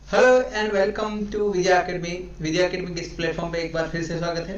Hello and welcome to Vijay Academy. Vijay Academy के इस platform पे एक बार फिर से स्वागत है।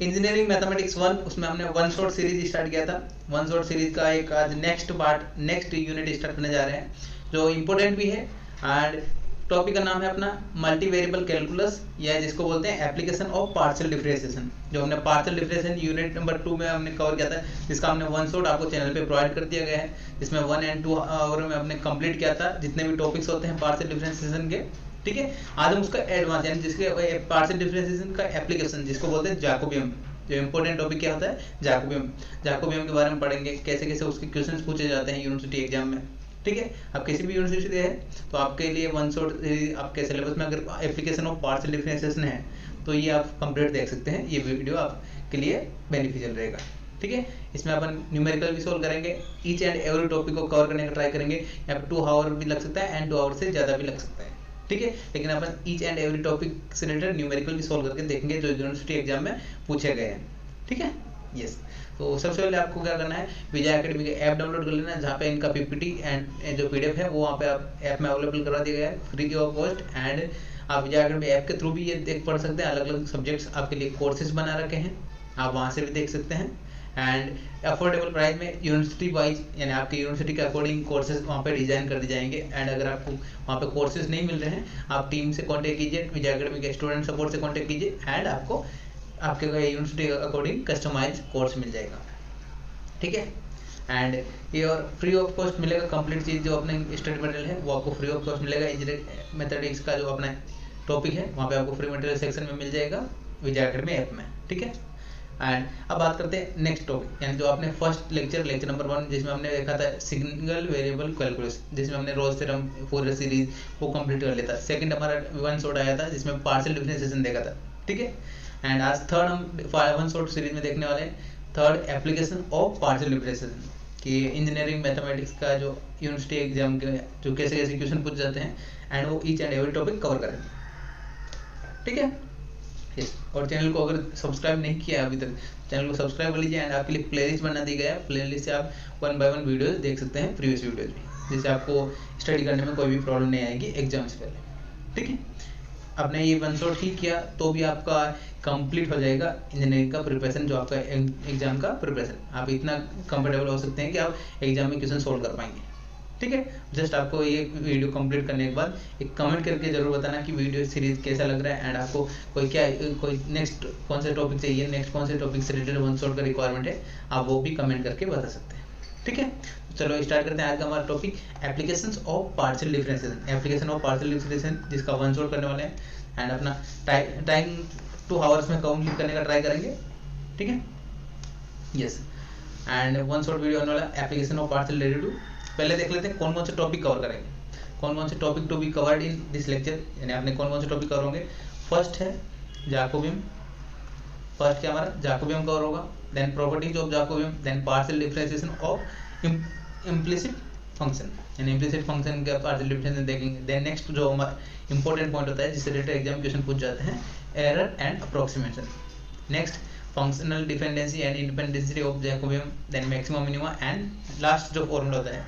इंजीनियरिंग मैथमेटिक्स 1 उसमें हमने वन शॉट सीरीज स्टार्ट किया था। वन शॉट सीरीज का एक आज नेक्स्ट यूनिट स्टार्ट करने जा रहे हैं जो इम्पोर्टेंट भी है। एंड टॉपिक का नाम है अपना मल्टी वेरिएबल कैलकुलस, या जिसको बोलते हैं एप्लीकेशन ऑफ पार्शियल डिफरेंशिएशन। जो हमने पार्शियल डिफरेंशिएशन यूनिट नंबर 2 में हमने कवर किया था, जिसका हमने वन शॉट आपको चैनल पे प्रोवाइड कर दिया गया है, जिसमें 1 और 2 आवर में हमने कंप्लीट किया था जितने भी टॉपिक्स होते हैं पार्शियल डिफरेंशिएशन के। ठीक है, आज हम उसका एडवांस यानी जिसके पार्शियल डिफरेंशिएशन का एप्लीकेशन जिसको बोलते हैं जैकोबियम, जो इंपॉर्टेंट टॉपिक क्या होता है जैकोबियम। जैकोबियम के बारे में पढ़ेंगे, कैसे कैसे उसके क्वेश्चंस पूछे जाते हैं यूनिवर्सिटी एग्जाम में। ठीक है, आप किसी भी यूनिवर्सिटी है तो आपके लिए वन शॉट आपके सिलेबस में अगर एप्लीकेशन ऑफ पार्शियल डिफरेंशिएशन है तो ये आप कंप्लीट देख सकते हैं। ये वीडियो आपके लिए बेनिफिशियल रहेगा। ठीक है, इसमें अपन न्यूमेरिकल भी सोल्व करेंगे, ईच एंड एवरी टॉपिक को कवर करने का ट्राई करेंगे। यहाँ पे 2 आवर भी लग सकता है एंड 2 आवर से ज़्यादा भी लग सकता है। ठीक है, लेकिन अपन ईच एंड एवरी टॉपिक से रिलेटेड न्यूमेरिकल भी सोल्व करके देखेंगे जो यूनिवर्सिटी एग्जाम में पूछे गए हैं। ठीक है, यस। तो सबसे पहले आपको क्या करना है, विजय एकेडमी के ऐप डाउनलोड कर लेना है, जहाँ पे इनका पीपीटी एंड जो पीडीएफ है वो वहाँ पे आप ऐप में अवेलेबल करवा दिया गया है फ्री ऑफ कॉस्ट। एंड आप विजय एकेडमी ऐप के थ्रू भी ये देख पढ़ सकते हैं। अलग अलग सब्जेक्ट्स आपके लिए कोर्सेज बना रखे हैं, आप वहाँ से भी देख सकते हैं। एंड अफोर्डेबल प्राइस में यूनिवर्सिटी वाइज यानी आपकी यूनिवर्सिटी के अकॉर्डिंग कोर्सेज वहाँ पे डिजाइन कर दी जाएंगे। एंड अगर आपको वहाँ पे कोर्सेज नहीं मिल रहे हैं, आप टीम से कांटेक्ट कीजिए, विजय एकेडमी के स्टूडेंट सपोर्ट से कांटेक्ट कीजिए एंड आपको आपके यूनिवर्सिटी के अकॉर्डिंग कस्टमाइज कोर्स मिल जाएगा। ठीक है, एंड ये और फ्री ऑफ कॉस्ट मिलेगा। कंप्लीट चीज़ जो अपने स्टडी मटेरियल है वो आपको फ्री ऑफ कॉस्ट मिलेगा। इंजीनियरिंग मैथमेटिक्स का जो अपना टॉपिक है वहाँ पे आपको फ्री मटेरियल सेक्शन में मिल जाएगा विजय एकेडमी ऐप में। ठीक है, एंड अब बात करते हैं नेक्स्ट टॉपिक, यानी जो आपने फर्स्ट लेक्चर नंबर 1 जिसमें हमने देखा था सिंगल वेरिएबल कैलकुलस, जिसमें हमने रोज थ्योरम फूरियर सीरीज वो कंप्लीट कर लेता। सेकंड हमारा वन शॉट आया था जिसमें पार्शियल डिफरेंशिएशन देखा था। ठीक है, एंड आज थर्ड हम वन शॉट सीरीज में देखने वाले हैं third application of partial differentiation, कि इंजीनियरिंग मैथमेटिक्स का जो यूनिवर्सिटी एग्जाम के जो कैसे कैसे क्वेश्चन पूछ जाते हैं एंड वो each and every topic cover करेंगे। ठीक है, यस। और चैनल को अगर सब्सक्राइब नहीं किया है अभी तक, चैनल को सब्सक्राइब कर लीजिए। एंड आपके लिए प्लेलिस्ट बना दी गया है, प्लेलिस्ट से आप 1 बाय 1 वीडियोस देख सकते हैं, प्रीवियस वीडियोस भी, जिससे आपको स्टडी करने में कोई भी प्रॉब्लम नहीं आएगी एग्जाम से पहले। ठीक है, आपने ये वन शॉट ही किया तो भी आपका कंप्लीट हो जाएगा इंजीनियरिंग का प्रिपरेशन, जो आपका एग्जाम का प्रिपरेशन। आप इतना कंफर्टेबल हो सकते हैं कि आप एग्जाम में क्वेश्चन सोल्व कर पाएंगे। ठीक है, जस्ट आपको ये वीडियो कंप्लीट करने के बाद एक कमेंट करके जरूर बताना कि वीडियो सीरीज कैसा लग रहा है एंड आपको कोई नेक्स्ट कौन से टॉपिक चाहिए, नेक्स्ट कौन से टॉपिक से रिलेटेड वन शॉट का रिक्वायरमेंट है, आप वो भी कमेंट करके बता सकते हैं। ठीक है, चलो स्टार्ट करते हैं आज का हमारा topic applications of partial differentiation. Application of partial differentiation जिसका वन शॉट करने वाले हैं एंड अपना टाइम 2 आवर्स में कंप्लीट करने का ट्राई करेंगे। ठीक है, yes. And one shot video होने वाला एप्लीकेशन ऑफ पार्शियल डेरिवेटिव। पहले देख लेते हैं कौन कौन से टॉपिक कवर करेंगे, कौन कौन से topic to be covered in this lecture, यानी आपने कौन कौन से टॉपिक कवर होंगे। फर्स्ट है जैकोबियम, फर्स्ट क्या हमारा जैकोबियम कवर होगा। Then properties of Jacobian, then partial differentiation of implicit function, यानी इम्प्लिसिट फंक्शन का पार्शियल डिफरेंशिएशन देखेंगे। देन नेक्स्ट जो हमारा इंपॉर्टेंट पॉइंट होता है जिससे रिलेटेड एग्जाम क्वेश्चन पूछ जाते हैं, error and approximation. Next functional dependency and independency of Jacobian, then maximum minima and last जो फॉर्मूला होता है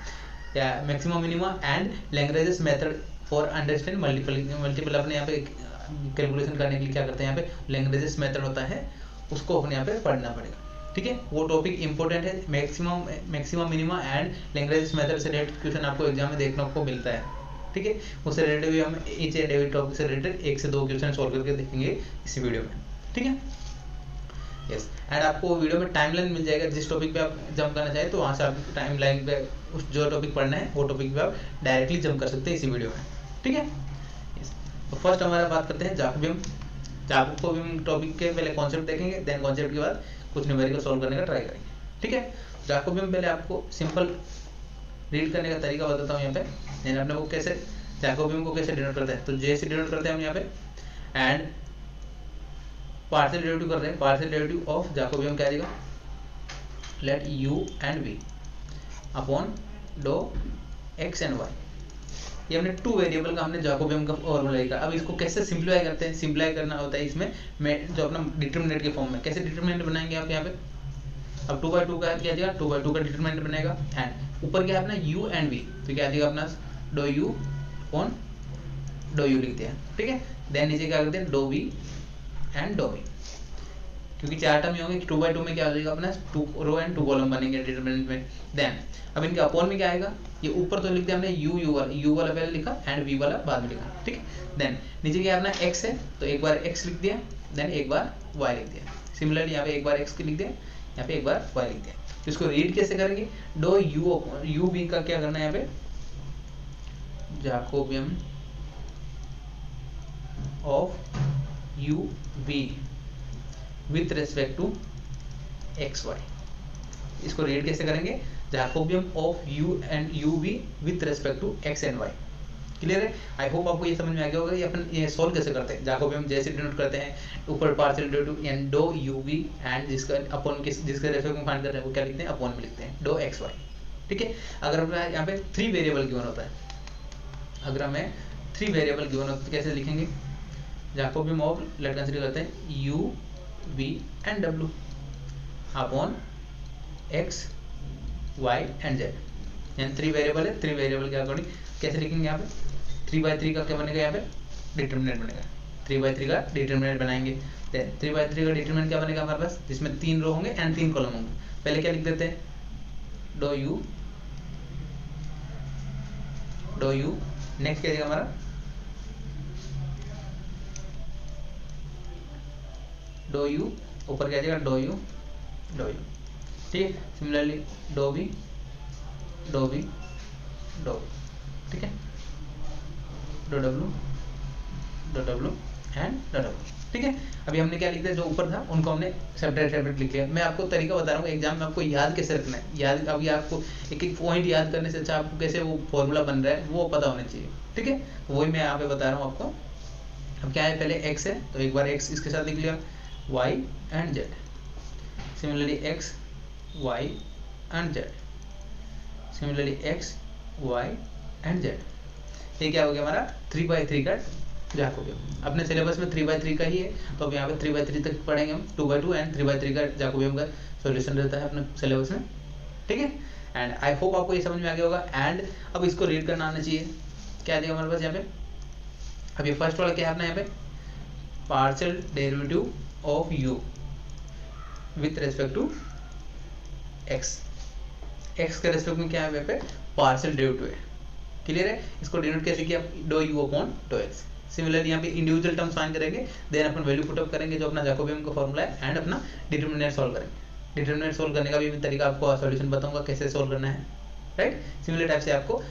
या maximum minima and Lagrange method for understand multiple. अपने यहाँ पे कैलकुलेशन करने के लिए क्या करते हैं, यहाँ पे लैग्रेंज मेथड होता है, उसको अपने यहाँ पे पढ़ना पड़ेगा। ठीक है, वो टॉपिक इंपॉर्टेंट है। Maximum minima and Lagrange method से रिलेटेड क्वेश्चन आपको एग्जाम में देखने को मिलता है। ठीक है, उससे रिलेटेड भी हम ईच एंड एवरी टॉपिक से रिलेटेड 1 से 2 क्वेश्चन सॉल्व करके देखेंगे इस वीडियो में। ठीक है, यस। एंड आपको वीडियो में टाइमलाइन मिल जाएगा, जिस टॉपिक पे आप जंप करना चाहें तो वहाँ से आप टाइमलाइन पे उस जो टॉपिक पढ़ना है वो टॉपिक पे आप डायरेक्टली जंप कर सकते हैं इसी वीडियो में। ठीक है, यस। तो फर्स्ट हमारा बात करते हैं जैकोबियम। जैकोबियम टॉपिक के पहले कॉन्सेप्ट देखेंगे, देन कॉन्सेप्ट के बाद कुछ न्यूमेरिकल सॉल्व करने का ट्राई करेंगे। ठीक है, जैकोबियम पहले आपको सिंपल रीड करने का तरीका बताता हूँ यहाँ पे, यानी अपने को कैसे जैकोबियम को कैसे डिनोट करते हैं। तो जे से डिनोट करते हैं हम यहाँ पे एंड पार्शियल डेरिवेटिव कर रहे हैं। पार्शियल डेरिवेटिव ऑफ जैकोबियम क्या आएगा, let u and v upon dough x and y। ये हमने 2 वेरिएबल का हमने जैकोबियम का फॉर्मूला लिखा। अब इसको कैसे सिंप्लीफाई करते हैं, सिंप्लीफाई करना होता है इसमें जो अपना डिटरमिनेंट के फॉर्म में। कैसे डिटरमिनेंट बनाएंगे आप यहाँ पे, अब 2/2 का क्या जाएगा, 2/2 का डिटरमिनेंट बनेगा एंड ऊपर क्या है अपना u एंड v, तो क्या आ जाएगा अपना doh u on doh u लिख दिया, ठीक है। देन नीचे क्या करते हैं, doh v and doh v, क्योंकि 4 टर्म होंगे 2/2 में क्या हो जाएगा अपना 2 रो एंड 2 कॉलम बनेंगे डिटरमिनेंट में। देन अब इनके अपॉन में क्या आएगा, ये ऊपर तो लिख दिया हमने यू वाला पहले लिखा एंड वी वाला बाद में लिखा, ठीक है। देन नीचे क्या अपना एक्स है, तो एक बार एक्स लिख दिया, देन एक बार वाई लिख दिया। सिमिलरली यहाँ पे एक बार एक्स लिख दिया, यहाँ पे एक बार वाई लिख दिया। तो इसको रीड कैसे करेंगे, डो यू वी का क्या करना है यहाँ पे, Jacobian of you we with respect to x y. इसको रीड कैसे करेंगे, Jacobian of u and u we with respect to x and y. Clear है, आई होप आपको ये समझ में आ गया होगा। ये अपन ये सोल्व कैसे करते हैं, जैकोबियन जैसे डिनोट करते हैं, ऊपर partial derivative and doh u v and जिसका अपॉन जिसका रेस्पेक्ट में फाइंड कर रहे हैं वो क्या लिखते हैं, अपॉन में लिखते हैं डो एक्स वाई, ठीक है। अगर हमें यहाँ पे 3 वेरिएबल गिवन होता है, अगर हमें 3 वेरिएबल गिवन होता है तो कैसे लिखेंगे, जैकोबियन ऑफ लेट कंसीडर करते हैं यू वी एंड डब्ल्यू upon x y and z, यानी 3 वेरिएबल है, 3 वेरिएबल के अकॉर्डिंग कैसे लिखेंगे, यहाँ पे 3/3 का क्या बनेगा, यहाँ पे डिटरमिनेंट बनेगा, 3/3 का डिटरमिनेंट बनाएंगे। 3/3 का डिटरमिनेंट क्या बनेगा हमारे पास, जिसमें 3 रो होंगे एंड 3 कॉलम होंगे। पहले क्या लिख देते हैं, डो यू नेक्स्ट क्या जाएगा हमारा, डो यू ऊपर क्या जाएगा, डो यू, ठीक है। सिमिलरली डो वी, ठीक है, dough W and do W, ठीक है। अभी हमने क्या लिख दिया, जो ऊपर था उनको हमने सेपरेट लिख लिया। मैं आपको तरीका बता रहा हूँ एग्जाम में आपको याद कैसे रखना है, याद अभी आपको एक पॉइंट याद करने से अच्छा आपको कैसे वो फॉर्मूला बन रहा है वो पता होना चाहिए, ठीक है। वही मैं यहाँ पे बता रहा हूँ आपको। अब क्या है, पहले एक्स है तो एक बार एक्स इसके साथ लिख लिया, y and z, similarly x y and z, similarly x y and z. ये क्या हो गया हमारा 3/3 का जैकोबियन। अपने सिलेबस में 3/3 का ही है, तो अब यहाँ पे 3/3 तक पढ़ेंगे हम, 2/2 एंड 3/3 का जैकोबियन का सॉल्यूशन रहता है अपने सिलेबस में, ठीक है। एंड आई होप आपको ये समझ में आ गया होगा। एंड अब इसको रीड करना आना चाहिए, क्या देगा हमारे पास यहाँ पे, अब ये फर्स्ट वाला क्या है अपना यहाँ पे, partial derivative of u with respect to x के रेस्पेक्ट में क्या है यहाँ पे पार्शियल डेरिवेटिव है, क्लियर है। इसको डिनोट कैसे किया, doh u upon dough x. Similarly यहाँ पे इंडिविजुअल टर्म्स फाइंड करेंगे, देन अपन वैल्यू पुट अप करेंगे जो अपना जैकोबियन का फॉर्मूला है, एंड अपना डिटरमिनेंट सॉल्व करेंगे। डिटरमिनेंट सॉल्व करने का भी तरीका आपको सॉल्यूशन बताऊंगा कैसे सॉल्व करना है, राइट। सिमिलर टाइप से आपको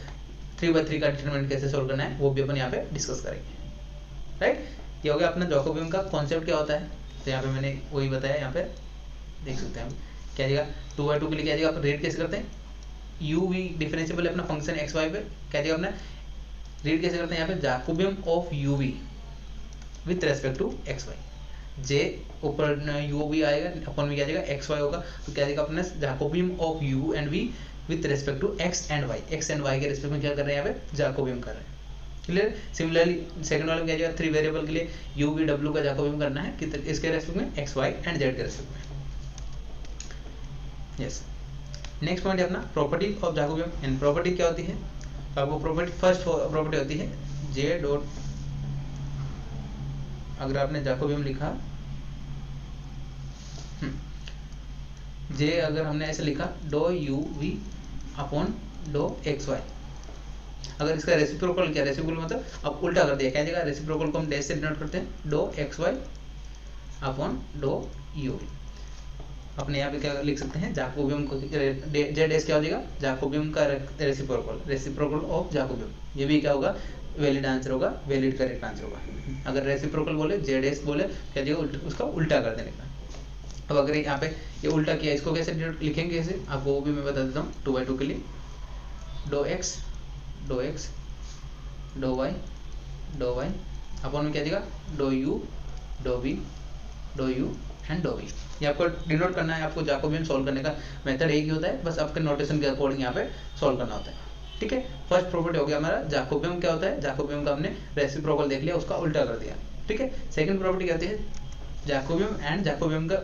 3/3 का डिटरमिनेंट कैसे सॉल्व करना है वो भी अपन यहाँ पे डिस्कस करेंगे, राइट। ये हो गया अपना जैकोबियन का कॉन्सेप्ट क्या होता है, तो यहाँ पे मैंने वही बताया, यहाँ पे देख सकते हैं क्या जाएगा 2/2 के लिए क्या जाएगा, रेट कैसे करते हैं, यू वी डिफरेंशिएबल अपना फंक्शन एक्स वाई पे क्या जाएगा अपना रीड कैसे करते हैं, यहाँ पे Jacobian of you we with respect to x Y. J ऊपर यू वी आएगा, अपन में क्या जाएगा एक्स वाई होगा, तो क्या जाएगा अपना Jacobian of u and v with respect to x and y. X and y के रेस्पेक्ट में क्या कर रहे हैं, यहाँ पे जैकोबियन कर रहे हैं, क्लियर। सिमिलरली सेकंड वाले में क्या जाएगा, 3 वेरिएबल के लिए यू वी डब्ल्यू का जैकोबियन करना है इसके रेस्पेक्ट में एक्स वाई एंड जेड के रेस्पेक्ट में, यस। नेक्स्ट पॉइंट है अपना property of Jacobian. And property क्या होती है, आपको प्रॉपर्टी फर्स्ट प्रॉपर्टी होती है जे डॉट, अगर आपने जैकोबियन लिखा जे, अगर हमने ऐसे लिखा doh u v upon dough x y, अगर इसका रेसिप्रोकल क्या, रेसिप्रोकल मतलब अब उल्टा कर दिया, क्या जाएगा, रेसिप्रोकल को हम डैश से डिनोट करते हैं, doh x y upon doh u v. अपने यहाँ पे क्या लिख सकते हैं, जैकोबियन को जेड एस क्या हो जाएगा, जैकोबियन का रेसिप्रोकल ऑफ जैकोबियन। ये भी क्या होगा, वैलिड आंसर होगा, वैलिड करेक्ट आंसर होगा। अगर रेसिप्रोकल बोले जेड एस बोले क्या जाएगा, उसका उल्टा कर देने का। अब अगर यहाँ पे ये उल्टा किया, इसको कैसे लिखेंगे कैसे, आपको वो भी मैं बता देता हूँ। 2/2 के लिए doh x doh y upon में क्या जाएगा, doh u and doh v. ये आपको डिनोट करना है, आपको जैकोबियन सॉल्व करने का मेथड एक ही होता है, बस आपके नोटेशन के अकॉर्डिंग यहाँ पे सॉल्व करना होता है, ठीक है। फर्स्ट प्रॉपर्टी हो गया हमारा जैकोबियन क्या होता है, जैकोबियन का हमने रेसिप्रोकल देख लिया, उसका उल्टा कर दिया, ठीक है। सेकंड प्रॉपर्टी क्या होती है, जैकोबियन एंड जैकोबियन का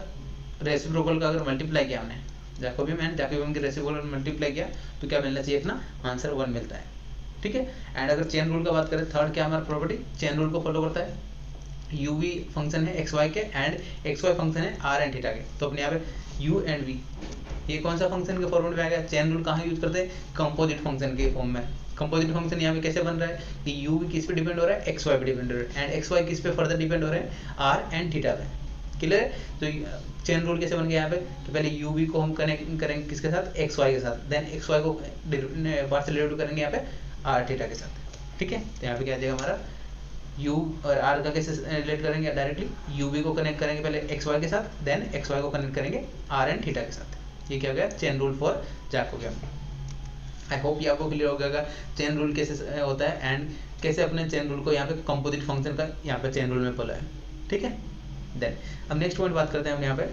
रेसिप्रोकल का अगर मल्टीप्लाई किया हमने, जैकोबियन एंड जैकोबियन के रेसिप्रोकल मल्टीप्लाई किया तो क्या मिलना चाहिए, अपना आंसर 1 मिलता है, ठीक है। एंड अगर चेन रूल का बात करें, थर्ड क्या हमारा प्रॉपर्टी चेन रूल को फॉलो करता है। u v फंक्शन है एक्स वाई के एंड एक्स वाई फंक्शन है आर एंड थीटा के, तो अपने यहाँ पे u एंड v ये कौन सा फंक्शन के फॉर्मेट में आएगा। चेन रूल कहाँ यूज करते हैं, कंपोजिट फंक्शन के फॉर्म में। कंपोजिट फंक्शन यहाँ पे कैसे बन रहा है कि u v किस पे डिपेंड हो रहा है, एक्स वाई पे डिपेंड हो रहा है, एंड एक्स वाई किस पे फर्दर डिपेंड हो रहे हैं, आर एंड थीटा पे। क्लियर है। तो चेन रूल कैसे बन गया यहाँ पे कि पहले u v को हम कनेक्ट करेंगे किसके साथ, एक्स वाई के साथ, देन एक्स वाई को पार्शियल डेरिवेटिव करेंगे यहाँ पे आर थीटा के साथ। ठीक है, तो यहाँ पे क्या आ जाएगा हमारा u और r का कैसे रिलेट करेंगे, डायरेक्टली u v को कनेक्ट करेंगे पहले एक्स वाई के साथ, देन एक्स वाई को कनेक्ट करेंगे आर एंड थीटा के साथ। ये क्या हो गया chain rule for Jacobian. I hope ये आपको क्लियर हो गया चेन रूल कैसे होता है एंड कैसे अपने चेन रूल को यहाँ पे कंपोजिट फंक्शन का यहाँ पे चेन रूल में बोला है। ठीक है, देन अब नेक्स्ट पॉइंट बात करते हैं हम यहाँ पे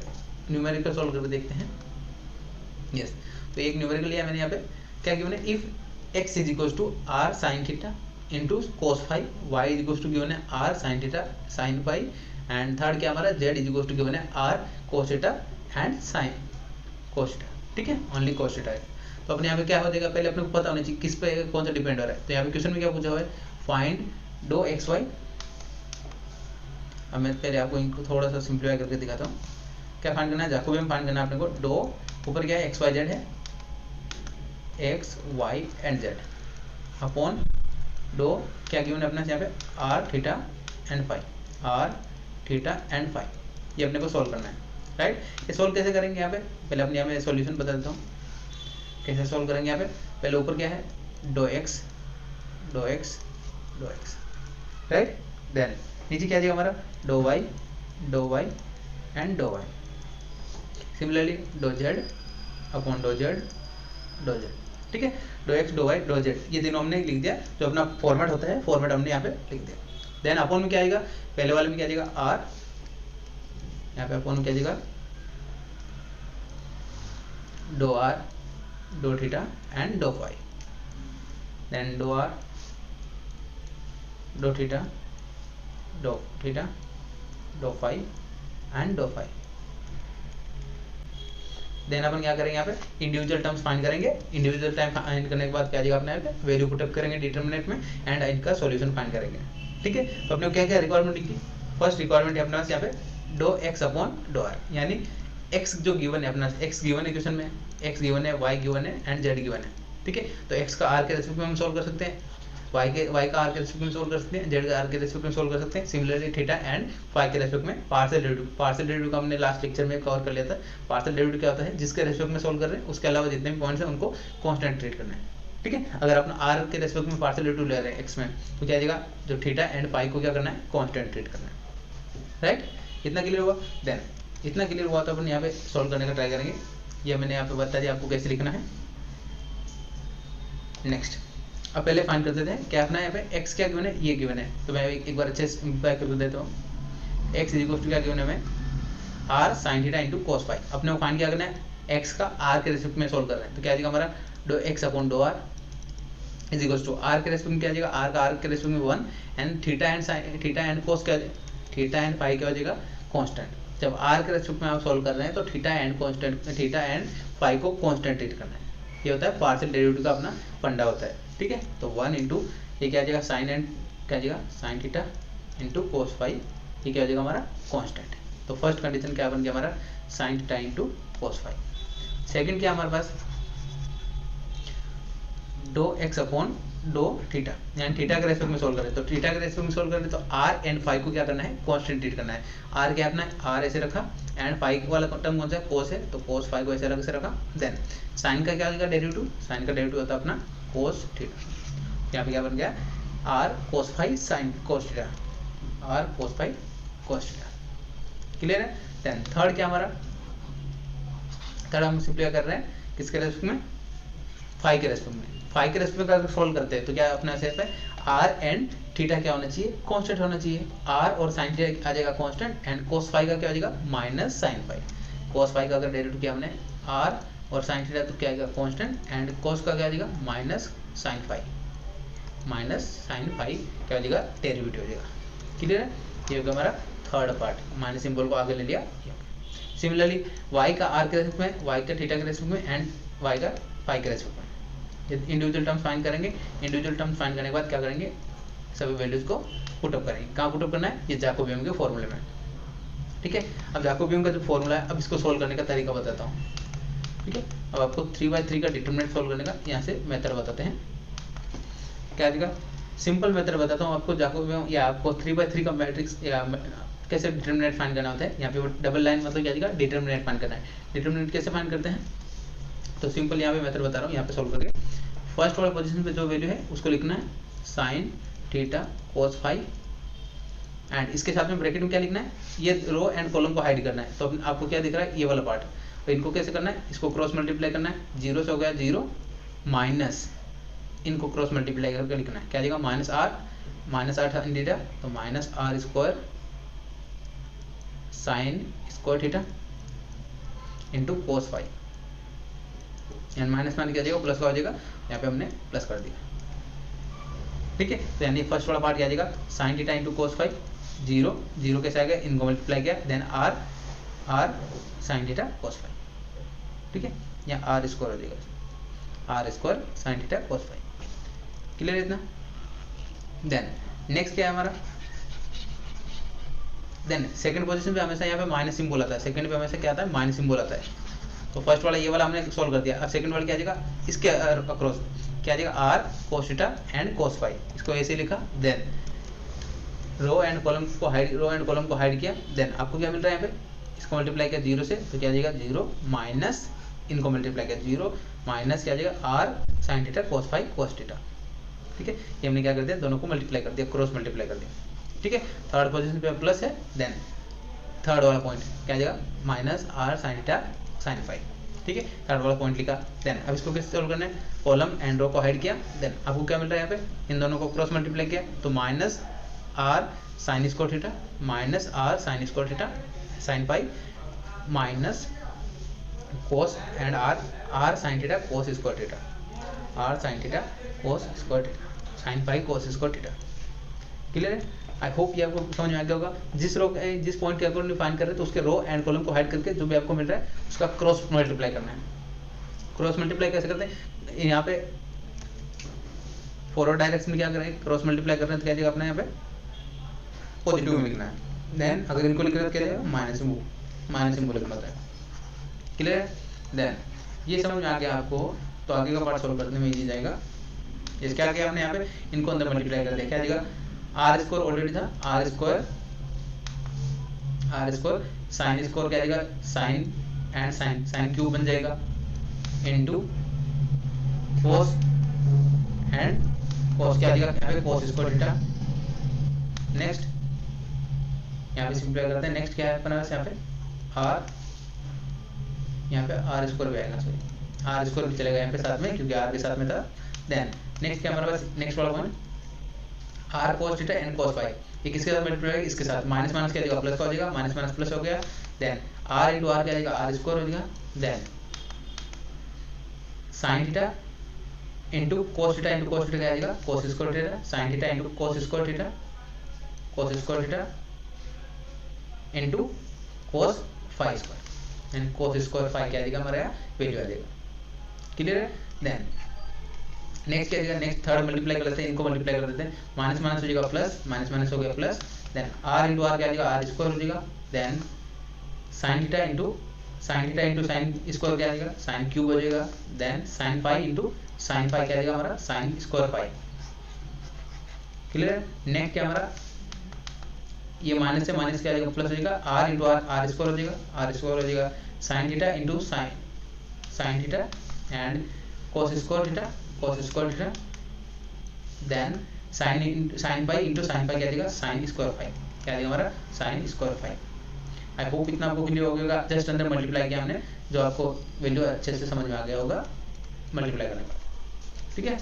न्यूमेरिकल सॉल्व करके देखते हैं। यस, तो एक न्यूमेरिकल लिया मैंने यहाँ पे, क्या गिवन है, if x is equal to R sine theta into cos phi, Y is equal to given है are sine theta sine phi, and third क्या हमारा z is equal to given है R cos theta and sine cos theta. ठीक है, only cos theta है। तो अपने यहाँ पे क्या हो जाएगा, पहले अपने को पता होना चाहिए किस पे कौन सा डिपेंड हो रहा है। तो यहाँ पे क्वेश्चन में क्या पूछा हुआ है, फाइंड डो एक्स वाई। अब मैं पहले आपको इनको थोड़ा सा सिंप्लीफाई करके दिखाता हूँ। क्या फाइंड करना है, जैकोबियन फाइंड करना है अपने को। डो ऊपर क्या है एक्स वाई जेड है, x y and z upon doh क्या गिवन है अपना यहाँ पे r theta and phi, r theta and phi. ये अपने को सोल्व करना है, राइट। ये सोल्व कैसे करेंगे यहाँ पे, पहले अपने यहाँ पे सॉल्यूशन बता देता हूँ कैसे सोल्व करेंगे। यहाँ पे पहले ऊपर क्या है doh x doh x doh x, right. Then नीचे क्या आ जाएगा हमारा doh y and doh y. Similarly doh z upon dough z doh z. ठीक है, doh x doh y doh z, ये तीनों हमने लिख दिया। जो अपना फॉर्मेट होता है फॉर्मेट हमने यहाँ पे लिख दिया। देन अपॉन में क्या आएगा, पहले वाले में क्या आ जाएगा आर, यहाँ पे अपॉन में क्या आ जाएगा do R do theta and do phi, then do R do theta do phi and do phi. Then अपन क्या करेंगे यहाँ पे इंडिविजुअल टर्म्स फाइंड करेंगे। इंडिविजुअल टाइम फाइंड करने के बाद क्या आ जाएगा अपने यहाँ पे वैल्यू पुटअप करेंगे डिटरमिनेंट में एंड इनका सॉल्यूशन फाइंड करेंगे। ठीक है, तो अपने क्या क्या रिक्वायरमेंट लिखी, फर्स्ट रिक्वायरमेंट है अपने पास यहाँ पे doh x upon dough r, यानी एक्स जो गिवन है अपना, एक्स गिवन है क्वेश्चन में, एक्स गिवन है, वाई गिवन है एंड जेड गिवन है। ठीक है, तो एक्स का आर के रेस्पेक्ट में हम सोल्व कर सकते हैं, वाई का आर के रेस्पेक्ट में सोल्व कर सकते हैं, जेड का आर के रेस्पेक्ट में सोल्व कर सकते हैं। सिमिलरली थीटा एंड फाई के रेस्पेक्ट में पार्शियल डेरिवेटिव का हमने लास्ट लेक्चर में कवर कर लिया था। पार्शियल डेरिवेटिव क्या होता है, जिसके रेस्पेक्ट में सोल्व कर रहे हैं उसके अलावा जितने भी पॉइंट्स हैं उनको कांस्टेंट ट्रीट करना है। ठीक है, अगर अपना आर के रेस्पेक्ट में पार्शियल डेरिवेटिव ले रहे हैं एक्स में, तो क्या जाएगा जो थीटा एंड फाई को क्या करना है कांस्टेंट ट्रीट करना है, राइट। इतना क्लियर हुआ। देन इतना क्लियर हुआ तो अपन यहाँ पे सोल्व करने का ट्राई करेंगे। ये मैंने यहाँ पे बता दिया आपको कैसे लिखना है। नेक्स्ट अब पहले फाइंड कर देते हैं क्या अपना यहाँ पे x क्या गिवन है, ये गिवन है। तो मैं एक बार अच्छे से सिंप्लीफाई कर देता हूँ। x इज इक्वल टू क्या गिवन है हमें r sin theta into cos phi. अपने को फाइंड क्या करना है, x का r के रेस्पेक्ट में सोल्व कर रहे हैं। तो क्या आ जाएगा हमारा doh x upon dough r is equal to r के रेस्पेक्ट में क्या आ जाएगा, r का r के रेस्पेक्ट में 1 एंड थीटा एंड cos क्या थीटा एंड फाई क्या हो जाएगा कांस्टेंट। जब r के रेस्पेक्ट में आप सोल्व कर रहे हैं तो थीटा एंड फाई को कांस्टेंट ट्रीट करना है। ये होता है पार्शियल डेरिवेटिव का अपना फंडा होता है। ठीक है, तो 1 इंटू ये क्या आ जाएगा साइन एंड क्या आ जाएगा sine theta into cos phi, ये क्या हो जाएगा हमारा कांस्टेंट। तो फर्स्ट कंडीशन क्या बन गया हमारा sine theta into cos phi. Second क्या हमारे पास do x upon dough theta, यानी थीटा के रेस्पेक्ट में सोल्व करें। तो थीटा के रेस्पेक्ट में सोल्व करें तो आर एंड फाई को क्या करना है कांस्टेंट ट्रीट करना है। आर क्या अपना आर ऐसे रखा एंड फाई वाला टर्म कौन सा है कोस है, तो कोस फाई को ऐसे रखा। देन साइन का क्या होगा डेरिवेटिव, साइन का डेरिवेटिव होता है अपना कोस थीटा। यहाँ पे क्या बन गया r cos phi sine cos theta, r cos phi cos theta. Clear है। देन थर्ड क्या हमारा, थर्ड हम सिंप्लीफाई कर रहे हैं किसके रेस्पेक्ट में, फाई के रेस्पेक्ट में। फाई के रेस्पेक्ट में अगर सोल्व करते हैं तो क्या अपना सेफ है आर एंड थीटा क्या होना चाहिए कांस्टेंट होना चाहिए। आर और साइन थीटा आ जाएगा कांस्टेंट एंड कोस फाई का क्या हो जाएगा minus sine phi. Cos phi का अगर डेरिवेटिव किया हमने आर और साइन थीटा तो क्या आएगा कांस्टेंट एंड कोस का क्या आ जाएगा minus sine phi, minus sine phi क्या हो जाएगा डेरिवेटिव हो जाएगा। क्लियर है, ये होगा हमारा थर्ड पार्ट। माइनस सिंबल को आगे ले लिया। सिमिलरली वाई का आर के रेस्पेक्ट में, वाई का थीटा के रेस्पेक्ट में एंड वाई का फाई के रेस्पेक्ट में। इंडिविजुअल टर्म्स फाइंड करेंगे, इंडिविजुअल टर्म्स फाइंड करने के बाद क्या करेंगे, सभी वैल्यूज को पुटअप करेंगे। कहाँ पुटअप करना है, ये जैकोबियन के फॉर्मूले में, ठीक है। अब जैकोबियन का जो फॉर्मूला है, अब इसको सोल्व करने का तरीका बताता हूँ, ठीक है। अब आपको 3/3 का डिटरमिनेंट सोल्व करने का यहाँ से मेथड बताते हैं। क्या दिखा, सिंपल मेथड बताता हूँ आपको जैकोबियन, या आपको 3/3 का मैट्रिक्स या कैसे डिटरमिनेंट फाइंड करना होता है। यहाँ पे वो डबल लाइन मतलब क्या दिखा, डिटरमिनेंट फाइंड करना है। डिटरमिनेंट कैसे फाइंड करते हैं, तो सिंपल यहाँ पे मेथड बता रहा हूँ, यहाँ पे सोल्व करके फर्स्ट वाला पोजीशन पे जो वैल्यू है उसको लिखना है sine theta cos phi, and इसके साथ में ब्रैकेट में क्या लिखना है, ये रो एंड कॉलम को हाइड करना है। तो आपको क्या दिख रहा है, ये वाला पार्ट, तो इनको कैसे करना है, इसको क्रॉस मल्टीप्लाई करना है, 0 से हो गया 0 माइनस, इनको क्रॉस मल्टीप्लाई करके लिखना है, क्या देगा माइनस आर थीटा, तो minus r square sine square theta into cos phi, and minus मान क्या जाएगा, प्लस का हो जाएगा, यहाँ पे हमने प्लस कर दिया, ठीक है। तो यानी फर्स्ट वाला पार्ट क्या आ जाएगा, sine theta into cos phi, 0 कैसे आएगा, इनको मल्टीप्लाई किया, then r sine theta cos phi, ठीक है, या आर स्क्वायर हो जाएगा, r square sine theta cos phi, clear है इतना। देन नेक्स्ट क्या है हमारा, देन सेकंड पोजीशन पे हमेशा यहाँ पे माइनस सिंबल आता है, सेकंड पे हमेशा क्या आता है, माइनस सिंबल आता है। तो फर्स्ट वाला ये वाला हमने सॉल्व कर दिया, अब सेकंड वाला क्या आ जाएगा, इसके अक्रॉस क्या आ जाएगा, r cos theta and cos phi, इसको ऐसे लिखा, देन रो एंड कॉलम को हाइड किया, देन आपको क्या मिल रहा है यहाँ पे, इसको मल्टीप्लाई किया 0 से, तो क्या आ जाएगा 0 माइनस, इनको मल्टीप्लाई किया 0 माइनस क्या आ जाएगा, r sine theta cos phi cos theta, ठीक है। ये हमने क्या कर दिया, दोनों को मल्टीप्लाई कर दिया, क्रॉस मल्टीप्लाई कर दिया, ठीक है। थर्ड पोजीशन पे प्लस है, देन थर्ड वाला पॉइंट क्या आ जाएगा, minus r sine theta sine phi, ठीक है। थर्ड वाला पॉइंट लिखा, देन अब इसको कैसे सोल्व करना है, कॉलम एंड रो को हाइड किया, देन आपको क्या मिल रहा है यहाँ पे, इन दोनों को क्रॉस मल्टीप्लाई किया, तो minus r sine square theta minus r sine square theta sine phi minus cos and r sine theta cos square theta, r sine theta cos square theta sine phi cos square theta, clear है। I hope ये आपको समझ में आ गया होगा। जिस point के according find कर रहे हैं तो उसके रो एंड कॉलम को हाइड करके जो भी आपको मिल रहा है उसका क्रॉस मल्टीप्लाई करना है। क्रॉस मल्टीप्लाई कैसे करते हैं, यहाँ पे फॉरवर्ड डायरेक्शन में क्या करेंगे, क्रॉस मल्टीप्लाई कर रहे हैं तो क्या जाएगा अपना यहाँ पे पॉजिटिव में लिखना है, देन अगर इनको लिख रहे हैं तो क्या जाएगा माइनस सिंबल लिखना होता है, क्लियर है। देन ये समझ में आ गया आपको, तो आगे का पार्ट सोल्व करने में इजी जाएगा। इस क्या किया हमने यहाँ पे, इनको अंदर मल्टीप्लाई कर दिया, क्या जाएगा, आर स्क्वायर ऑलरेडी था, आर स्क्वायर साइन स्क्वायर क्या जाएगा, साइन एंड साइन क्यूब बन जाएगा इनटू कोस एंड कोस क्या जाएगा, यहाँ पे कोस स्क्वायर थीटा। नेक्स्ट यहाँ पे सिंपलीफाई करते हैं, नेक्स्ट क्या है अपना यहाँ पे आर, यहाँ पे आर स्क्वायर भी आएगा, सॉरी आर स्क्वायर भी चलेगा यहाँ पे साथ में क्योंकि आर के साथ में था। देन नेक्स्ट क्या हमारे पास, नेक्स्ट वाला point r cos theta and cos phi, ये किसके साथ मल्टीप्लाई, इसके साथ, माइनस माइनस क्या जाएगा प्लस का हो जाएगा, माइनस माइनस प्लस हो गया, देन आर इंटू आर क्या जाएगा, आर स्क्वायर हो जाएगा, then sine theta into cos theta क्या जाएगा, cos square theta, sine theta into cos square theta into cos phi square, यानी कोस स्क्वायर फाई क्या जाएगा हमारा वैल्यू आ जाएगा, क्लियर है। देन नेक्स्ट क्या जाएगा, नेक्स्ट थर्ड मल्टीप्लाई कर लेते हैं, इनको मल्टीप्लाई कर देते हैं, माइनस माइनस हो जाएगा प्लस, माइनस माइनस हो गया plus, then r into r क्या जाएगा, आर स्क्वायर हो जाएगा, then sine theta into sine square क्या जाएगा, साइन क्यूब हो जाएगा, then sine phi into sine phi क्या जाएगा हमारा, साइन स्क्वायर फाई, क्लियर है। नेक्स्ट क्या हमारा, ये माइनस से माइनस क्या जाएगा प्लस हो जाएगा, आर इंटू आर स्क्वायर हो जाएगा, sine theta into sine theta and cos square theta, then sine pi into sine pi क्या देगा, साइन स्क्वायर फाई क्या देगा हमारा, sine square phi. I hope इतना आपको क्लियर हो गया, जस्ट अंदर मल्टीप्लाई किया हमने, जो आपको वैल्यू अच्छे से समझ में आ गया होगा मल्टीप्लाई करने का, ठीक है।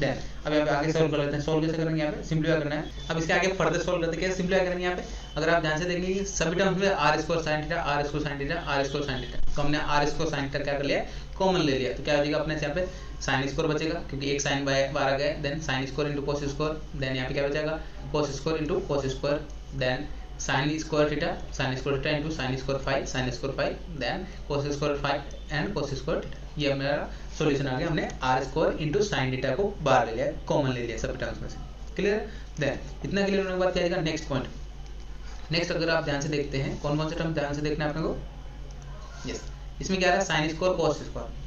देन अब यहाँ पे आगे सोल्व कर लेते हैं, सोल्व कैसे करेंगे, यहाँ पे सिंपलीफाई करना है। अब इसके आगे फर्दर सोल्व करते हैं, कैसे सिंपलीफाई करेंगे यहाँ पे, अगर आप ध्यान से देखेंगे सभी टर्म्स में r square sine theta, r square sine theta, r square sine theta, तो हमने आर स्क्वायर साइन थीटा क्या कर लिया, कॉमन ले लिया, तो क्या हो जाएगा अपने यहाँ पे साइन स्क्वायर बचेगा क्योंकि एक साइन बाहर आ गया, then sine square into cos square, then यहाँ पे क्या बचेगा cos square into cos square, then sine square theta into sine square five then cos square five and cos square theta. ये हमारा सॉल्यूशन आ गया। हमने r square into sine theta को बाहर ले लिया, कॉमन ले लिया सब टर्म्स में से। क्लियर? देन इतना क्लियर होने के बाद क्या आएगा नेक्स्ट पॉइंट। नेक्स्ट अगर आप ध्यान से देखते हैं कौन कौन से टर्म ध्यान से देखना है अपने को। यस, इसमें क्या आ रहा है sine square cos square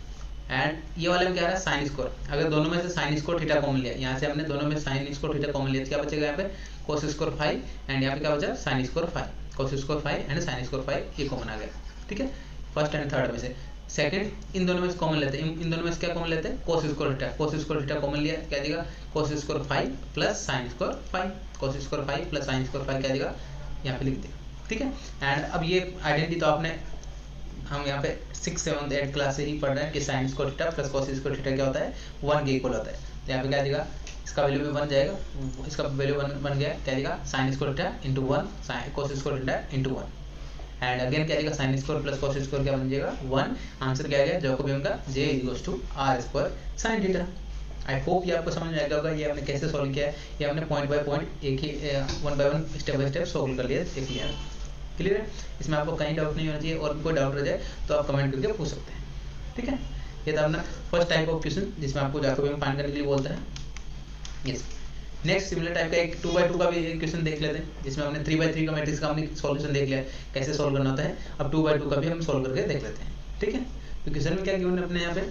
and ये वाले में क्या आ रहा है साइन स्क्वायर। अगर दोनों में से साइन स्क्वायर थीटा कॉमन लिया, यहाँ से हमने दोनों में साइन स्क्वायर थीटा कॉमन लिया तो क्या बचेगा यहाँ पे कोस स्क्वायर फाइव एंड यहाँ पे क्या बचा sign square five. Cos square five and sign square five ये कॉमन आ गया। ठीक है, फर्स्ट एंड थर्ड में से। सेकंड इन दोनों में से कॉमन लेते हैं, इन दोनों में से क्या कॉमन लेते हैं कोस square theta. Cos square theta common लिया क्या देगा कोस square five plus sign square five. कोस square five plus sign square five क्या देगा यहाँ पे लिख दिया। ठीक है, एंड अब ये आइडेंटिटी तो आपने हम यहाँ पे 6, 7, 8 क्लास से ही पढ़ रहे हैं कि sign square theta plus cos square theta क्या होता है 1 के इक्वल होता है। तो यहाँ पे क्या देगा इसका वैल्यू भी बन जाएगा, इसका वैल्यू बन गया क्या देगा sine square theta into 1 sine cos square theta into 1 and again क्या देगा sine square plus cos square क्या बन जाएगा 1। आंसर क्या आ गया जैकोबियन का j equals to r square sine theta. I hope ये आपको समझ में आएगा होगा ये हमने कैसे सॉल्व किया है। ये हमने पॉइंट बाय पॉइंट एक ही 1 by 1 step by step solve कर लिया देख लिया। क्लियर है? इसमें आपको कहीं डाउट नहीं होना चाहिए और कोई डाउट रह जाए तो आप कमेंट करके पूछ सकते हैं। ठीक है, ये था अपना फर्स्ट टाइप ऑफ क्वेश्चन जिसमें आपको जैकोबियन फाइंड करने के लिए बोलता है। यस, नेक्स्ट सिमिलर टाइप का एक 2 बाय 2 का भी क्वेश्चन देख लेते हैं जिसमें हमने 3 बाय 3 का मैट्रिक्स का हमने सॉल्यूशन देख लिया कैसे सॉल्व करना होता है। अब 2 बाय 2 का भी हम सॉल्व करके देख लेते हैं। ठीक है, तो क्वेश्चन में क्या गिवन है अपने यहाँ पे,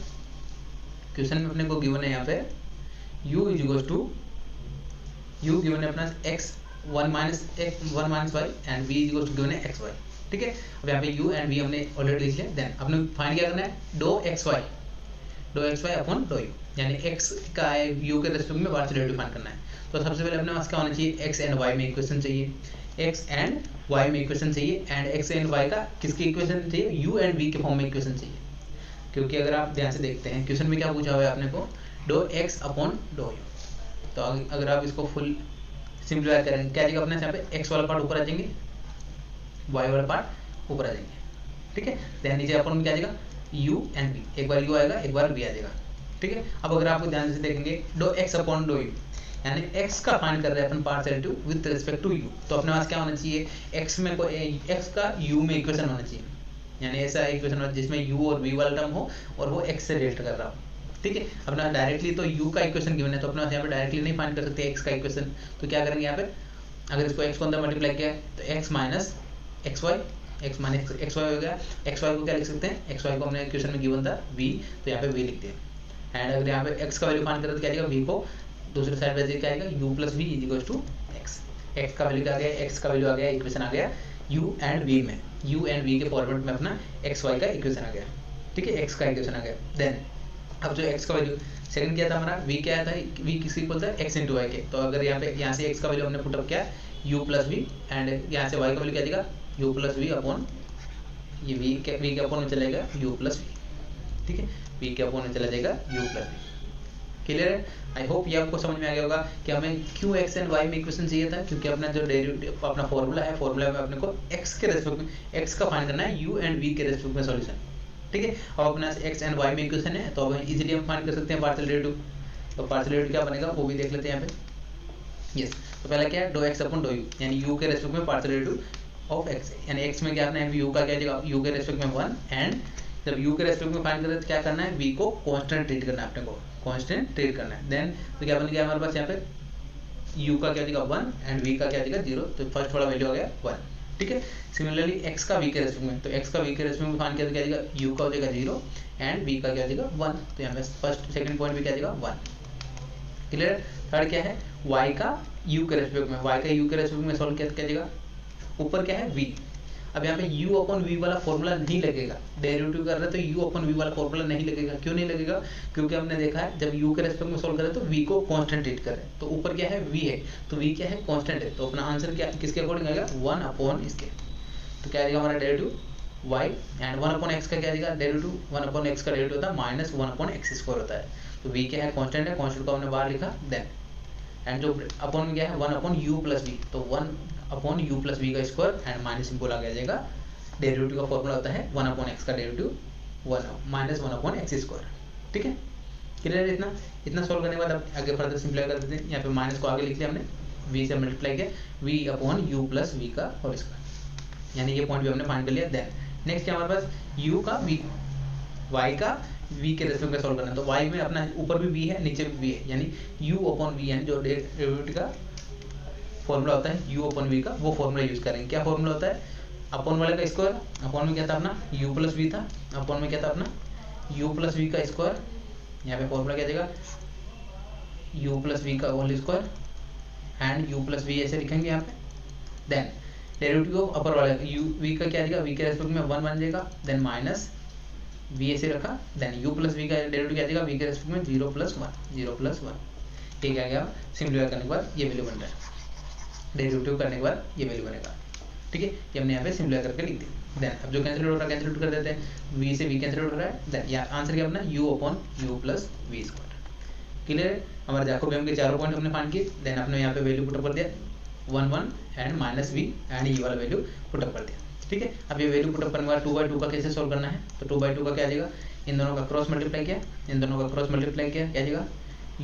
क्वेश्चन में अपने को गिवन है यहाँ पे u is equal to u given है अपना x 1 minus y and v is equal to given है xy। ठीक है, अब यहाँ पे u एंड v हमने ऑलरेडी लिख लिया। देन अपने फाइंड क्या करना है डो xy अपॉन डो u, यानी x का u के रेस्पेक्ट में पार्शियल डेरिवेटिव फाइंड करना है। तो सबसे पहले अपने पास क्या होना चाहिए x एंड y में इक्वेशन चाहिए, x एंड y में इक्वेशन चाहिए एंड x एंड y का किसकी इक्वेशन चाहिए u एंड v के फॉर्म में इक्वेशन चाहिए। क्योंकि अगर आप ध्यान से देखते हैं क्वेश्चन में क्या पूछा हुआ है आपने को डो x अपॉन डो u। तो अगर आप इसको फुल सिंप्लीफाई करेंगे क्या आएगा अपने यहाँ पे x वाला पार्ट ऊपर आ जाएंगे y वाला पार्ट ऊपर आ जाएंगे। ठीक है, देन नीचे अपन में क्या आ जाएगा u एंड v, एक बार u आएगा एक बार v आ जाएगा। ठीक है, अब अगर आपको ध्यान से देखेंगे do x upon dough u यानी x का फाइंड कर रहे हैं अपन partial derivative with respect to u। तो अपने पास क्या होना चाहिए x में कोई x का u में इक्वेशन होना चाहिए, यानी ऐसा इक्वेशन होना जिसमें u और v वाला टर्म हो और वो x से रिलेट कर रहा हो। ठीक है, अपना डायरेक्टली तो u का इक्वेशन गिवन है तो अपने पास यहाँ पे डायरेक्टली नहीं फाइंड कर सकते x का इक्वेशन। तो क्या करेंगे यहाँ पे अगर इसको x को अंदर मल्टीप्लाई किया तो x minus x minus xy हो गया। xy को क्या लिख सकते हैं xy को हमने इक्वेशन में गिवन था v, तो यहाँ पे v लिखते हैं एंड अगर यहाँ पे x का वैल्यू फाइंड करें तो क्या आएगा v को दूसरी साइड पे क्या आएगा u plus v is equal to x का वैल्यू आ गया, x का वैल्यू आ गया, इक्वेशन आ गया u एंड v में, u एंड v के फॉर्मेट में अपना xy का इक्वेशन आ गया। ठीक है, x का इक्वेशन आ गया। देन अब जो x का वैल्यू सेकंड क्या था हमारा v क्या था, v किसकी इक्वल था x इंटू y के। तो अगर यहाँ से x का वैल्यू हमने पुटअप किया u प्लस v एंड यहाँ से y का वैल्यू क्या देगा u प्लस v अपॉन ये v के अपॉन में चलेगा u प्लस v। ठीक है, v के अपॉन में चला जाएगा u प्लस v। क्लियर है? आई होप ये आपको समझ में आ गया होगा कि हमें क्यों x एंड y में इक्वेशन चाहिए था, क्योंकि अपना जो डेरिवेटिव अपना फॉर्मूला है, फॉर्मूला में अपने को x के रेस्पेक्ट में x का फाइंड करना है u एंड v के रेस्पेक्ट में सॉल्यूशन। ठीक है, अब अपना x एंड y में इक्वेशन है तो अब इजीली हम फाइंड कर सकते हैं पार्शियल डेरिवेटिव। तो पार्शियल डेरिवेटिव क्या बनेगा वो भी देख लेते हैं यहाँ पे। यस, तो पहला क्या है डो x अपॉन डो u यानी u के रेस्पेक्ट में पार्शियल डेरिवेटिव ऑफ x, यानी x में क्या करना है u का क्या जाएगा u के रेस्पेक्ट में 1 एंड जब u के रेस्पेक्ट में फाइंड करें तो क्या करना है v को कांस्टेंट ट्रीट करना है, अपने को कांस्टेंट ट्रीट करना है। देन तो क्या बन गया हमारे पास यहाँ पे u का क्या जाएगा 1 एंड v का क्या जाएगा 0, तो फर्स्ट वाला वैल्यू आ गया 1। ठीक है, सिमिलरली x का v के रेस्पेक्ट में, तो x का v के रेस्पेक्ट में फाइंड किया तो क्या जाएगा u का हो जाएगा 0 एंड v का क्या जाएगा 1, तो यहाँ पे फर्स्ट सेकंड पॉइंट भी क्या जाएगा 1। क्लियर? थर्ड क्या है y का u के रेस्पेक्ट में, y का u के रेस्पेक्ट में सॉल्व किया तो क्या जाएगा ऊपर क्या है v। अब यहाँ पे u अपॉन v वाला फॉर्मूला नहीं लगेगा, डेरिवेटिव कर रहे हैं तो u अपॉन v वाला फॉर्मूला नहीं लगेगा। क्यों नहीं लगेगा? क्योंकि हमने देखा है जब u के रेस्पेक्ट में सॉल्व करें तो v को कांस्टेंट ट्रीट करें, तो ऊपर क्या है v है तो v क्या है कांस्टेंट है, तो अपना आंसर क्या किसके अकॉर्डिंग आएगा 1 अपॉन इसके। तो क्या आएगा हमारा derivative y and 1 upon x का क्या आएगा डेरिवेटिव 1 अपॉन x का डेरिवेटिव होता है माइनस 1 अपॉन x स्क्वायर होता है। तो v क्या है कांस्टेंट है, कांस्टेंट को हमने बाहर लिखा। देन एंड जो अपॉन में क्या है 1 अपॉन u प्लस v, तो 1 अपॉन u प्लस v का स्क्वायर एंड माइनस सिंबल आ जाएगा। डेरिवेटिव का फॉर्मूला होता है 1 अपॉन x का derivative 1 minus 1 upon x square. ठीक है, क्लियर है? इतना सॉल्व करने के बाद अब आगे फर्दर सिंप्लीफाई कर देते हैं। यहाँ पे माइनस को आगे लिख लिया हमने v से मल्टीप्लाई किया v upon u plus v का होल स्क्वायर, यानी ये पॉइंट भी हमने फाइंड कर लिया। देन नेक्स्ट क्या हमारे पास u का v, y का v के रेस्पेक्ट में सॉल्व करना है। तो y में अपना ऊपर भी v है नीचे भी v है, यानी u अपॉन v, यानी जो डेरिवेटिव का फॉर्मूला होता है u अपॉन v का, वो फॉर्मूला यूज करेंगे। क्या फॉर्मूला होता है, अपॉन वाले का स्क्वायर, अपॉन में क्या था अपना u प्लस v था, अपॉन में क्या था अपना u प्लस v का स्क्वायर, यहाँ पे फॉर्मूला क्या देगा u प्लस v का whole square and u plus v ऐसे लिखेंगे यहाँ पे। देन डेरिवेटिव को अपर वाले u v का क्या देगा, v के रेस्पेक्ट में 1 बन जाएगा, देन माइनस v ऐसे रखा, देन u प्लस v का डेरिवेटिव क्या देगा, v के रेस्पेक्ट में 0 प्लस 1, ठीक है। क्या सिंप्लीफाई करने के बाद ये वैल्यू बन रहा है, डेरिवेटिव करने के बाद ये वैल्यू बनेगा, ठीक है। ये हमने यहाँ पे सिंप्लीफाई करके लिख दी। देन अब जो कैंसिल हो रहा है कैंसिल कर देते हैं, v से v कैंसिल हो रहा है। देन यहाँ आंसर क्या अपना u upon u plus v square. Clear है, हमारे जैकोबियम के चारों पॉइंट हमने फाइंड किए। देन आपने यहाँ पे वैल्यू पुटअप कर दिया 1 1 एंड माइनस v एंड ये वाला वैल्यू पुटअप कर दिया, ठीक है। अब ये वैल्यू पुटअप करने के बाद 2/2 का कैसे सोल्व करना है, तो 2/2 का क्या आ जाएगा, इन दोनों का क्रॉस मल्टीप्लाई किया, इन दोनों का क्रॉस मल्टीप्लाई किया, क्या आ जाएगा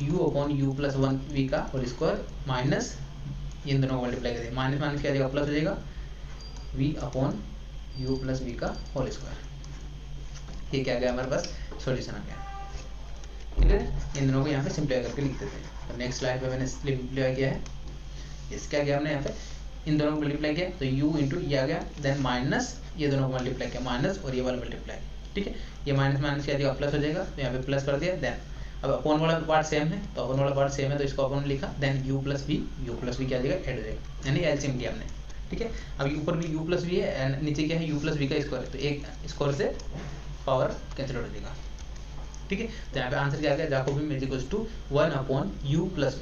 u upon u plus 1 v का होल स्क्वायर माइनस इन दोनों को मल्टीप्लाई कर दिया, माइनस माइनस क्या आ जाएगा प्लस हो जाएगा v upon u plus v का होल स्क्वायर। ये क्या गया हमारे पास सॉल्यूशन आ गया, ठीक है। इन दोनों को यहाँ पे सिंप्लीफाई करके लिख देते हैं। तो नेक्स्ट स्लाइड पे मैंने सिंप्लीफाई किया है, इसका क्या हमने यहाँ पे इन दोनों को मल्टीप्लाई किया, तो u इंटू ये आ गया, देन माइनस ये दोनों को मल्टीप्लाई किया, माइनस और ये वाला मल्टीप्लाई, ठीक है। ये माइनस माइनस क्या दिया प्लस हो जाएगा, तो यहाँ पे प्लस कर दिया। देन अब अपॉन वाला पार्ट सेम है, तो अपॉन वाला पार्ट सेम है तो इसको अपॉन लिखा, देन u प्लस v क्या आ जाएगा ऐड हो जाएगा, यानी एलसीएम लिया हमने, ठीक है। अब ऊपर भी u प्लस v है एंड नीचे क्या है u प्लस v का स्क्वायर है, तो एक स्क्वायर से पावर कैंसिल हो जाएगा, ठीक है। तो यहाँ पे आंसर क्या आ गया, Jacobian is equal to 1 upon u plus v।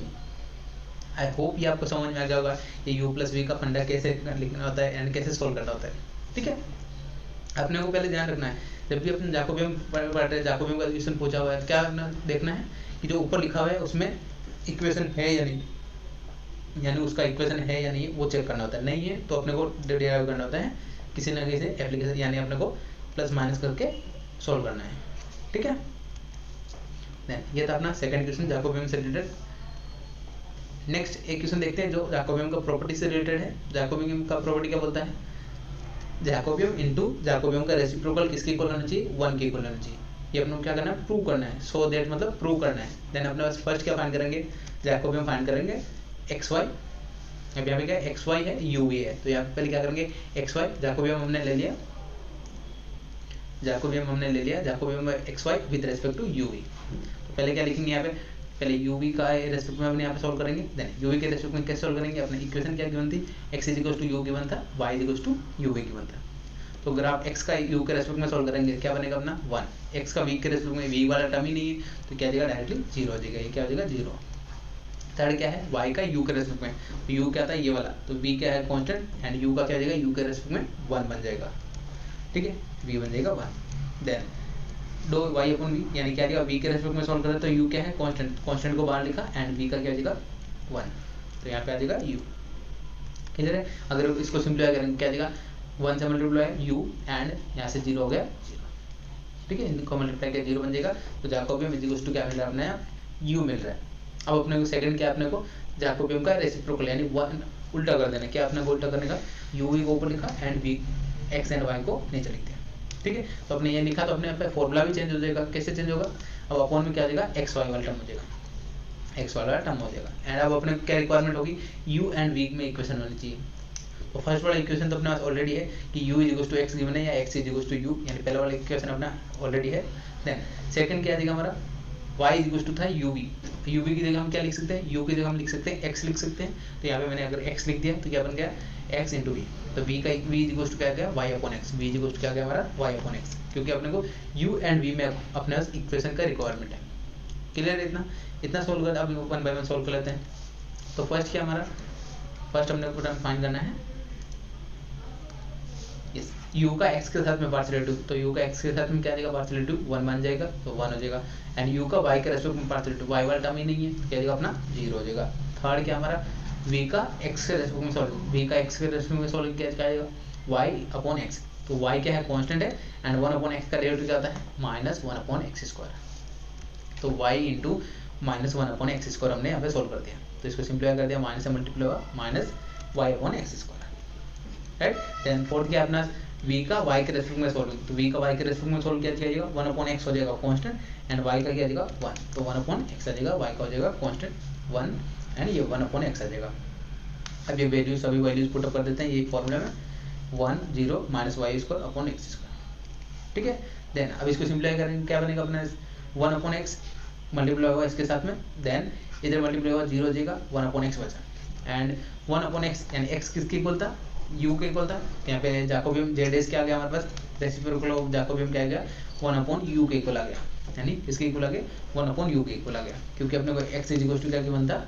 I hope ये आपको समझ में आ गया होगा ये u प्लस v का फंडा कैसे लिखना होता है एंड कैसे सोल्व करना होता है, ठीक है। अपने को पहले ध्यान रखना है जब भी अपने जैकोबियम पढ़ रहे हैं, जैकोबियम का क्वेश्चन पूछा हुआ है, क्या देखना है कि जो ऊपर लिखा हुआ है उसमें इक्वेशन है या नहीं, यानी उसका इक्वेशन है या नहीं वो चेक करना होता है। नहीं है तो अपने को डिराइव करना होता है किसी ना किसी एप्लीकेशन, यानी अपने को प्लस माइनस करके सोल्व करना है, ठीक है। ये था अपना सेकंड क्वेश्चन जैकोबियम से रिलेटेड। नेक्स्ट एक क्वेश्चन देखते हैं जो जैकोबियम का प्रॉपर्टी से रिलेटेड है। जैकोबियम का प्रॉपर्टी क्या बोलता है, जैकोबियम इनटू जैकोबियम का रेसिप्रोकल किसके इक्वल होना चाहिए, 1 के इक्वल होना चाहिए। ये अपने को क्या करना है, प्रूव करना है, सो दैट मतलब प्रूव करना है। देन अपने पास फर्स्ट क्या फाइंड करेंगे, जैकोबियम फाइंड करेंगे xy, अब यहाँ पे क्या xy है uv है, तो यहाँ पे पहले क्या करेंगे xy जैकोबियम हमने ले लिया, Jacobian xy with respect to uv। तो पहले क्या लिखेंगे यहाँ पे, पहले uv का रेस्पेक्ट में अपने यहाँ पे सोल्व करेंगे। देन uv के रेस्पेक्ट में कैसे सोल्व करेंगे, अपने इक्वेशन क्या गिवन थी, x is equal to u given था, y is equal to uv given था। तो अगर आप x का u के रेस्पेक्ट में सोल्व करेंगे क्या बनेगा अपना 1, x का v के रेस्पेक्ट में v वाला टर्म ही नहीं है तो क्या जाएगा डायरेक्टली 0 हो जाएगा, ये क्या हो जाएगा 0। थर्ड क्या है y का u के रेस्पेक्ट में, तो u क्या था ये वाला, तो v क्या है कांस्टेंट एंड u का क्या हो जाएगा u के रेस्पेक्ट में 1 बन जाएगा, ठीक है, v बन जाएगा 1। देन दो y अपन v, यानी क्या आएगा v के रेस्पेक्ट में सोल्व करें तो u क्या है कांस्टेंट को बाहर लिखा एंड v का क्या हो जाएगा 1, तो यहाँ पे आ जाएगा u, क्लियर है। अगर इसको सिंप्लीफाई करेंगे क्या आ जाएगा 1 से मल्टीप्लाई u एंड यहाँ से 0 हो गया 0, ठीक है, इनको मल्टीप्लाई किया 0 बन जाएगा। तो जैकोबियम इज इक्वल टू क्या मिल रहा है अपने यहाँ u मिल रहा है। अब अपने को सेकंड क्या अपने को जैकोबियम का रेसिप्रोकल यानी 1 उल्टा कर देना, क्या अपने को उल्टा करने का u को ऊपर लिखा and v x and y को नीचे लिख दिया, ठीक है। तो अपने ये लिखा तो अपने पे फॉर्मूला भी चेंज हो जाएगा, कैसे चेंज होगा, अब अपॉन में क्या आ जाएगा x y वाला टर्म हो जाएगा, x वाला टर्म हो जाएगा। एंड अब अपने क्या रिक्वायरमेंट होगी u एंड v में इक्वेशन होनी चाहिए। तो फर्स्ट वाला इक्वेशन तो अपने पास ऑलरेडी है कि u is equal to x given है या x is equal to u, यानी पहला वाला इक्वेशन अपना ऑलरेडी है। देन सेकंड क्या आ जाएगा हमारा y इज इक्वल टू था uv, तो uv की जगह हम क्या लिख सकते हैं, u की जगह हम लिख सकते हैं x लिख सकते हैं। तो यहाँ पे मैंने अगर x लिख दिया तो क्या बन गया x इंटू v, तो v का v इज इक्वल टू क्या गया y upon x, v is equal to क्या गया हमारा y अपॉन x, क्योंकि अपने को u एंड v में अपने पास इक्वेशन का रिक्वायरमेंट है। क्लियर है, इतना सोल्व कर, अब 1 बाय 1 सोल्व कर लेते हैं। तो फर्स्ट क्या हमारा, फर्स्ट हमने को फाइंड करना है यस u का x के साथ में पार्शियल डेरिवेटिव, तो u का x के साथ में क्या आ जाएगा पार्शियल डेरिवेटिव 1 बन जाएगा, तो 1 हो जाएगा। एंड u का y के रेस्पेक्ट में पार्शियल डेरिवेटिव, y वाला टर्म ही नहीं है तो क्या आ जाएगा अपना 0 हो जाएगा। थर्ड क्या हमारा v का x के रेस्पेक्ट में सॉल्व, v का x के रेस्पेक्ट में सॉल्व क्या आएगा y अपॉन x, तो y क्या है कांस्टेंट है एंड 1 अपॉन x का डेरिवेटिव क्या आता है माइनस 1 अपॉन x स्क्वायर, तो y into minus 1 upon x square हमने यहाँ पे सॉल्व कर दिया। तो इसको सिंप्लीफाई कर दिया, माइनस से मल्टीप्लाई हुआ minus y upon x square, right. Then fourth क्या अपना v का y के रेस्पेक्ट में सोल्व, तो v का y के रेस्पेक्ट में सोल्व किया जाएगा 1 अपॉन x हो जाएगा कांस्टेंट एंड y का क्या आ जाएगा 1, तो 1 अपॉन x आ जाएगा, y का हो जाएगा कांस्टेंट 1 एंड ये 1 अपॉन x आ जाएगा। अब ये वैल्यूज सभी वैल्यूज पुट अप कर देते हैं, ये फॉर्मूला में 1 0 minus y square upon x square, ठीक है। देन अब इसको सिंप्लीफाई करेंगे, क्या बनेगा अपना 1 अपॉन एक्स मल्टीप्लाई होगा इसके साथ में, देन इधर मल्टीप्लाई होगा 0 हो जाएगा 1 अपॉन एक्स बचा एंड 1 अपॉन एक्स यानी एक्स किसके इक्वल था, u के इक्वल था। यहाँ पे जैकोबियम जेड एस क्या आ गया हमारे पास, रेसिप्रोकल ऑफ जैकोबियम क्या आ गया 1 अपॉन u के इक्वल आ गया, यानी इसके इक्वल आ गया 1 अपॉन u के इक्वल आ गया, क्योंकि अपने को x इज इक्वल टू क्या बनता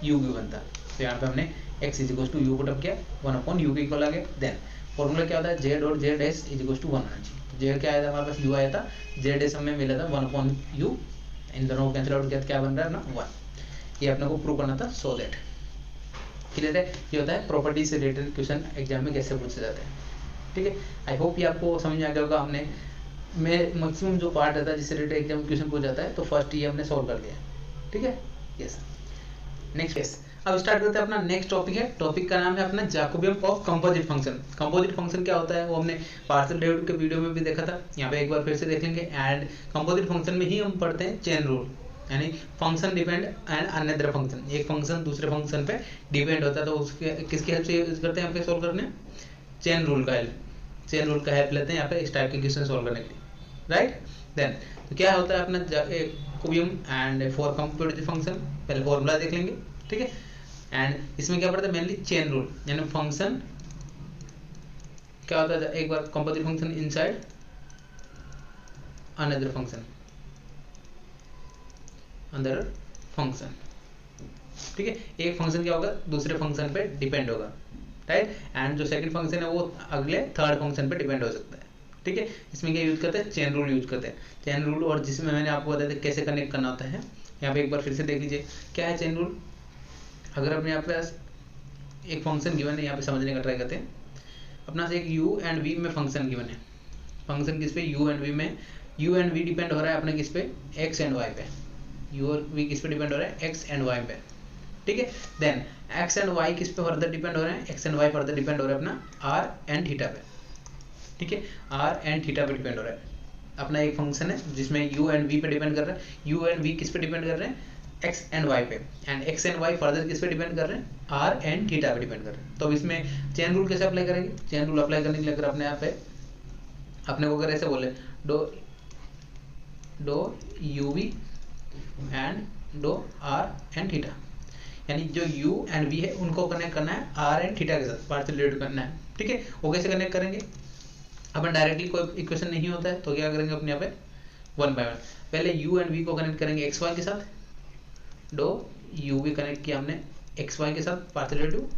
u की बनता, तो यहाँ पे हमने x is equal to u put up किया 1 अपॉन u के इक्वल आ गया। देन फॉर्मूला क्या होता है z और z s is equal to 1 होना चाहिए, z क्या आया था हमारे पास u आया था, z एस हमें मिला था 1 अपॉन u, इन दोनों को कैंसिल आउट किया, क्या बन रहा है ना 1, ये अपने को प्रूव करना था, सो दैट क्लियर है। ये होता है प्रॉपर्टी से रिलेटेड क्वेश्चन एग्जाम में कैसे पूछे जाते हैं, ठीक है। आई होप ये आपको समझ में आ गया होगा। हमने मैक्सिमम जो पार्ट रहता है जिससे रिलेटेड एग्जाम क्वेश्चन पूछ जाता है, तो फर्स्ट ये हमने सॉल्व कर लिया, ठीक है। यस, नेक्स्ट यस, अब स्टार्ट करते हैं अपना नेक्स्ट टॉपिक है। टॉपिक का नाम है अपना Jacobian of composite function. Composite function क्या होता है वो हमने पार्शियल डेरिवेटिव के वीडियो में भी देखा था, यहाँ पे एक बार फिर से देख लेंगे। एंड कंपोजिट फंक्शन में ही हम पढ़ते हैं चेन रूल, यानी function depend and another function, एक फंक्शन दूसरे फंक्शन पे डिपेंड होता है, तो उसके किसकी हेल्प से यूज करते हैं यहाँ पे सोल्व करने, चेन रूल का हेल्प, चेन रूल का हेल्प लेते हैं यहाँ पे इस टाइप के क्वेश्चन सोल्व करने के लिए, राइट। देन तो क्या होता है अपना Jacobian and for composite function, पहले फॉर्मूला देख लेंगे, ठीक है। एंड इसमें क्या पड़ता है मेनली चेन रूल, यानी फंक्शन क्या होता है, एक बार composite function inside another function, अंदर फंक्शन, ठीक है। एक फंक्शन क्या होगा दूसरे फंक्शन पे डिपेंड होगा, राइट। एंड जो सेकंड फंक्शन है वो अगले थर्ड फंक्शन पे डिपेंड हो सकता है, ठीक है। इसमें क्या यूज करते हैं, चेन रूल यूज करते हैं, चेन रूल। और जिसमें मैंने आपको बताया था कैसे कनेक्ट करना होता है, यहाँ पे एक बार फिर से देख लीजिए क्या है चेन रूल। अगर अपने यहाँ पास एक फंक्शन गिवन है, यहाँ पे समझने का ट्राई करते हैं। अपना से एक u एंड v में फंक्शन गिवन है, फंक्शन किस पे u एंड v में, u एंड v डिपेंड हो रहा है अपने किस पे, x एंड y पे, u और v किस पे डिपेंड हो रहा है, x एंड y पे, ठीक है। देन x एंड y किस पे फर्दर डिपेंड हो रहे हैं, x and y further depend हो रहा है अपना r एंड थीटा पे, ठीक है। r एंड थीटा पे डिपेंड हो रहा है अपना एक फंक्शन है जिसमें u एंड v पे डिपेंड कर रहा है, u एंड v किस पे डिपेंड कर रहे हैं, x एंड y पे, and x and y further किस पे डिपेंड कर रहे हैं, r एंड थीटा पे डिपेंड कर रहे हैं। तो अब इसमें चेन रूल कैसे अप्लाई करेंगे, चेन रूल अप्लाई करने के लिए अगर अपने यहाँ पे अपने को अगर ऐसे बोले डो uv एंड डो r एंड थीटा, यानी जो u एंड v है उनको कनेक्ट करना है r एंड थीटा के साथ, पार्शियल डेरिवेटिव करना है, ठीक है। वो कैसे कनेक्ट करेंगे, अपन डायरेक्टली कोई इक्वेशन नहीं होता है तो क्या करेंगे अपने यहाँ पे 1 बाय 1, पहले u एंड v को कनेक्ट करेंगे xy के साथ, डो uv कनेक्ट किया हमने xy के साथ पार्शियल डेरिवेटिव,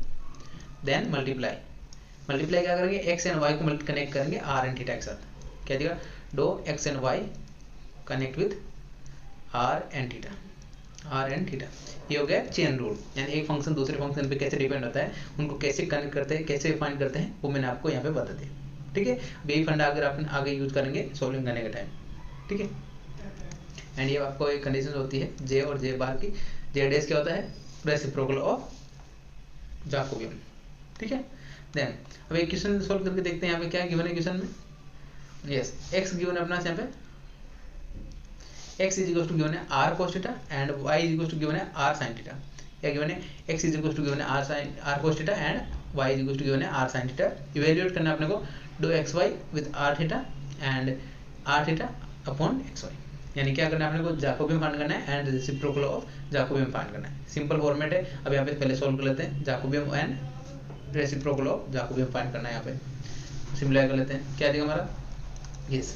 देन मल्टीप्लाई क्या करेंगे, x एंड y को कनेक्ट करेंगे r एंड थीटा के साथ, क्या देगा, डो x and y connect with r and theta, ये हो गया चेन रूल। यानी एक फंक्शन दूसरे फंक्शन पे कैसे डिपेंड होता है, उनको कैसे कनेक्ट करते हैं, कैसे फाइंड करते हैं, वो मैंने आपको यहाँ पे बता दिया, ठीक है। यही फंडा अगर आप आगे यूज करेंगे सॉल्विंग करने के टाइम, ठीक है। एंड ये आपको एक कंडीशन होती है j और j बार की, z डैश क्या होता है, रेसिप्रोकल ऑफ जैकोबियम, ठीक है। देन अब एक क्वेश्चन सॉल्व करके देखते हैं यहाँ पे क्या गिवन है क्वेश्चन में। यस, x गिवन है अपना यहाँ पे, x is equal to given है r cos theta and y is equal to given है r sin थीटा। क्या गिवन है, x is equal to given है r cos theta and y is equal to given है r sin theta. Evaluate करना है अपने को डो xy with r theta and r theta upon xy, यानी क्या करना है अपने को, जैकोबियम फाइंड करना है एंड रेसिप्रोकल ऑफ जैकोबियम फाइंड करना है। सिंपल फॉर्मेट है। अब यहाँ पे पहले सॉल्व कर लेते हैं, जैकोबियम एंड रेसिप्रोकल ऑफ जैकोबियम फाइंड करना है, यहाँ पे सिंपलीफाई कर लेते हैं, क्या देगा हमारा, यस।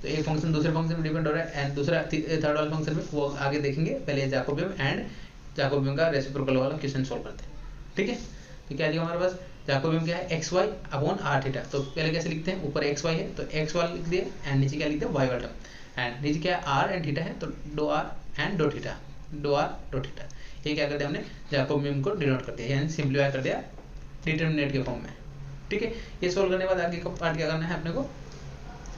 तो एक फंक्शन दूसरे फंक्शन में डिपेंड हो रहा है एंड दूसरा थर्ड वाला फंक्शन में, वो आगे देखेंगे। पहले जैकोबियम एंड जैकोबियम का रेसिप्रोकल वाला क्वेश्चन सॉल्व करते हैं, ठीक है। तो क्या दिया हमारे पास, जैकोबियम क्या है, x y upon r theta. तो पहले कैसे लिखते हैं, ऊपर एक्स वाई है तो एक्स वाला लिख दिए एंड नीचे क्या लिखते हैं, वाई वाला, एंड नीचे क्या है r एंड थीटा है तो डो r एंड डो थीटा, डो r डो थीटा। ये क्या कर दिया हमने, जैकोबियम को डिनोट कर दिया, यानी सिंप्लीफाई कर दिया डिटरमिनेंट के फॉर्म में, ठीक है। ये सोल्व करने के बाद आगे का पार्ट क्या करना है अपने को,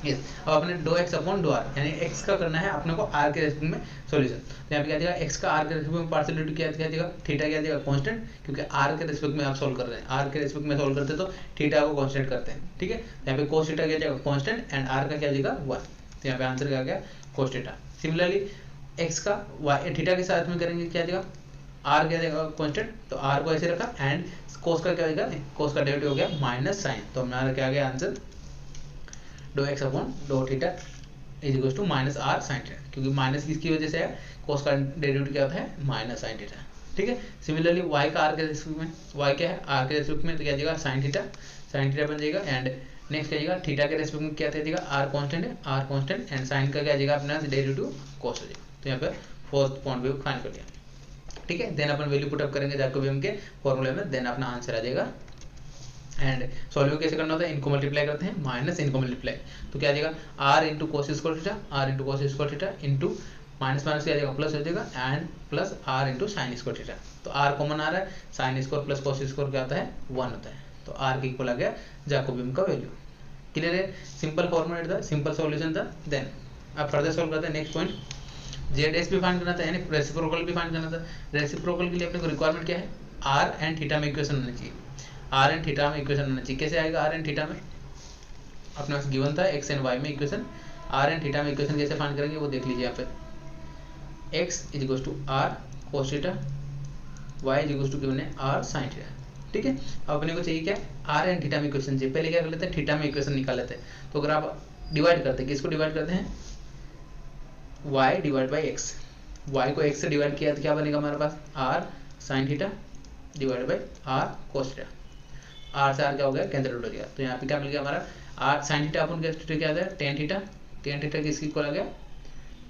यस, अब अपने डो एक्स अपॉन डो आर, यानी एक्स का करना है अपने को आर के रेस्पेक्ट में सॉल्यूशन। तो यहाँ पे क्या जाएगा, एक्स का आर के रेस्पेक्ट में पार्शियल क्या जाएगा, थीटा क्या जाएगा कांस्टेंट, क्योंकि आर के रेस्पेक्ट में आप सॉल्व कर रहे हैं, आर के रेस्पेक्ट में सॉल्व करते तो थीटा को कांस्टेंट करते हैं, ठीक है। यहाँ पे कोस थीटा क्या जाएगा कांस्टेंट एंड आर का क्या जाएगा 1, तो यहाँ पे आंसर क्या गया कोस थीटा। सिमिलरली एक्स का वाई थीटा के साथ में करेंगे क्या जाएगा, आर क्या जाएगा कांस्टेंट, तो आर को ऐसे रखा एंड कोस का क्या जाएगा, कोस का डेरिवेटिव हो गया माइनस साइन, तो हमारा क्या गया आंसर डो x upon dough theta is equal to minus r sine theta, क्योंकि माइनस किसकी वजह से है, कोस का डेरिवेटिव क्या होता है माइनस साइन थीटा, ठीक है। सिमिलरली वाई का आर के रेस्पेक्ट में, वाई क्या है आर के रेस्पेक्ट में, तो क्या जाएगा साइन थीटा बन जाएगा एंड नेक्स्ट क्या जाएगा थीटा के रेस्पेक्ट में क्या जाएगा, आर कांस्टेंट है, आर कांस्टेंट एंड साइन का क्या जाएगा अपना डेरिवेटिव कोस हो जाएगा। तो यहाँ पे फोर्थ पॉइंट भी फाइंड कर लिया, ठीक है। देन अपन वैल्यू पुटअप करेंगे जैकोबियन के फॉर्मूले में, देन अपना आंसर आ जाएगा। एंड सॉल्व कैसे करना होता है, इनको मल्टीप्लाई करते हैं, माइनस इनको मल्टीप्लाई, तो क्या आ जाएगा r into cos square theta, r into cos square theta into minus minus क्या आ जाएगा प्लस हो जाएगा and plus r into sine square theta, तो आर कॉमन आ रहा है, sine square plus cos square क्या होता है 1 होता है, तो आर के इक्वल आ गया जैकोबियन का वैल्यू। क्लियर है, सिंपल फॉर्मूला था, सिंपल सॉल्यूशन था। देन अब फर्दर सॉल्व करते हैं नेक्स्ट पॉइंट, जेड एस भी फाइंड करना था, यानी रेसिप्रोकल भी फाइंड करना था। रेसिप्रोकल के लिए अपने को रिक्वायरमेंट क्या है, आर एंड थीटा में इक्वेशन होना चाहिए, आर एंड थीटा में इक्वेशन होना चाहिए। कैसे आएगा आर एंड थीटा में, अपने पास गिवन था एक्स एंड वाई में इक्वेशन, आर एंड थीटा में इक्वेशन कैसे फाइंड करेंगे वो देख लीजिए यहाँ पे, x is equal to r cos theta, y is equal to given है आर साइन थीटा, ठीक है। अब अपने को चाहिए क्या, आर एंड थीटा में इक्वेशन चाहिए। पहले क्या कर लेते हैं, थीटा में इक्वेशन निकाल लेते हैं। तो अगर आप डिवाइड करते हैं, किसको डिवाइड करते हैं, y divide by x, y को एक्स से डिवाइड किया तो क्या बनेगा हमारे पास r sine theta divide by r cos theta, r से आर क्या हो गया कैंसिल आउट हो गया, तो यहाँ पे क्या मिल गया हमारा आर साइन थीटा अपन क्या आता है टेन थीटा किसकी इक्वल आ गया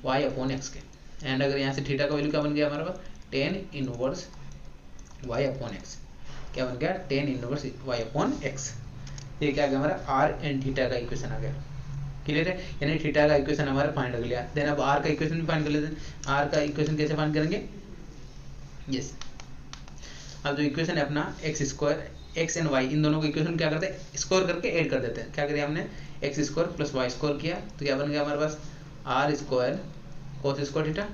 वाई अपॉन एक्स के, एंड अगर यहाँ से थीटा का वैल्यू क्या बन गया हमारे पास tan inverse y upon x, क्या बन गया tan inverse y upon x, ये क्या आ गया हमारा आर एंड थीटा का इक्वेशन आ गया। क्लियर है, यानी थीटा का इक्वेशन हमारा फाइंड कर लिया। देन अब आर का इक्वेशन भी फाइंड कर लेते हैं। आर का इक्वेशन कैसे फाइंड करेंगे, यस अब जो इक्वेशन है अपना x square x and y, इन दोनों को इक्वेशन क्या करते हैं स्क्वायर करके ऐड कर देते हैं। क्या करिए हमने x square plus y square किया तो क्या बन गया हमारे पास r square cos square theta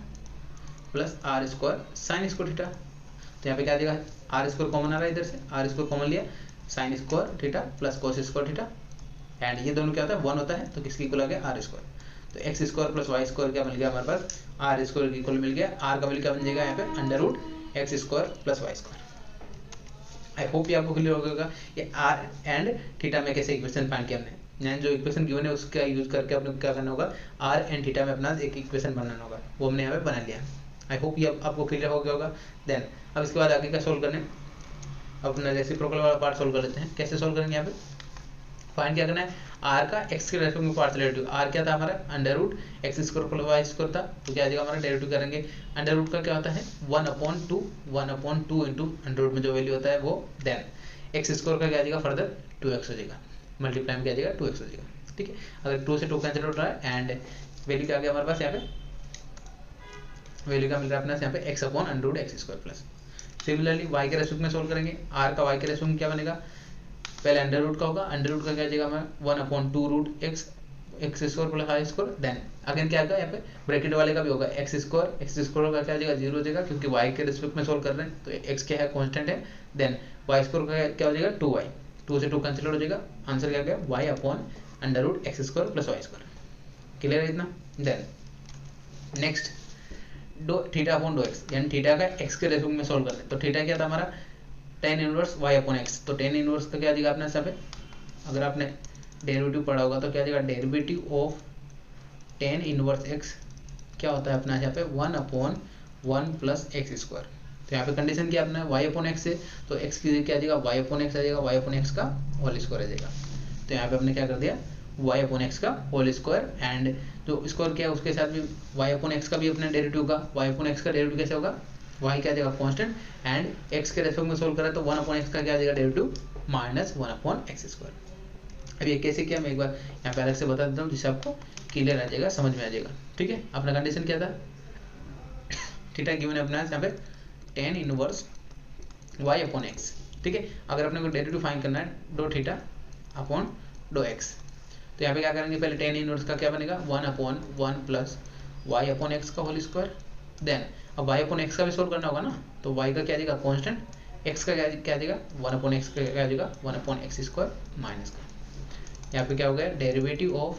plus r square sine square theta, तो यहाँ पे क्या देगा आर स्क्वायर कॉमन आ रहा है, इधर से आर स्क्वायर कॉमन लिया, sign square theta plus cos square theta, and ये दोनों क्या होता है 1 होता है, तो किसकी इक्वल आ गया आर स्क्वायर, तो x square plus y square क्या मिल गया हमारे पास आर स्क्वायर की इक्वल मिल गया। आर का वैल्यू क्या बन जाएगा यहाँ पे under root x square plus y square. I hope ये आपको क्लियर होगा ये आर एंड थीटा में कैसे इक्वेशन फाइंड किया हमने, यानी जो इक्वेशन गिवन है उसका यूज करके अपने क्या करना होगा आर एंड थीटा में अपना एक इक्वेशन बनाना होगा, वो हमने यहाँ पे बना लिया। आई होप ये आपको क्लियर हो गया होगा। देन अब इसके बाद आगे क्या सोल्व करने, अपना रेसिप्रोकल वाला पार्ट सोल्व कर लेते हैं। कैसे सोल्व करेंगे यहाँ पे, फाइंड क्या करना है आर का एक्स के रेस्पेक्ट में पार्शियल डेरिवेटिव, आर क्या था हमारा under root x square plus y square था, तो क्या आ जाएगा हमारा डेरिवेटिव करेंगे अंडर रूट का क्या होता है 1/2 इंटू अंडर रूट में जो वैल्यू होता है वो, देन एक्स स्क्वायर का क्या आ जाएगा फर्दर 2x हो जाएगा, मल्टीप्लाई में क्या आ जाएगा 2x हो जाएगा, ठीक है। अगर 2 से 2 कैंसिल हो रहा है एंड वैल्यू क्या आ गया हमारे पास यहाँ पे, वैल्यू क्या मिल रहा है अपना यहाँ पे x upon under root x square plus. Similarly y के रेस्पेक्ट में सोल्व करेंगे, आर का वाई के रेस्पेक्ट में क्या बनेगा, पहले अंडर रूट का होगा, अंडर रूट का क्या जाएगा हमारा 1/2 root x square plus y square, then again क्या आएगा यहाँ पे ब्रैकेट वाले का भी होगा एक्स स्क्वायर का क्या जाएगा 0 हो जाएगा, क्योंकि वाई के रेस्पेक्ट में सोल्व कर रहे हैं तो एक्स क्या है कांस्टेंट है, देन वाई स्क्वायर का क्या हो जाएगा 2y, 2 से 2 कैंसिल हो जाएगा, आंसर क्या गया y upon under root x square plus y square. Clear है इतना। देन नेक्स्ट डो थीटा अपॉन डो एक्स, यानी थीटा का एक्स के रेस्पेक्ट में सोल्व कर रहे हैं, तो थीटा क्या था हमारा tan inverse y upon x, तो टेन इनवर्स का क्या आ जाएगा अपने सब है, अगर आपने डेरिवेटिव पढ़ा होगा तो क्या आ जाएगा derivative of tan inverse x क्या होता है अपना यहाँ पे 1/1 प्लस एक्स स्क्वायर, तो यहाँ पे कंडीशन क्या अपना वाई अपॉन एक्स है, तो एक्स की क्या आ जाएगा वाई अपॉन एक्स आ जाएगा, वाई अपॉन एक्स का होल स्क्वायर आ जाएगा, तो यहाँ पे हमने क्या कर दिया वाई अपॉन एक्स का होल स्क्वायर, एंड जो स्क्वायर किया उसके साथ भी वाई अपॉन एक्स का भी अपना डेरिवेटिव होगा, वाई अपॉन एक्स का डेरिवेटिव कैसे होगा वाई क्या आ जाएगा कांस्टेंट, एंड एक्स के रेस्पेक्ट में सोल्व करें तो 1/x का क्या आ जाएगा डेरिवेटिव माइनस 1/x स्क्वायर। अब ये कैसे किया मैं एक बार यहाँ पे अलग से बता देता हूँ जिससे आपको क्लियर आ जाएगा, समझ में आ जाएगा, ठीक है। अपना कंडीशन क्या था थीटा गिवन है अपना यहाँ पे tan inverse y upon x, ठीक है। अगर अपने को डेरिवेटिव फाइंड करना है डो थीटा अपॉन डो एक्स, तो यहाँ पे क्या करेंगे, पहले टेन इनवर्स का क्या बनेगा 1/1 प्लस वाई अपॉन एक्स का होल स्क्वायर। देन अब वाई अपॉन एक्स का भी सोल्व करना होगा ना, तो वाई का क्या देगा कांस्टेंट, एक्स का क्या देगा 1/x का क्या देगा 1/x² माइनस का। यहाँ पे क्या हो गया, डेरिवेटिव ऑफ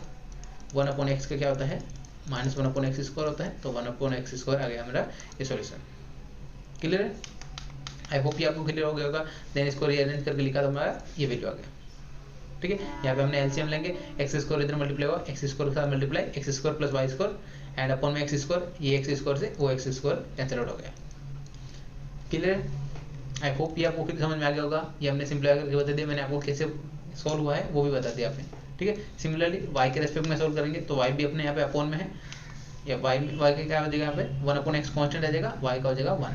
1/x का क्या होता है -1/x² होता है, तो 1/x² आ गया मेरा ये सॉल्यूशन। क्लियर है, आई होप ये आपको क्लियर हो गया होगा। देन इसको रीअरेंज करके लिखा तो हमारा ये वैल्यू आ गया। ठीक है, यहाँ पे हमने एलसीएम लेंगे, x² इधर मल्टीप्लाई होगा x² के साथ multiply x² plus y² and upon में x², ये x² से वो x² कैंसिल आउट हो गया। क्लियर है, आई होप ये आपको समझ में आ गया होगा। ये हमने सिंपलीफाई करके बता दिया, मैंने आपको कैसे सॉल्व हुआ है वो भी बता दिया आपने। ठीक है, सिमिलरली y के रेस्पेक्ट में सॉल्व करेंगे तो y भी अपने यहाँ पे अपॉन में है, या y का क्या हो जाएगा, यहाँ पे 1/x कांस्टेंट आ जाएगा, y का हो जाएगा 1।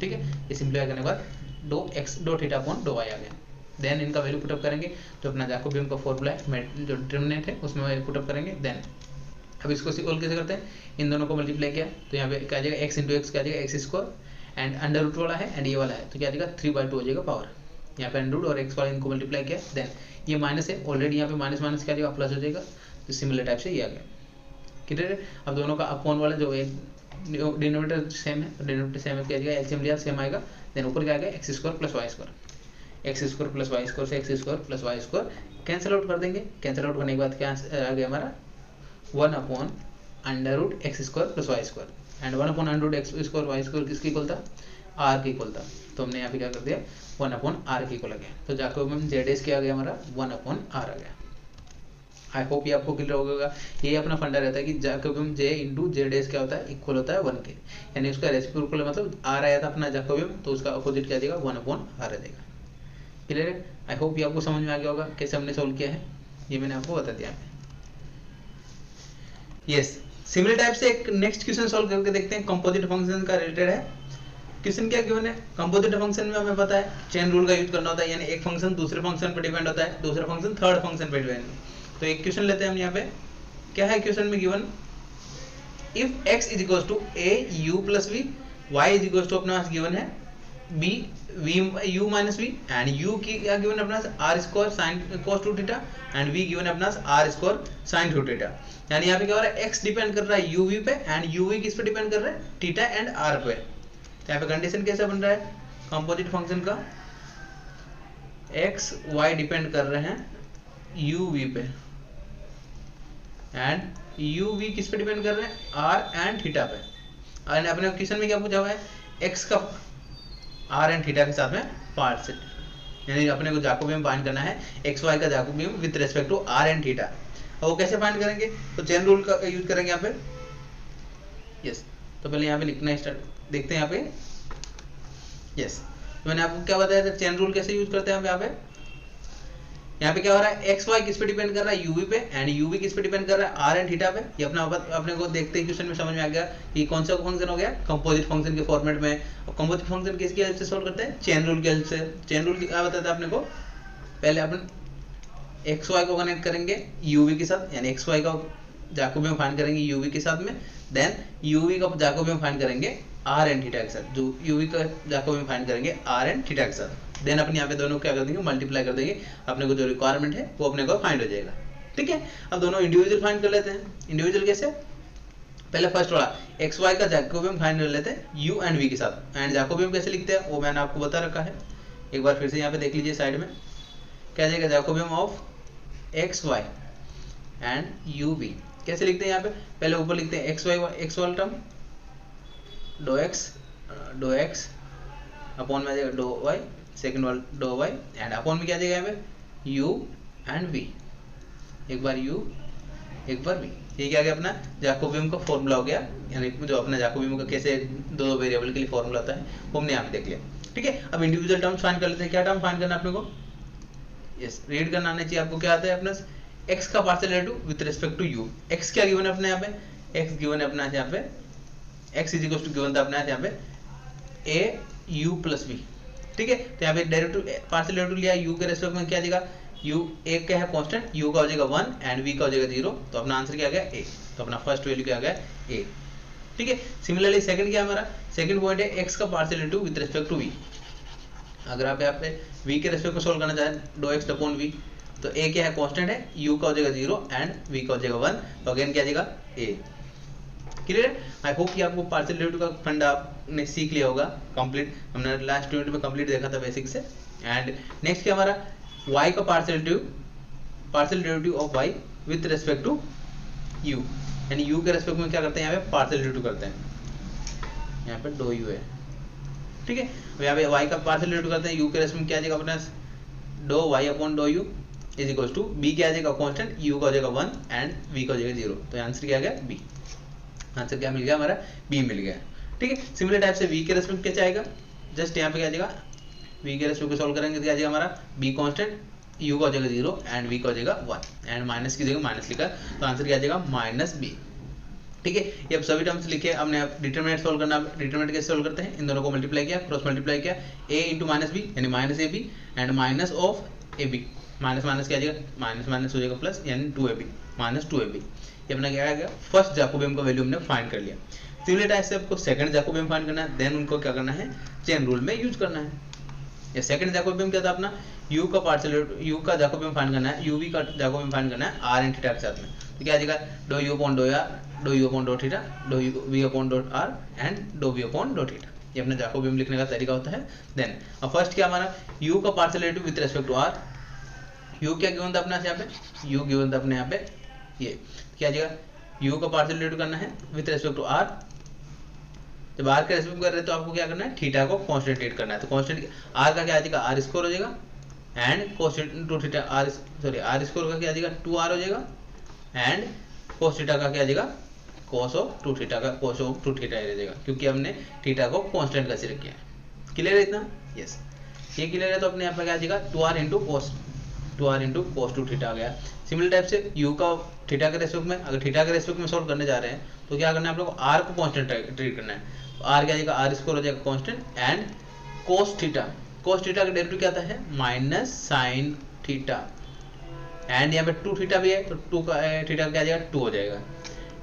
ठीक है, ये सिंपलीफाई करने के बाद dou theta upon dou y आ गया। देन इनका वैल्यू पुटअप करेंगे, तो अपना जैकोबियन का फॉर्मूला है जो डिटरमिनेंट है उसमें पुटअप करेंगे। देन अब इसको सोल्व कैसे करते हैं, इन दोनों को मल्टीप्लाई किया तो यहाँ पे क्या आ जाएगा x इंटू एक्स क्या आ जाएगा x² एंड अंडर रूट वाला है एंड ये वाला है तो क्या आ जाएगा 3/2 हो जाएगा पावर। यहाँ पे अंडर रूट और x वाला इनको मल्टीप्लाई किया, देन ये माइनस है ऑलरेडी, यहाँ पे माइनस माइनस क्या आ जाएगा प्लस हो जाएगा, तो सिमिलर टाइप से ये आ गया। क्लियर है, अब दोनों का अपॉन वाला जो एक डिनोमिनेटर सेम है, डिनोमिनेटर सेम है क्या आ जाएगा, एलसीएम लिया सेम आएगा। देन ऊपर क्या आ गया x² plus y², x² plus y² से x² plus y² cancel out कर देंगे। कैंसिल आउट करने के बाद क्या आ गया हमारा 1/√x² plus y² and 1/√x² y² किसकी इक्वल था, r की इक्वल था, तो हमने यहाँ पे क्या कर दिया 1/r की इक्वल आ गया। तो जैकोबियन जेड क्या आ गया हमारा 1/r आ गया। आई होप ये आपको क्लियर हो गया। ये अपना फंडा रहता है कि जैकोबियन j इंटू जेड क्या होता है इक्वल होता है 1 के, यानी उसका रेसिप्रोकल मतलब r आया था अपना जैकोबियन, तो उसका अपोजिट क्या देगा 1/r आ जाएगा। क्लियर है, आई होप ये आपको समझ में आ गया होगा कैसे हमने सोल्व किया है, ये मैंने आपको बता दिया है। यस, सिमिलर टाइप से एक नेक्स्ट क्वेश्चन सॉल्व करके देखते हैं, कंपोजिट फंक्शन का रिलेटेड है। क्वेश्चन क्या गिवन है, कंपोजिट फंक्शन में हमें पता है चेन रूल का यूज करना होता है, यानी एक फंक्शन दूसरे फंक्शन पर डिपेंड होता है, दूसरा फंक्शन थर्ड फंक्शन पर डिपेंड। तो एक क्वेश्चन लेते हैं हम यहाँ पे, क्या है क्वेश्चन में given, if x is equal to a u plus v, y is equal to अपना गिवन है b v u minus v and u की क्या गिवन अपना r² sin cos 2θ and v given अपना r² sin 2θ। यानी यहाँ पे क्या हो रहा है, x डिपेंड कर रहा है uv पे एंड uv किस पे डिपेंड कर रहा है, थीटा एंड r पे। तो यहाँ पे कंडीशन कैसा बन रहा है, कंपोजिट फंक्शन का x y डिपेंड कर रहे हैं uv पे एंड uv किस पे डिपेंड कर रहे हैं, r एंड थीटा पे। और अपने क्वेश्चन में क्या पूछा हुआ है, x का r एंड थीटा के साथ में पार्ट सेट, यानी अपने को जैकोबियन फाइंड करना है एक्स वाई का Jacobian with respect to r and theta. और वो कैसे फाइंड करेंगे, तो चेन रूल का यूज करेंगे यहाँ पे। यस, तो पहले यहाँ पे लिखना स्टार्ट देखते हैं यहाँ पे। यस, तो मैंने आपको क्या बताया था चेन रूल कैसे यूज करते हैं यहाँ पे। यहाँ पे क्या हो रहा है, एक्स वाई किस पे डिपेंड कर रहा है, यूवी पे एंड यूवी किस पे डिपेंड कर रहा है, आर एंड थीटा पे। ये अपने को देखते ही क्वेश्चन में समझ में आ गया कि कौन सा फंक्शन हो गया, कंपोजिट फंक्शन के फॉर्मेट में। और कंपोजिट फंक्शन किसकी हेल्प से सॉल्व करते हैं, चेन रूल की हेल्प से। चेन रूल क्या बताता है अपने को, पहले अपन एक्स वाई को कनेक्ट करेंगे यूवी के साथ, यानी एक्स वाई का जैकोबियन फाइंड करेंगे यूवी के साथ में, देन यूवी का जैकोबियन फाइंड करेंगे आर एंड थीटा के साथ, जो यूवी का जैकोबियन फाइंड करेंगे आर एंड थीटा के साथ। देन अपन यहाँ पे दोनों क्या कर देंगे, मल्टीप्लाई कर देंगे, अपने को जो रिक्वायरमेंट है वो अपने को फाइंड हो जाएगा। ठीक है, अब दोनों इंडिविजुअल फाइंड कर लेते हैं। इंडिविजुअल कैसे, पहले फर्स्ट वाला एक्स वाई का जैकोबियन फाइंड कर लेते हैं यू एंड वी के साथ। एंड जैकोबियन कैसे लिखते हैं वो मैंने आपको बता रखा है, एक बार फिर से यहाँ पे देख लीजिए साइड में क्या जाएगा, Jacobian of x y and u v कैसे लिखते हैं। यहाँ पे पहले ऊपर लिखते हैं एक्स वाई, एक्स वाला टर्म डो एक्स अपॉन में आ जाएगा डो वाई, सेकंड वाला डो वाई एंड अपॉन में क्या जाएगा यहाँ पे यू एंड वी, एक बार यू एक बार वी। ये क्या गया अपना जैकोबियन का फॉर्मूला हो गया, यानी जो अपना जैकोबियन का कैसे दो वेरिएबल के लिए फॉर्मूला होता है वो हमने यहाँ पे देख लिया। ठीक है, अब इंडिविजुअल टर्म्स फाइंड कर लेते हैं। क्या टर्म फाइंड करना अपने को, यस रीड करना आना चाहिए आपको। क्या आता है अपना x का partial derivative with respect to u। x क्या गिवन है अपने यहाँ पे, x गिवन है अपना यहाँ पे x is equal to given था अपना यहाँ पे a u प्लस v। ठीक है, तो यहाँ पे डेरिवेटिव पार्शियल डेरिवेटिव लिया u के रिस्पेक्ट में, क्या जाएगा u एक क्या है कांस्टेंट, u का हो जाएगा 1 एंड v का हो जाएगा 0, तो अपना आंसर क्या आ गया a। तो अपना फर्स्ट वैल्यू क्या आ गया a। ठीक है, सिमिलरली सेकंड क्या है हमारा, सेकंड पॉइंट है x का partial derivative with respect to v। अगर आप यहाँ पे v के रेस्पेक्ट में सोल्व करना चाहें डो एक्स अपॉन v, तो a क्या है, कांस्टेंट है, u का हो जाएगा 0 एंड v का हो जाएगा 1, तो अगेन क्या आ जाएगा a। क्लियर है? आई होप कि आपको पार्शियल डेरिवेटिव का फंड आपने सीख लिया होगा कंप्लीट, हमने लास्ट यूनिट में कंप्लीट देखा था बेसिक से। एंड नेक्स्ट क्या हमारा y का partial derivative of y with respect to u, यानी u के रेस्पेक्ट में क्या करते हैं, यहाँ पे पार्शियल डेरिवेटिव करते हैं, यहाँ पे डो u है, ठीक है। यहाँ पे y का पार्शियल डेरिवेटिव करते हैं, u के रेस्पेक्ट में क्या आ जाएगा अपना डो y upon dough u is equal to b क्या आ जाएगा कांस्टेंट, u का हो जाएगा 1 एंड v का हो जाएगा 0, तो आंसर क्या आ गया b। आंसर क्या मिल गया हमारा, बी मिल गया, ठीक है। सिमिलर टाइप से v के रेस्पेक्ट क्या चाहेगा, जस्ट यहाँ पे क्या आ जाएगा, v के रेस्पेक्ट को सॉल्व करेंगे तो क्या आ जाएगा हमारा b कांस्टेंट, u का हो जाएगा 0 एंड v का हो जाएगा 1 एंड माइनस की जगह माइनस लिखा, तो आंसर क्या आ जाएगा माइनस b, ठीक है। ये अब सभी टर्म्स लिखे, हमने अब डिटरमिनेंट सॉल्व करना, डिटरमिनेंट कैसे सॉल्व करते हैं, इन दोनों को मल्टीप्लाई किया, क्रॉस मल्टीप्लाई किया, a इंटू माइनस बी यानी minus a b and minus of a b, minus minus क्या आ जाएगा, माइनस माइनस हो जाएगा प्लस यानी 2ab माइनस 2ab। ये अपना क्या आ गया, फर्स्ट जैकोबियम का वैल्यू हमने फाइंड कर लिया। सिमिलर टाइप से आपको सेकंड जैकोबियम फाइंड करना है, देन उनको क्या करना है, चेन रूल में यूज करना है। ये सेकंड जैकोबियम क्या था अपना, u का पार्शियल u का जैकोबियम फाइंड करना है, uv का जैकोबियम फाइंड करना है r एंड थीटा के साथ में, तो क्या आ जाएगा डो u अपॉन डो r, डो u अपॉन डो थीटा, डो v upon dough r and डो v अपॉन डो थीटा। ये अपना जैकोबियम लिखने का तरीका होता है। देन अब फर्स्ट क्या हमारा u का partial derivative with respect to r, u क्या गिवन था अपना यहाँ पे, u गिवन था अपने यहाँ पे, ये क्या आ जाएगा u का पार्शियल डेरिवेटिव करना है विद रिस्पेक्ट टू r, जब r के रेस्पेक्ट कर रहे हैं तो आपको क्या करना है, थीटा को कांस्टेंट ट्रीट करना है, तो कांस्टेंट r का क्या आ जाएगा, r स्क्वायर हो जाएगा and cosine two theta r square का क्या आ जाएगा 2r हो जाएगा एंड कोस थीटा का क्या आ जाएगा, कोस ऑफ 2 थीटा का कोस ऑफ 2 थीटा रह जाएगा, क्योंकि हमने थीटा को कांस्टेंट कंसीडर किया है। क्लियर है इतना, यस ये क्लियर है। तो अपने यहाँ पे क्या आ जाएगा 2r इंटू कोस 2 थीटा आ गया। सिमिलर टाइप से u का थीटा के रेस्पेक्ट में, अगर थीटा के रेस्पेक्ट में सॉल्व करने जा रहे हैं तो क्या करना है आप लोग को, r को कांस्टेंट ट्रीट करना है, तो r क्या आ जाएगा, r स्क्वायर हो जाएगा कांस्टेंट एंड कोस थीटा का डेरिवेटिव क्या आता है, माइनस साइन थीटा एंड यहाँ पे 2 थीटा भी है, तो 2 का थीटा क्या आ जाएगा 2 हो जाएगा,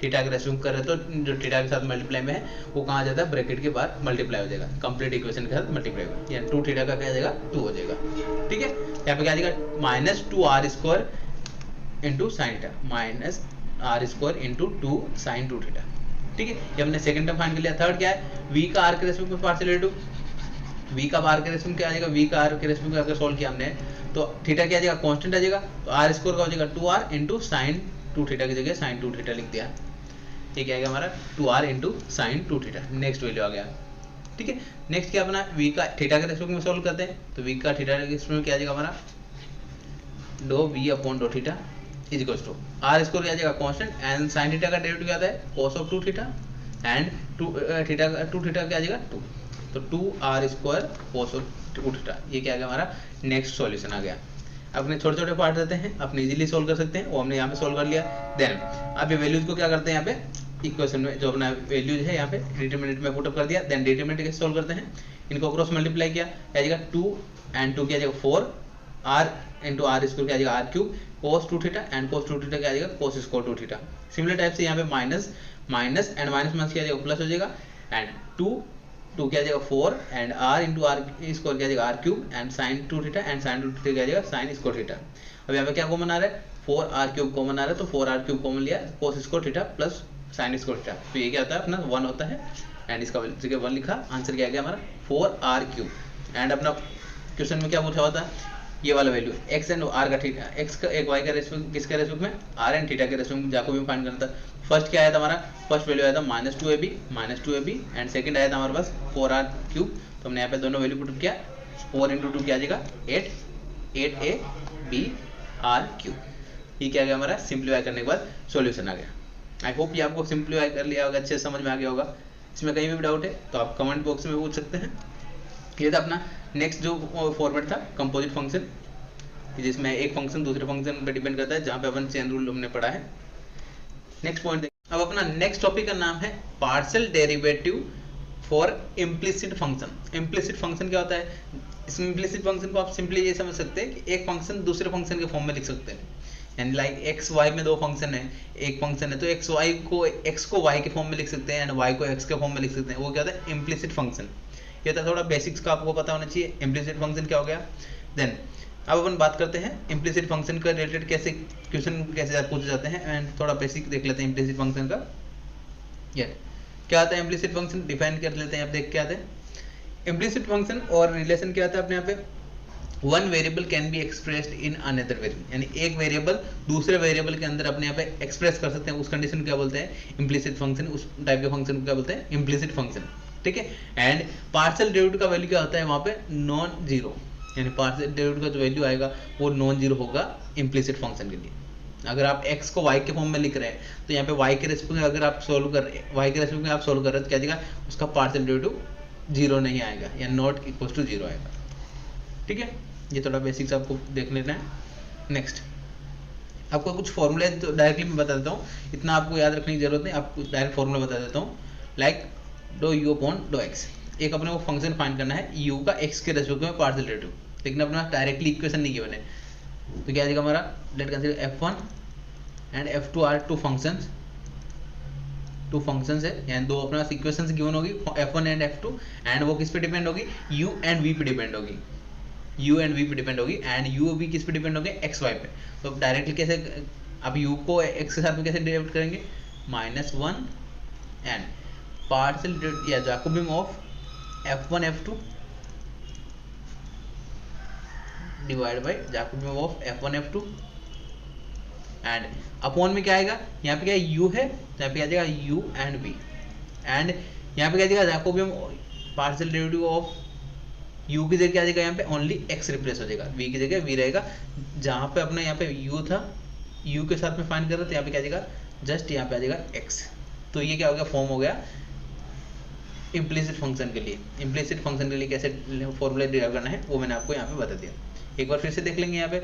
थीटा के रेस्पेक्ट कर रहे तो जो थीटा के साथ मल्टीप्लाई में है वो कहाँ जाता है, ब्रैकेट के बाहर मल्टीप्लाई हो जाएगा, कंप्लीट इक्वेशन के साथ मल्टीप्लाई होगा, यानी 2 थीटा का क्या आ जाएगा 2 हो जाएगा, ठीक है। यहाँ पे क्या आ जाएगा minus 2r square into sine theta, minus r square into 2 sine 2 theta, ठीक है। ये हमने सेकंड टर्म फाइंड कर लिया। थर्ड क्या है, v का r के रेस्पेक्ट में पार्शियल डेरिवेटिव, v का r के रेस्पेक्ट में क्या आ जाएगा, v का r के रेस्पेक्ट में अगर सॉल्व किया हमने तो थीटा क्या आ जाएगा, कांस्टेंट आ जाएगा, तो r स्क्वायर का हो जाएगा 2r इंटू साइन 2 थीटा की जगह साइन 2 थीटा लिख दिया, ये क्या आ गया हमारा 2r into sine 2 theta, next value आ गया, ठीक है। नेक्स्ट क्या अपना v का थीटा के रेस्पेक्ट में सॉल्व करते हैं, तो v का थीटा के रेस्पेक्ट में क्या आ जाएगा हमारा डो v upon dough theta is equal to r square क्या आ जाएगा कांस्टेंट एंड साइन थीटा का डेरिवेटिव क्या आता है cos of 2 theta and 2 theta क्या आ जाएगा 2, तो 2r square cos of 2 theta, ये क्या आ गया हमारा नेक्स्ट सॉल्यूशन आ गया। अपने छोटे छोटे पार्ट रहते हैं, अपने इजीली सोल्व कर सकते हैं, वो हमने यहाँ पे सोल्व कर लिया। देन अब ये वैल्यूज को क्या करते हैं, यहाँ पे इक्वेशन में जो अपना वैल्यूज है यहाँ पे डिटरमिनेंट में पुट अप कर दिया, देन डिटरमिनेंट कैसे सोल्व करते हैं, इनको क्रॉस मल्टीप्लाई किया, क्या आ जाएगा 2 एंड 2 क्या आ जाएगा 4, r इंटू r स्क्वायर क्या आ जाएगा r cube, cos 2 theta and cos 2 theta क्या आ जाएगा cos square 2 theta. Similar type से यहाँ पे minus minus and minus minus क्या आ जाएगा प्लस हो जाएगा एंड 2 क्या आ जाएगा 4 and r into r square क्या आ जाएगा r cube and sine 2 theta and sine 2 theta क्या आ जाएगा साइन स्क्वायर थीटा। अब यहाँ पे क्या कॉमन आ रहा है 4r क्यूब कॉमन आ रहा है, तो 4r क्यूब कॉमन लिया cos square theta plus sign square theta, तो ये क्या होता है अपना 1 होता है एंड इसका जगह 1 लिखा, आंसर क्या आ गया हमारा 4r क्यूब। एंड अपना क्वेश्चन में क्या पूछा हुआ था, ये वाला वैल्यू x एंड r का थीटा, x का एक y का रेस्पेक्ट किसके रेस्पेक्ट में r एंड थीटा के रेस्पेक्ट में जैकोबियम फाइंड करना था। फर्स्ट क्या आया था हमारा, फर्स्ट वैल्यू आया था -2ab एंड सेकंड आया था हमारे पास 4r क्यूब, तो हमने यहाँ पे दोनों वैल्यू पुट किया, 4 इंटू 2 क्या आ जाएगा 8ab r क्यूब, ये क्या आ गया हमारा सिंप्लीफाई करने के बाद सॉल्यूशन आ गया। आई होप ये आपको सिंप्लीफाई कर लिया होगा, अच्छे समझ में आ गया होगा। इसमें कहीं भी डाउट है तो आप कमेंट बॉक्स में पूछ सकते हैं। ये था अपना नेक्स्ट जो फॉर्मेट था कंपोजिट फंक्शन, जिसमें एक फंक्शन दूसरे फंक्शन पर डिपेंड करता है, जहाँ पे अपन चेन रूल हमने पढ़ा है। नेक्स्ट पॉइंट अब अपना नेक्स्ट टॉपिक का नाम है partial derivative for implicit function. Implicit function क्या होता है, इस इम्प्लिसिट फंक्शन को आप सिंपली ये समझ सकते हैं कि एक फंक्शन दूसरे फंक्शन के फॉर्म में लिख सकते हैं, यानी लाइक एक्स वाई में दो फंक्शन है, एक फंक्शन है तो एक्स वाई को एक्स को वाई के फॉर्म में लिख सकते हैं एंड वाई को एक्स के फॉर्म में लिख सकते हैं, वो क्या होता है इम्प्लिसिट फंक्शन। ये था थोड़ा बेसिक्स का आपको पता होना चाहिए, इम्प्लिसिट फंक्शन क्या हो गया। देन अब अपन बात करते हैं इम्प्लिसिट फंक्शन का रिलेटेड कैसे क्वेश्चन कैसे पूछे जाते हैं, एंड थोड़ा बेसिक देख लेते हैं इम्प्लिसिट फंक्शन का। ये क्या आता है इम्प्लिसिट फंक्शन, डिफाइन कर लेते हैं। आप देख क्या आता है इम्प्लिसिट फंक्शन और रिलेशन क्या आता है अपने यहाँ पे, one variable can be expressed in another variable, यानी एक वेरिएबल दूसरे वेरिएबल के अंदर अपने यहाँ पे एक्सप्रेस कर सकते हैं, उस कंडीशन को क्या बोलते हैं इम्प्लिसिट फंक्शन, उस टाइप के फंक्शन को क्या बोलते हैं इम्प्लिसिट फंक्शन। ठीक है, एंड पार्शियल डेरिवेटिव का वैल्यू क्या होता है वहाँ पे नॉन जीरो, यानी पार्शियल डेरिवेटिव का जो वैल्यू आएगा वो नॉन जीरो होगा इम्प्लिसिट फंक्शन के लिए। अगर आप x को y के फॉर्म में लिख रहे हैं तो यहाँ पे y के रेस्पेक्ट में अगर आप सोल्व कर रहे हैं, y के रेस्पेक्ट में आप सोल्व कर रहे हैं तो क्या देगा उसका पार्शियल डेरिवेटिव जीरो नहीं आएगा या नॉट इक्वल टू जीरो आएगा। ठीक है, ये थोड़ा बेसिक्स आपको देख लेना है। नेक्स्ट आपको कुछ फॉर्मूले तो डायरेक्टली मैं बता देता हूँ, इतना आपको याद रखने की जरूरत नहीं, आपको डायरेक्ट फॉर्मूला बता देता हूँ। लाइक डो यू अपॉन डो एक्स, एक अपने को फंक्शन फाइंड करना है यू का एक्स के रेस्पेक्ट में पार्शियल डेरिवेटिव, लेकिन अपने पास डायरेक्टली इक्वेशन नहीं गिवन है, तो क्या आ जाएगा हमारा, let consider f1 and f2 are two functions है, यानी दो अपने पास इक्वेशंस गिवन होगी f1 एंड f2, एंड वो किस पे डिपेंड होगी u एंड v पे डिपेंड होगी, u एंड v पे डिपेंड होगी, एंड u v किस पे डिपेंड होंगे x y पे। तो डायरेक्टली कैसे अब u को x के साथ में कैसे डिराइव करेंगे, -1 एंड पार्शियल या Jacobian of f1 f2 divide by Jacobian of f1 f2, and upon में क्या आएगा, यहाँ पे क्या u है तो यहाँ पे आ जाएगा u एंड v, एंड यहाँ पे क्या जाएगा Jacobian partial derivative of u की जगह क्या आ जाएगा, यहाँ पे ओनली x रिप्लेस हो जाएगा, v की जगह v रहेगा। जहाँ पे अपने यहाँ पे u था, u के साथ में फाइंड कर रहे थे, यहाँ पे क्या आ जाएगा जस्ट यहाँ पे आ जाएगा x। तो ये क्या हो गया, फॉर्म हो गया इम्प्लिसिट फंक्शन के लिए। इम्प्लिसिट फंक्शन के लिए कैसे फॉर्मूला डिराइव करना है वो मैंने आपको यहाँ पे बता दिया। एक बार फिर से देख लेंगे यहाँ पे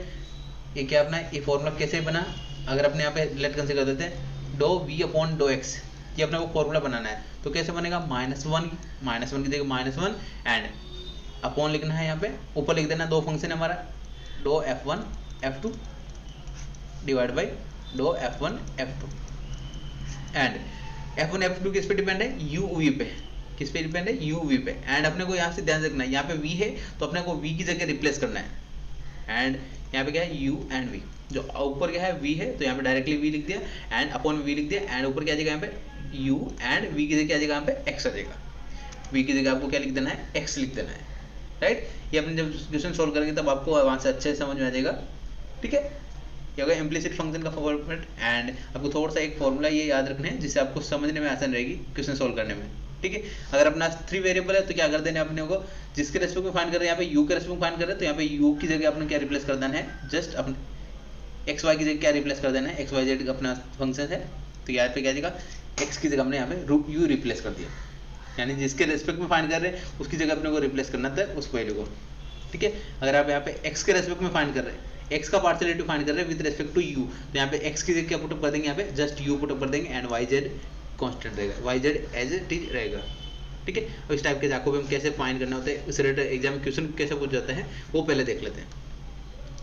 ये क्या अपना ये फॉर्मूला कैसे बना। अगर अपने यहाँ पे लेट कंसीडर कर देते हैं डो v अपॉन डो x, ये अपने को फॉर्मूला बनाना है तो कैसे बनेगा, -1 की जगह -1 एंड अपॉन लिखना है, यहाँ पे ऊपर लिख देना दो फंक्शन है हमारा डो f1 f2 डिवाइड बाई डो f1 f2, and f1 f2 किस पे डिपेंड है, u v पे, किस पे डिपेंड है u v पे, एंड अपने को यहाँ से ध्यान रखना है यहाँ पे v है तो अपने को v की जगह रिप्लेस करना है, एंड यहाँ पे क्या है u एंड v, जो ऊपर क्या है v है तो यहाँ पे डायरेक्टली v लिख दिया एंड अपॉन v लिख दिया, एंड ऊपर क्या आ जाएगा यहाँ पे u एंड v की जगह क्या आ जाएगा यहाँ पे x आ जाएगा, v की जगह आपको क्या लिख देना है x लिख देना है, राइट। ये अपने जब क्वेश्चन सोल्व करेंगे तब आपको वहाँ से अच्छे से समझ में आ जाएगा। ठीक है, ये होगा इम्प्लिसिट फंक्शन का फॉर्मेट, एंड आपको थोड़ा सा एक फॉर्मूला ये याद रखना है जिससे आपको समझने में आसान रहेगी क्वेश्चन सोल्व करने में। ठीक है, अगर अपना 3 वेरिएबल है तो क्या कर देना अपने को, जिसके रेस्पेक्ट में फाइंड कर रहे हैं यहाँ पे u के रेस्पेक्ट में फाइंड कर रहे हैं तो यहाँ पे u की जगह अपने क्या रिप्लेस कर देना है, जस्ट अपने x y की जगह क्या रिप्लेस कर देना है, x y z अपना फंक्शन है तो यहाँ पे क्या जाएगा x की जगह हमने यहाँ पे u रिप्लेस कर दिया, यानी जिसके रेस्पेक्ट में फाइंड कर रहे हैं उसकी जगह अपने को रिप्लेस करना था उस वैल्यू को। ठीक है, अगर आप यहाँ पे x के रेस्पेक्ट में फाइंड कर रहे हैं, x का पार्शियल डेरिवेटिव फाइंड कर रहे हैं विद रेस्पेक्ट टू u, तो यहाँ पे x की जगह क्या पुटअप कर देंगे, यहाँ पे जस्ट u पुटअप कर देंगे, एंड yz कांस्टेंट रहेगा, yz एज इट इज रहेगा। ठीक है, और इस टाइप के जैकोबियन कैसे फाइंड करना होता है, उस रिलेटेड एग्जाम में क्वेश्चन कैसे पूछ जाता है वो पहले देख लेते हैं।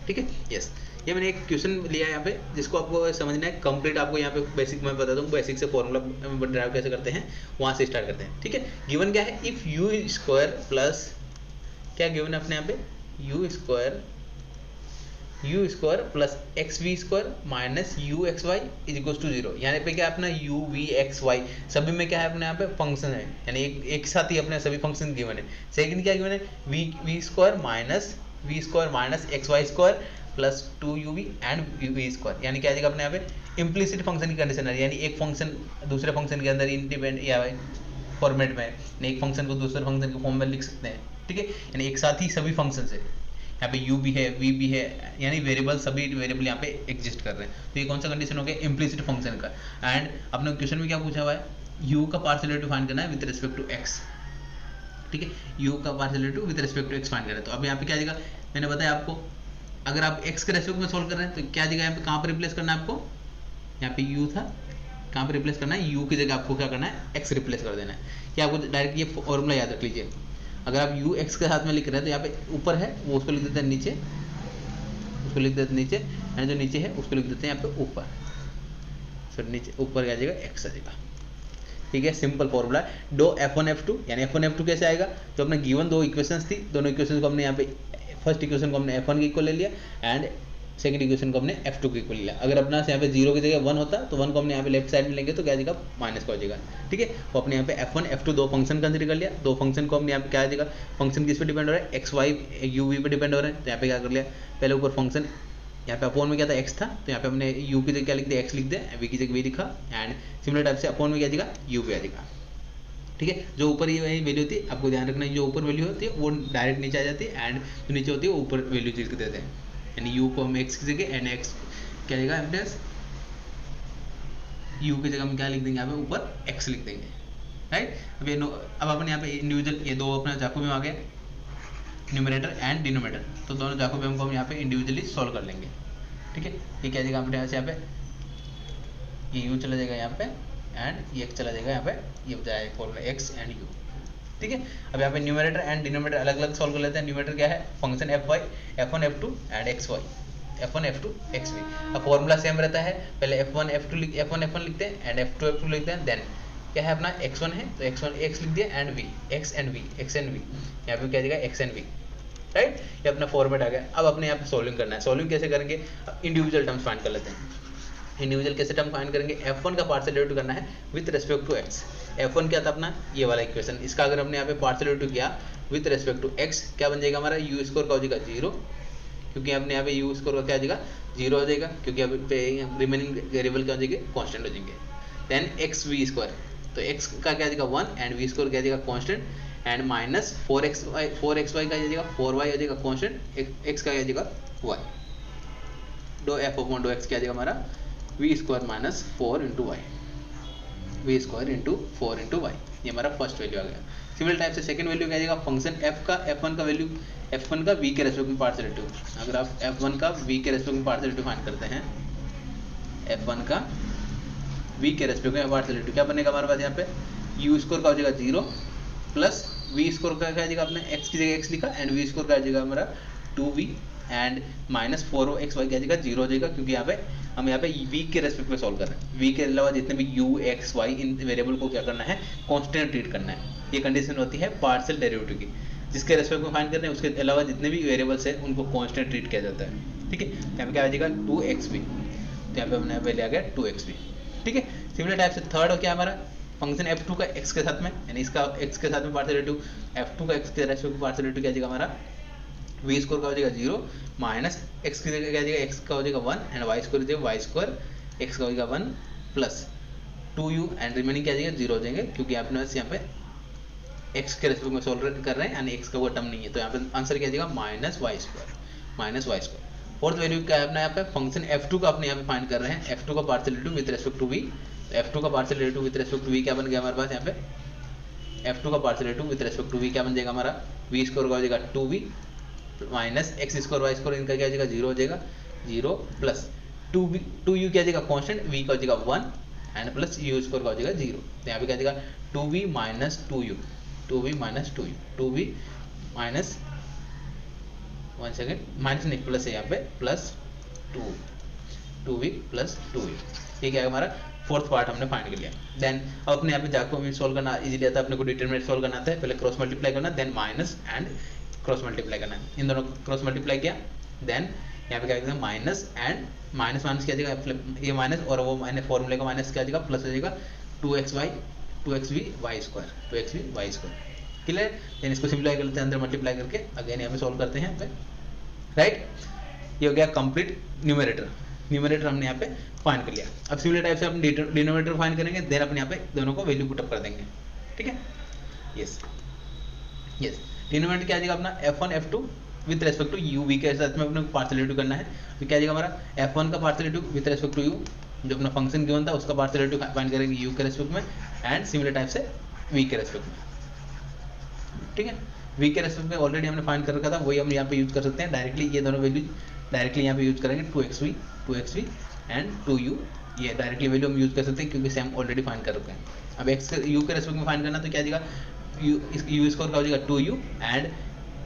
ठीक है, यस, ये मैंने एक क्वेश्चन लिया है यहाँ पे जिसको आपको समझना है कंप्लीट, आपको यहाँ पे बेसिक मैं बता दूँ, बेसिक से फॉर्मूला ड्राइव कैसे करते हैं वहाँ से स्टार्ट करते हैं। ठीक है, गिवन क्या है, इफ यू स्क्वायर प्लस क्या गिवन है अपने यहाँ पे u square plus x v square minus u x y is equal to 0, यहाँ पे क्या अपना यू वी एक्स वाई सभी में क्या है अपने यहाँ पे फंक्शन है, यानी एक साथ ही अपने सभी फंक्शन गिवन है। सेकंड क्या गिवन है, v square minus x y square plus 2uv and v square, यानी क्या आ जाएगा अपने यहाँ पे इम्प्लिसिट फंक्शन की कंडीशन है, यानी एक फंक्शन दूसरे फंक्शन के अंदर इंडिपेंडेंट या फॉर्मेट में, एक फंक्शन को दूसरे फंक्शन के फॉर्म में लिख सकते हैं। ठीक है, यानी एक साथ ही सभी फंक्शन है, यहाँ पे u भी है v भी है, यानी वेरिएबल सभी वेरिएबल यहाँ पे एग्जिस्ट कर रहे हैं। तो ये कौन सा कंडीशन हो गया, इम्प्लिसिट फंक्शन का। एंड अपने क्वेश्चन में क्या पूछा हुआ है, u का पार्शियल डेरिवेटिव फाइंड करना है विद रिस्पेक्ट टू x। ठीक है, u का partial derivative with respect to x find करना है। तो अब यहाँ पे क्या आ जाएगा, मैंने बताया आपको अगर आप x के रेस्पेक्ट में सोल्व कर रहे हैं तो क्या जगह यहाँ पे कहाँ पर रिप्लेस करना है आपको, यहाँ पे u था, कहाँ पर रिप्लेस करना है, u की जगह आपको क्या करना है, x रिप्लेस कर देना है। क्या आपको डायरेक्ट ये फॉर्मूला याद रख लीजिए, अगर आप u x के साथ में लिख रहे हैं तो यहाँ पे ऊपर है वो उसको लिख देते हैं नीचे, उसको लिख देते हैं नीचे, एंड जो नीचे है उसको लिख देते हैं यहाँ पे ऊपर, फिर नीचे ऊपर क्या आ जाएगा, x आ जाएगा। ठीक है, सिंपल फॉर्मूला है। डो f1 f2, यानी f1 f2 कैसे आएगा, तो अपने गिवन दो इक्वेशंस थी, दोनों इक्वेशंस को हमने यहाँ पे फर्स्ट इक्वेशन को हमने f1 के इक्वल ले लिया एंड सेकंड इक्वेशन को हमने f2 के इक्वल लिया। अगर अपना यहाँ पे 0 की जगह 1 होता तो 1 को हमने यहाँ पे लेफ्ट साइड में लेंगे तो क्या आ जाएगा माइनस का हो जाएगा। ठीक है, तो अपने यहाँ पे f1 f2 दो फंक्शन कंसीडर कर लिया। दो फंक्शन को हमने यहाँ पे क्या आ जाएगा, फंक्शन किस पे डिपेंड हो रहा है, एक्स वाई u v पे डिपेंड हो रहा है। तो यहाँ पे क्या कर लिया, पहले ऊपर फंक्शन यहाँ पे अपॉन में क्या था x था, तो यहाँ पे हमने u की जगह क्या लिख दिया x लिख दिया, v की जगह v लिखा एंड सिमिलर टाइप से अपॉन में क्या आ जाएगा u पे आ जाएगा। ठीक है, जो ऊपर ये वैल्यू होती है आपको ध्यान रखना है, जो ऊपर वैल्यू होती है वो डायरेक्ट नीचे आ जाती है एंड जो नीचे होती है वो ऊपर वैल्यू लिख देते हैं। यानी u को हम x की जगह एंड x क्या आएगा प्लस u की जगह हम क्या लिख देंगे, यहाँ पे ऊपर x लिख देंगे। राइट, अब अपन यहाँ पे इंडिविजुअल ये दो अपना जाकोबियम आ गए, न्यूमरेटर एंड डिनोमिनेटर, तो दोनों जाकोबियम को हम यहाँ पे इंडिविजुअली सॉल्व कर लेंगे। ठीक है, ये क्या जाएगा अपने यहाँ पे ये u चला जाएगा यहाँ पे एंड ये x चला जाएगा यहाँ पे, ये हो जाएगा फॉर्मूला x एंड u। ठीक है, अब यहाँ पे न्यूमरेटर एंड डिनोमिनेटर अलग अलग सॉल्व कर लेते हैं। न्यूमरेटर क्या है, function fy f1 f2 and xy f1 f2 xy। अब फॉर्मूला सेम रहता है, पहले f1 f1 लिखते हैं एंड f2 f2 लिखते हैं, देन क्या है अपना x1 है तो x1 x लिख दिया and v x and v यहाँ पे क्या जाएगा x एंड v। राइट, ये अपना फॉर्मेट आ गया। अब अपने यहाँ पे सॉल्विंग करना है। सॉल्विंग कैसे करेंगे, इंडिविजुअल टर्म्स फाइंड कर लेते हैं। इंडिविजुअल कैसे टर्म फाइंड करेंगे, f1 का पार्शियल डेरिवेटिव करना है with respect to x। f1 क्या था अपना ये वाला इक्वेशन, इसका अगर हमने यहाँ पे पार्शियल डेरिवेटिव किया विद रिस्पेक्ट टू x क्या बन जाएगा हमारा, u स्क्वायर का हो जाएगा 0, क्योंकि हमने यहाँ पे u स्क्वायर का क्या हो जाएगा 0 हो जाएगा, क्योंकि अब पे रिमेनिंग वेरिएबल क्या हो जाएंगे कांस्टेंट हो जाएंगे। देन x v स्क्वायर, तो x का क्या आ जाएगा 1 एंड v स्क्वायर क्या आ जाएगा कांस्टेंट एंड माइनस 4xy का आ जाएगा 4y हो जाएगा कांस्टेंट, x का आ जाएगा y, डो f अपॉन डो x क्या आ जाएगा हमारा v square minus 4 into y, v square into 4 into y, ये हमारा फर्स्ट वैल्यू आ गया। सिमिलर टाइप से सेकंड वैल्यू क्या आ जाएगा, फंक्शन f1 का वैल्यू f1 का v के रेस्पेक्ट में पार्शियल डेरिवेटिव। अगर आप f1 का v के रेस्पेक्ट में पार्शियल डेरिवेटिव फाइंड करते हैं, f1 का v के रेस्पेक्ट में पार्शियल डेरिवेटिव क्या बनेगा हमारे पास, यहाँ पे u स्क्वायर का हो जाएगा 0 प्लस v स्क्वायर का क्या आ जाएगा, आपने x की जगह x लिखा एंड v स्क्वायर का आ जाएगा हमारा 2v एंड माइनस 4xy क्या आ जाएगा 0 हो जाएगा, क्योंकि यहाँ पे हम यहाँ पे v के रेस्पेक्ट में सॉल्व कर रहे हैं। v के अलावा जितने भी u x y इन वेरिएबल को क्या करना है, कांस्टेंट ट्रीट करना है। ये कंडीशन होती है पार्शियल डेरिवेटिव की, जिसके रेस्पेक्ट में फाइंड कर रहे हैं उसके अलावा जितने भी वेरिएबल्स है उनको कांस्टेंट ट्रीट किया जाता है। ठीक है, यहाँ पे क्या आ जाएगा 2xv, तो यहाँ पे हमने पहले आ गया 2xv। ठीक है, सिमिलर टाइप से थर्ड हो क्या हमारा, फंक्शन f2 का x के साथ में, यानी इसका x के साथ में पार्शियल डेरिवेटिव, f2 का x के रेस्पेक्ट में पार्शियल डेरिवेटिव क्या आ जाएगा हमारा, v स्क्वायर का हो जाएगा 0 माइनस x की जगह क्या आ जाएगा, x का हो जाएगा 1 एंड y स्क्वायर हो जाएगा y स्क्वायर, x का हो जाएगा 1 प्लस 2u एंड रिमेनिंग क्या आ जाएगा 0 हो जाएंगे, क्योंकि आपने बस यहाँ पे x के रेस्पेक्ट में सॉल्व कर रहे हैं यानी x का वो टर्म नहीं है, तो यहाँ पे आंसर क्या आ जाएगा minus y square. Fourth value क्या है अपना यहाँ पे, फंक्शन f2 का अपने यहाँ पे फाइंड कर रहे हैं, f2 का partial derivative with respect to v। तो f2 का partial derivative with respect to v क्या बन गया हमारे पास, यहाँ पे f2 का partial derivative with respect to v क्या बन जाएगा हमारा, v स्क्वायर का हो जाएगा 2v minus x square y square इनका क्या हो जाएगा 0 हो जाएगा, 0 प्लस 2u क्या हो जाएगा कांस्टेंट, v का हो जाएगा 1 एंड प्लस u स्क्वायर का हो जाएगा 0। तो यहाँ पे क्या हो जाएगा 2v minus 2u, 2v minus 2u, 2v minus 1 second minus नहीं प्लस है यहाँ पे प्लस 2v प्लस 2u। ठीक है, हमारा फोर्थ पार्ट हमने फाइंड कर लिया। देन अब अपने यहाँ पे जाकोबियम सॉल्व करना इजीली आता है, अपने को डिटरमिनेंट सॉल्व करना आता है, पहले क्रॉस मल्टीप्लाई करना, then minus and cross multiply करना है। इन दोनों क्रॉस मल्टीप्लाई किया, देन यहाँ पे क्या करेंगे माइनस एंड माइनस माइनस क्या जाएगा, ये माइनस और वो माइनस फॉर्मूले का माइनस क्या जाएगा प्लस हो जाएगा 2xv y square. Clear, then इसको सिंप्लीफाई कर लेते हैं, अंदर मल्टीप्लाई करके अगेन यहाँ पे सॉल्व करते हैं यहाँ पे। राइट, ये हो गया कंप्लीट न्यूमरेटर हमने यहाँ पे फाइंड कर लिया। अब सिमिलर टाइप से हम डिनोमिनेटर फाइंड करेंगे, देन अपने यहाँ पे दोनों को वैल्यू पुटअप कर देंगे। ठीक है, यस डिनोमिनेटर क्या आ जाएगा अपना f1 f2 with respect to u, v के साथ में अपने पार्शियल डेरिवेटिव करना है, तो क्या आ जाएगा हमारा f1 का partial derivative with respect to u, जो अपना फंक्शन गिवन था उसका पार्शियल डेरिवेटिव फाइंड करेंगे u के रेस्पेक्ट में एंड सिमिलर टाइप से v के रेस्पेक्ट में। ठीक है, v के रेस्पेक्ट में ऑलरेडी हमने फाइंड कर रखा था, वही हम यहाँ पे यूज कर सकते हैं डायरेक्टली, ये दोनों वैल्यू डायरेक्टली यहाँ पे यूज करेंगे 2xv एंड 2u, ये डायरेक्टली वैल्यू हम यूज कर सकते हैं क्योंकि सेम ऑलरेडी फाइंड कर रखे हैं। अब x u के रेस्पेक्ट में फाइंड करना, तो क्या आ जाएगा u स्क्वायर का हो जाएगा 2u एंड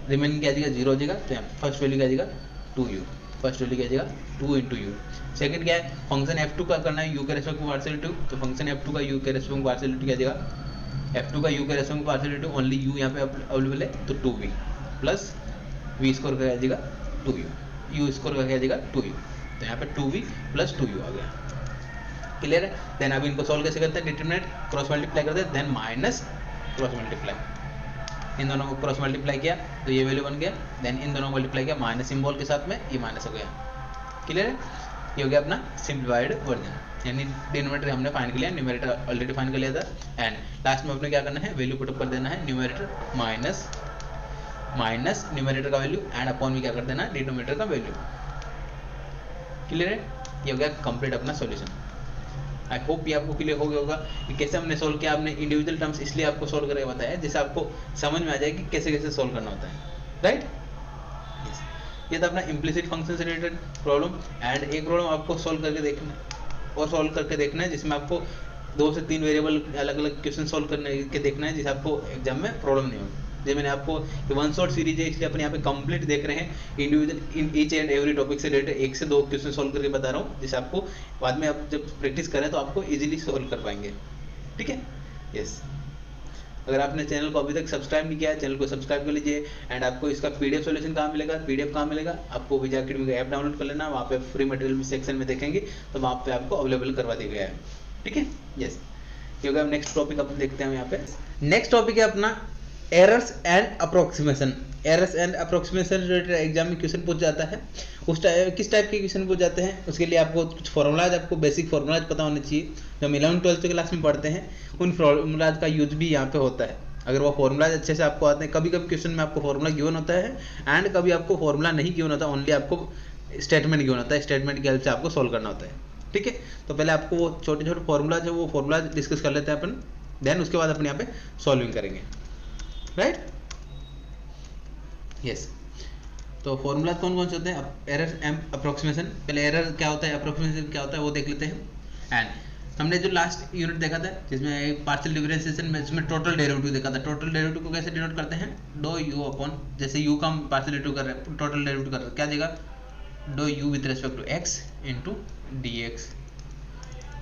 रिमेनिंग क्या आ जाएगा 0 हो जाएगा, तो यहाँ फर्स्ट वैल्यू क्या आ जाएगा 2u, फर्स्ट वैल्यू क्या आ जाएगा 2 इंटू यू। सेकेंड क्या है, फंक्शन f2 का करना है u के रेस्पेक्ट में पार्शियल डेरिवेटिव, तो फंक्शन f2 का u के रेस्पेक्ट में पार्शियल डेरिवेटिव क्या आ जाएगा, f2 का u के रेस्पेक्ट में पार्शियल डेरिवेटिव ओनली u यहाँ पे अवेलेबल है, तो 2v प्लस वी स्क्वायर का आ जाएगा 2u, यू स्क्वायर का आ जाएगा 2u, तो यहाँ पे 2v प्लस 2u आ गया। क्लियर है? देन अब इनको सॉल्व कैसे करते हैं, डिटरमिनेंट क्रॉस मल्टीप्लाई करते हैं, देन माइनस क्रॉस मल्टीप्लाई, इन दोनों को क्रॉस मल्टीप्लाई किया तो ये वैल्यू बन गया, देन इन दोनों को मल्टीप्लाई किया माइनस सिंबल के साथ में, ये माइनस हो गया। क्लियर है? ये हो गया अपना सिंप्लीफाइड वर्जन, यानी डिनोमिनेटर हमने फाइंड कर लिया, न्यूमरेटर ऑलरेडी फाइंड कर लिया था, एंड लास्ट में अपने क्या करना है, वैल्यू पुटअप कर देना है, न्यूमरेटर माइनस माइनस न्यूमरेटर का वैल्यू एंड अपॉन में क्या कर देना है, डिनोमिनेटर का वैल्यू। क्लियर है? ये हो गया कंप्लीट अपना सॉल्यूशन। आई होप ये आपको क्लियर हो गया होगा कि कैसे हमने सोल्व किया। आपने इंडिविजुअल टर्म्स इसलिए आपको सोल्व करके बताया जिससे आपको समझ में आ जाए कि कैसे कैसे सोल्व करना होता है, राइट? ये था अपना इम्प्लिसिट फंक्शन से रिलेटेड प्रॉब्लम, एंड एक प्रॉब्लम आपको सोल्व करके देखना और सोल्व करके देखना है जिसमें आपको 2 से 3 वेरिएबल अलग अलग क्वेश्चन सोल्व करने के देखना है, जिससे आपको एग्जाम में प्रॉब्लम नहीं होगी। जैसे मैंने आपको वन शॉट सीरीज है इसलिए अपन यहाँ पे कंप्लीट देख रहे हैं, individual in each and every topic से रिलेटेड 1 से 2 क्वेश्चन सोल्व करके बता रहा हूँ, जिससे आपको बाद में आप जब प्रैक्टिस करें तो आपको इजीली सोल्व कर पाएंगे। ठीक है? यस। अगर आपने चैनल को अभी तक सब्सक्राइब नहीं किया है, चैनल को सब्सक्राइब कर लीजिए, एंड आपको इसका पीडीएफ सॉल्यूशन कहाँ मिलेगा, पीडीएफ कहाँ मिलेगा, आपको विजय अकेडमी का ऐप डाउनलोड कर लेना, वहाँ पे फ्री मटेरियल सेक्शन में देखेंगे तो वहाँ पे आपको अवेलेबल करवा दिया गया है। ठीक है? यस। क्योंकि हम नेक्स्ट टॉपिक अपन देखते हैं यहाँ पे। नेक्स्ट टॉपिक है अपना errors and approximation. Errors and approximation related exam में क्वेश्चन पूछ जाता है, किस टाइप के क्वेश्चन पूछ जाते हैं उसके लिए आपको कुछ फॉर्मूलाज, आपको बेसिक फॉर्मूलाज पता होने चाहिए। जो हम 11th-12th क्लास में पढ़ते हैं उन फॉर्मूलाज का यूज भी यहाँ पे होता है। अगर वो फॉर्मूलाज अच्छे से आपको आते हैं, कभी कभी क्वेश्चन में आपको फॉर्मूला गिवन होता है एंड कभी आपको फॉर्मूला नहीं गिवन होता, ओनली आपको स्टेटमेंट गिवन होता है, स्टेटमेंट की हेल्प से आपको सोल्व करना होता है। ठीक है? तो पहले आपको वो छोटे छोटे फॉर्मूलाज है वो फॉर्मूलाज डिस्कस कर लेते हैं अपन, देन उसके बाद अपन यहाँ पे सॉल्विंग करेंगे, राइट? यस। तो फॉर्मूला कौन कौन से होते हैं? Error and approximation. पहले एरर क्या होता है, अप्रोक्सीमेशन क्या होता है वो देख लेते हैं। एंड हमने जो लास्ट यूनिट देखा था जिसमें पार्शियल डिफरेंशिएशन में जिसमें टोटल डेरिवेटिव देखा था, टोटल डेरिवेटिव को कैसे डिनोट करते हैं, डो यू अपॉन, जैसे यू का हम पार्शियल डेरिवेटिव कर रहे हैं, टोटल डेरिवेटिव कर रहे हैं, क्या देगा, डो u with respect to x into d x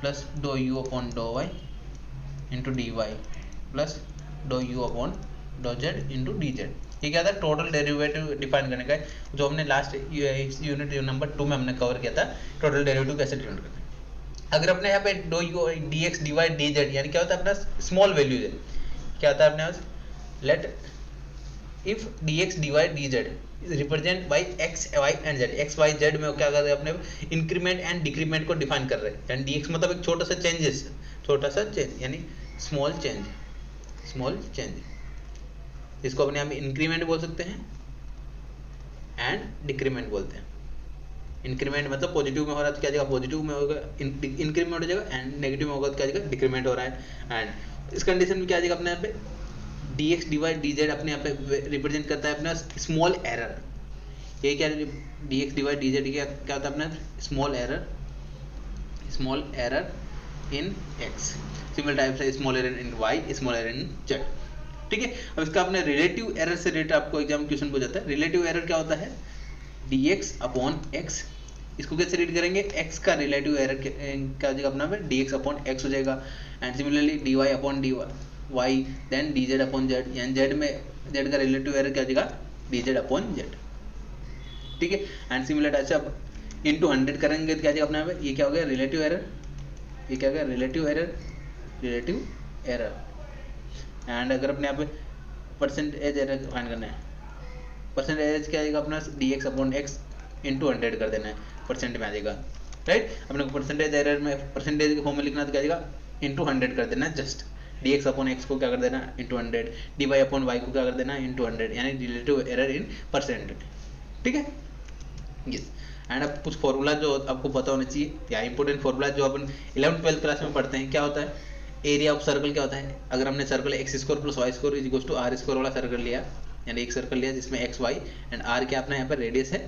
plus डो यू अपॉन डो y into d y plus डो u upon dough z into d z. ये क्या था, टोटल डेरिवेटिव डिफाइन करने का है, जो हमने लास्ट यूनिट नंबर 2 में हमने कवर किया था, टोटल डेरिवेटिव कैसे डिनोट करते हैं। अगर अपने यहाँ पे डो u d x d y d z, यानी क्या होता है अपना स्मॉल वैल्यू है, क्या होता है अपने पास, let if d x d y d z represent by x y and z. X y z में क्या कर रहे हैं अपने, इंक्रीमेंट एंड डिक्रीमेंट को डिफाइन कर रहे हैं, यानी डी एक्स मतलब एक छोटा सा चेंजेस, छोटा सा चेंज यानी स्मॉल चेंज, स्मॉल चेंज, इसको अपने यहाँ इंक्रीमेंट बोल सकते हैं एंड डिक्रीमेंट बोलते हैं। इंक्रीमेंट मतलब पॉजिटिव में हो रहा है तो क्या जाएगा, पॉजिटिव में होगा, इंक्रीमेंट हो जाएगा, एंड नेगेटिव में होगा तो क्या जाएगा, डिक्रीमेंट हो रहा है। एंड इस कंडीशन में क्या जाएगा अपने यहाँ पे, d x d y d z अपने यहाँ पे रिप्रेजेंट करता है अपना स्मॉल एरर। ये क्या, d x d y d z क्या होता है अपना small error, small error in x, similar type से small error in y, small error in z. ठीक है? अब इसका अपने रिलेटिव एरर से रिलेटेड आपको एग्जाम क्वेश्चन पूछ जाता है। रिलेटिव एरर क्या होता है, dx अपॉन x, इसको कैसे रीड करेंगे, x का रिलेटिव एरर क्या हो जाएगा अपना में, dx अपॉन x हो जाएगा, and similarly dy upon dy then dz upon z, यानी z में z का रिलेटिव एरर क्या हो जाएगा, dz अपॉन z। ठीक है? एंड सिमिलर टाइप से अब इनटू 100 करेंगे तो क्या जाएगा अपना में, ये क्या हो गया, रिलेटिव एरर, ये क्या हो गया, relative error, relative error. And अगर अपने यहाँ पे परसेंटेज एरर फाइंड करना है, परसेंटेज क्या आएगा अपना, dx अपॉन x इंटू 100 कर देना है, परसेंट में आ जाएगा, राइट? अपने को परसेंटेज एरर में परसेंटेज के फॉर्म में लिखना तो क्या आएगा, इंटू 100 कर देना है, जस्ट dx अपॉन x को क्या कर देना, इंटू 100, dy अपॉन y को क्या कर देना, इंटू 100, यानी रिलेटिव एरर इन परसेंट। ठीक है? यस। एंड अब कुछ फॉर्मूला जो आपको पता होना चाहिए, या इंपॉर्टेंट फॉर्मूला जो अपन 11th-12th क्लास में पढ़ते हैं, क्या होता है, एरिया ऑफ सर्कल क्या होता है। अगर हमने circle x square plus y square is equal to r square वाला सर्कल लिया, यानी एक सर्कल लिया जिसमें एक्स वाई एंड आर क्या अपना यहाँ पर रेडियस है,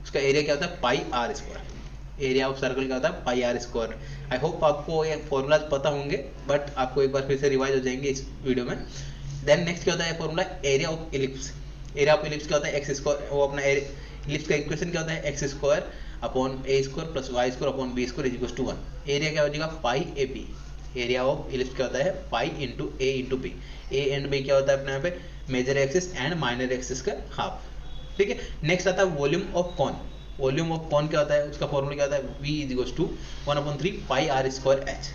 उसका एरिया क्या होता है, pi r square. Area of circle क्या होता है, pi r square. I hope आपको ये फॉर्मूला पता होंगे, बट आपको एक बार फिर से रिवाइज हो जाएंगे इस वीडियो में। देन नेक्स्ट क्या होता है formula, area of ellipse. Area of ellipse क्या होता है, एक्स स्क्वायर, वो अपना इलिप्स का इक्वेशन क्या होता है, x square upon a square plus y square upon b square is equal to 1। Area क्या हो जाएगा, pi a b. Area of ellipse क्या होता है, pi into a into b. A and b क्या होता है अपने यहाँ पे, major axis and minor axis का हाफ। ठीक है। नेक्स्ट आता है volume of cone. Volume of cone क्या होता है, उसका फॉर्मूला क्या होता है, v is to 1/3 pi r square h,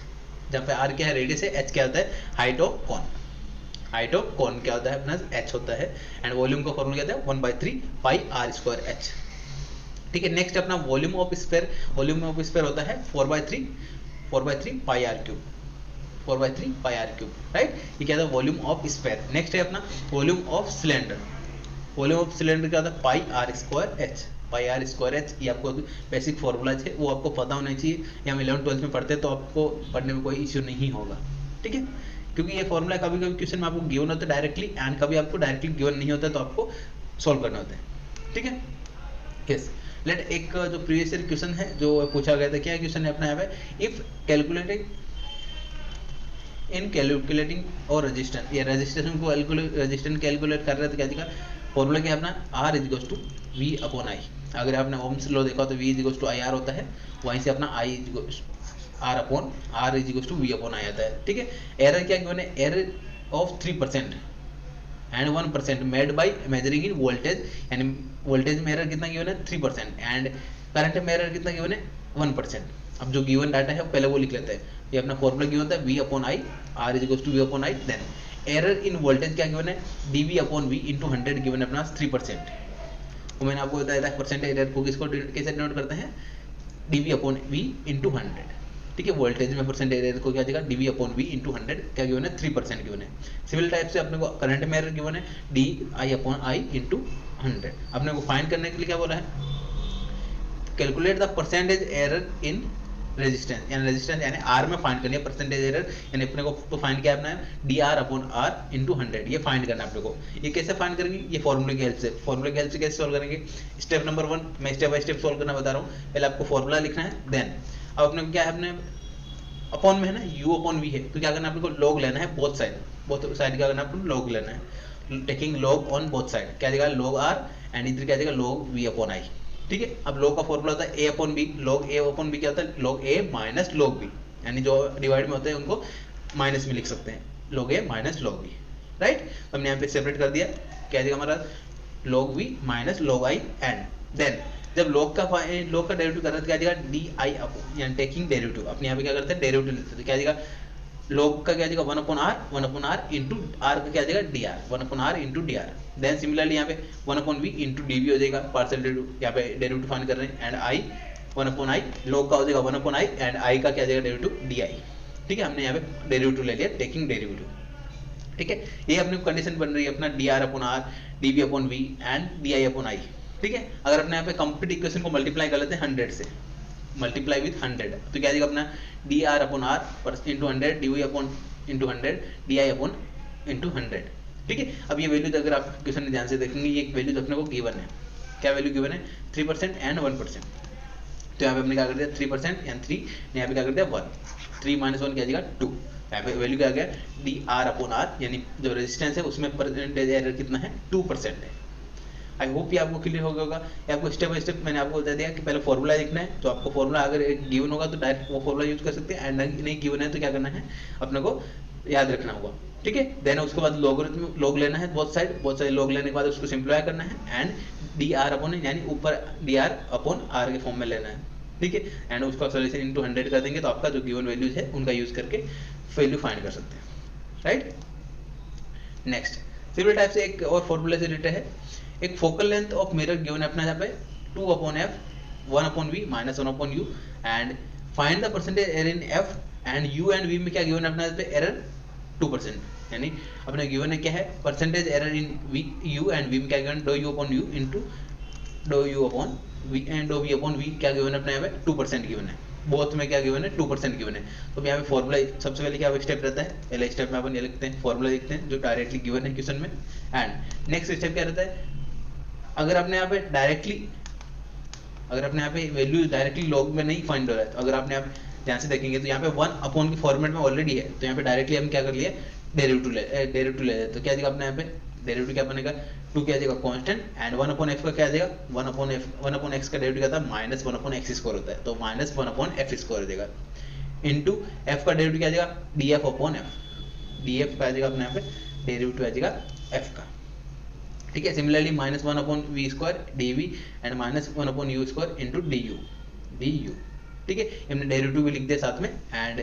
जहाँ पे आर क्या है रेडियस है, एच क्या होता है height of cone. Height of cone क्या होता है अपना एच होता है, एंड वॉल्यूम का फॉर्मूला क्या होता है 1/3 पाई आर स्क्वायर एच। ठीक है। नेक्स्ट अपना volume of sphere. Volume of sphere होता है 4/3 pi r cube, 4/3 pi r cube, right. ये क्या था वॉल्यूम ऑफ स्फीयर। नेक्स्ट है अपना volume of cylinder. Volume of cylinder क्या होता है pi r square h, pi r square h. ये आपको बेसिक फॉर्मूला है, वो आपको पता होना चाहिए, या हम 11th-12th में पढ़ते हैं तो आपको पढ़ने में कोई इश्यू नहीं होगा, ठीक है। क्योंकि ये फॉर्मूला कभी कभी क्वेश्चन में आपको गिवन होता है डायरेक्टली, एंड कभी आपको डायरेक्टली गिवन नहीं होता, तो आपको सॉल्व करना होता है, ठीक है। यस, लेट एक जो प्रीवियस ईयर क्वेश्चन है जो पूछा गया था, क्या क्वेश्चन है अपना यहाँ पे, इफ कैलकुलेटिंग और रेजिस्टेंस, ये रेजिस्टेंस को रेजिस्टेंस कैलकुलेट कर रहे थे, क्या दिखा फॉर्मूला क्या है अपना, R is to v upon I. अगर आपने ओम्स लॉ देखा तो V is to I r होता है, वहीं से अपना I R upon R is to v upon I आता है, ठीक है। एरर क्या गिवन है, error of 3% and 1% made by measuring in voltage, यानी वोल्टेज में एरर कितना गिवन है 3%, एंड करंट में एरर कितना गिवन है 1%। अब जो गिवन डाटा है पहले वो लिख लेते हैं। ये अपना फॉर्मूला गिवन था V upon I, R is to v upon I. Then error in voltage क्या गिवन है, dV upon V into 100 given है अपना 3%। वो मैंने आपको बताया था परसेंटेज एरर को किसको कैसे डिनोट करते हैं, dV अपॉन V इंटू 100, ठीक है। वोल्टेज में परसेंटेज एरर को क्या देगा, dV अपॉन V इंटू 100 क्या गिवन है 3% गिवन है। सिमिलर टाइप से अपने को करंट में एरर गिवन है DI अपॉन I इंटू 100। अपने को फाइंड करने के लिए क्या बोला है, calculate the percentage error in resistance, यानी रेजिस्टेंस यानी R में फाइंड करनी है परसेंटेज एरर, यानी अपने को तो फाइंड किया अपना DR अपॉन R इंटू 100, ये फाइंड करना है अपने को। ये कैसे फाइंड करेंगे, ये फॉर्मूले की हेल्प से। फॉर्मूले की हेल्प से कैसे सॉल्व करेंगे, स्टेप नंबर 1 मैं स्टेप बाय स्टेप सॉल्व करना बता रहा हूँ। पहले आपको फॉर्मूला लिखना है, देन अब अपने को क्या है, अपने अपॉन में है ना U अपॉन V है, तो क्या करना है अपने को लॉग लेना है बोथ साइड क्या करना है अपने लॉग लेना है, taking log on both side, क्या देगा लॉग R एंड इधर क्या देगा लॉग V अपॉन I, ठीक है। अब लॉग का फॉर्मूला होता है A upon B, log A upon B क्या होता है log A minus log B, यानी जो डिवाइड में होते हैं उनको माइनस में लिख सकते हैं, log A minus log B, right. तो हमने यहाँ पे सेपरेट कर दिया, क्या देगा हमारा log V minus log I, and then जब लॉग का डेरिवेटिव कर रहे थे क्या देगा DI अपॉन, यानी टेकिंग डेरिवेटिव, अपने यहाँ पे क्या करते हैं डेरिवेटिव लेते थे, क्या देगा लॉग का क्या देगा 1 अपॉन R इंटू R का क्या देगा DR, 1 upon R into DR। Then similarly यहाँ पे 1 अपॉन V इंटू DV हो जाएगा, पार्शियल डेरिवेटिव यहाँ पे डेरिवेटिव फाइंड कर रहे हैं, and I 1 upon I, log का हो जाएगा 1 अपॉन I, एंड I का क्या देगा डेरिवेटिव DI, ठीक है। हमने यहाँ पे डेरिवेटिव ले लिया, टेकिंग डेरिवेटिव, ठीक है। ये अपनी कंडीशन बन रही है अपना DR upon R, DV upon V and DI upon I, ठीक है। अगर अपने यहाँ पे कंप्लीट इक्वेशन को मल्टीप्लाई कर लेते हैं 100 से, मल्टीप्लाई विथ 100, तो क्या देगा अपना DR upon R into 100, DV upon into 100, DI upon into 100, ठीक है। अब ये वैल्यूज अगर आप क्वेश्चन में ध्यान से देखेंगे, ये वैल्यूज अपने को गिवन है, क्या वैल्यू गिवन है 3% एंड 1%। तो यहाँ पे हमने क्या कर दिया 3% एंड 3, यहाँ पे क्या कर दिया 1, 3 माइनस 1 क्या जाएगा 2, यहाँ पे वैल्यू क्या आ गया DR अपॉन R, यानी जो रेजिस्टेंस है उसमें परसेंटेज एरर कितना है 2% है। आई होप ये आपको क्लियर हो गया होगा। ये आपको स्टेप बाय स्टेप मैंने आपको बता दिया कि पहले फॉर्मूला लिखना है, तो आपको फॉर्मूला अगर गिवन होगा तो डायरेक्ट वो फॉर्मूला यूज कर सकते हैं, एंड नहीं गिवन है तो क्या करना है अपने को याद रखना होगा, ठीक है। देन उसके बाद लॉगरिथम लॉग लेना है बोथ साइड लॉग लेने के बाद उसको सिंप्लीफाई करना है, एंड DR अपॉन यानी ऊपर DR अपॉन R के फॉर्म में लेना है, ठीक है। एंड उसका सॉल्यूशन इनटू 100 कर देंगे, तो आपका जो गिवन वैल्यूज है उनका यूज करके वैल्यू फाइंड कर सकते हैं, राइट। नेक्स्ट सिमिलर टाइप से एक और फॉर्मूला से रिलेटेड है, एक focal length of mirror given है अपना यहाँ पे 2 upon F 1 upon V minus 1 upon U, and find the percentage error in F and U and V में क्या गिवन है अपना यहाँ पे एरर 2%, यानी अपने गिवन है क्या है percentage error in U and V में क्या गिवन डो U अपॉन U इंटू डो U अपॉन V एंड डो V अपॉन V क्या गिवन है अपने यहाँ पे 2% गिवन है, बोथ में क्या गिवन है 2% गिवन है। तो यहाँ पे फॉर्मूला सबसे पहले क्या स्टेप रहता है, पहले स्टेप में अपन ये लिखते हैं फॉर्मूला लिखते हैं जो डायरेक्टली गिवन है क्वेश्चन में, एंड नेक्स्ट स्टेप क्या रहता है, अगर आपने यहाँ पे वैल्यू डायरेक्टली लॉग में नहीं फाइंड हो रहा है, तो अगर आपने आप ध्यान से देखेंगे तो यहाँ पे 1 अपॉन की फॉर्मेट में ऑलरेडी है, तो यहाँ पे डायरेक्टली हम क्या कर लिए डेरिवेटिव ले, तो क्या देगा अपने यहाँ पे डेरिवेटिव क्या बनेगा 2 क्या देगा कांस्टेंट, एंड 1 अपॉन F का क्या देगा 1 अपॉन X का डेरिवेटिव क्या था माइनस 1 अपॉन X स्क्वायर होता है, तो माइनस 1 अपॉन F स्क्वायर देगा, इंटू F का डेरिवेटिव क्या देगा DF अपॉन F, DF का देगा अपने यहाँ पे डेरिवेटिव आ जाएगा F का, ठीक है। Similarly minus one upon v square d v and minus one upon u square into d u, ठीक है। हमने डेरिवेटिव भी लिख दिया साथ में। एंड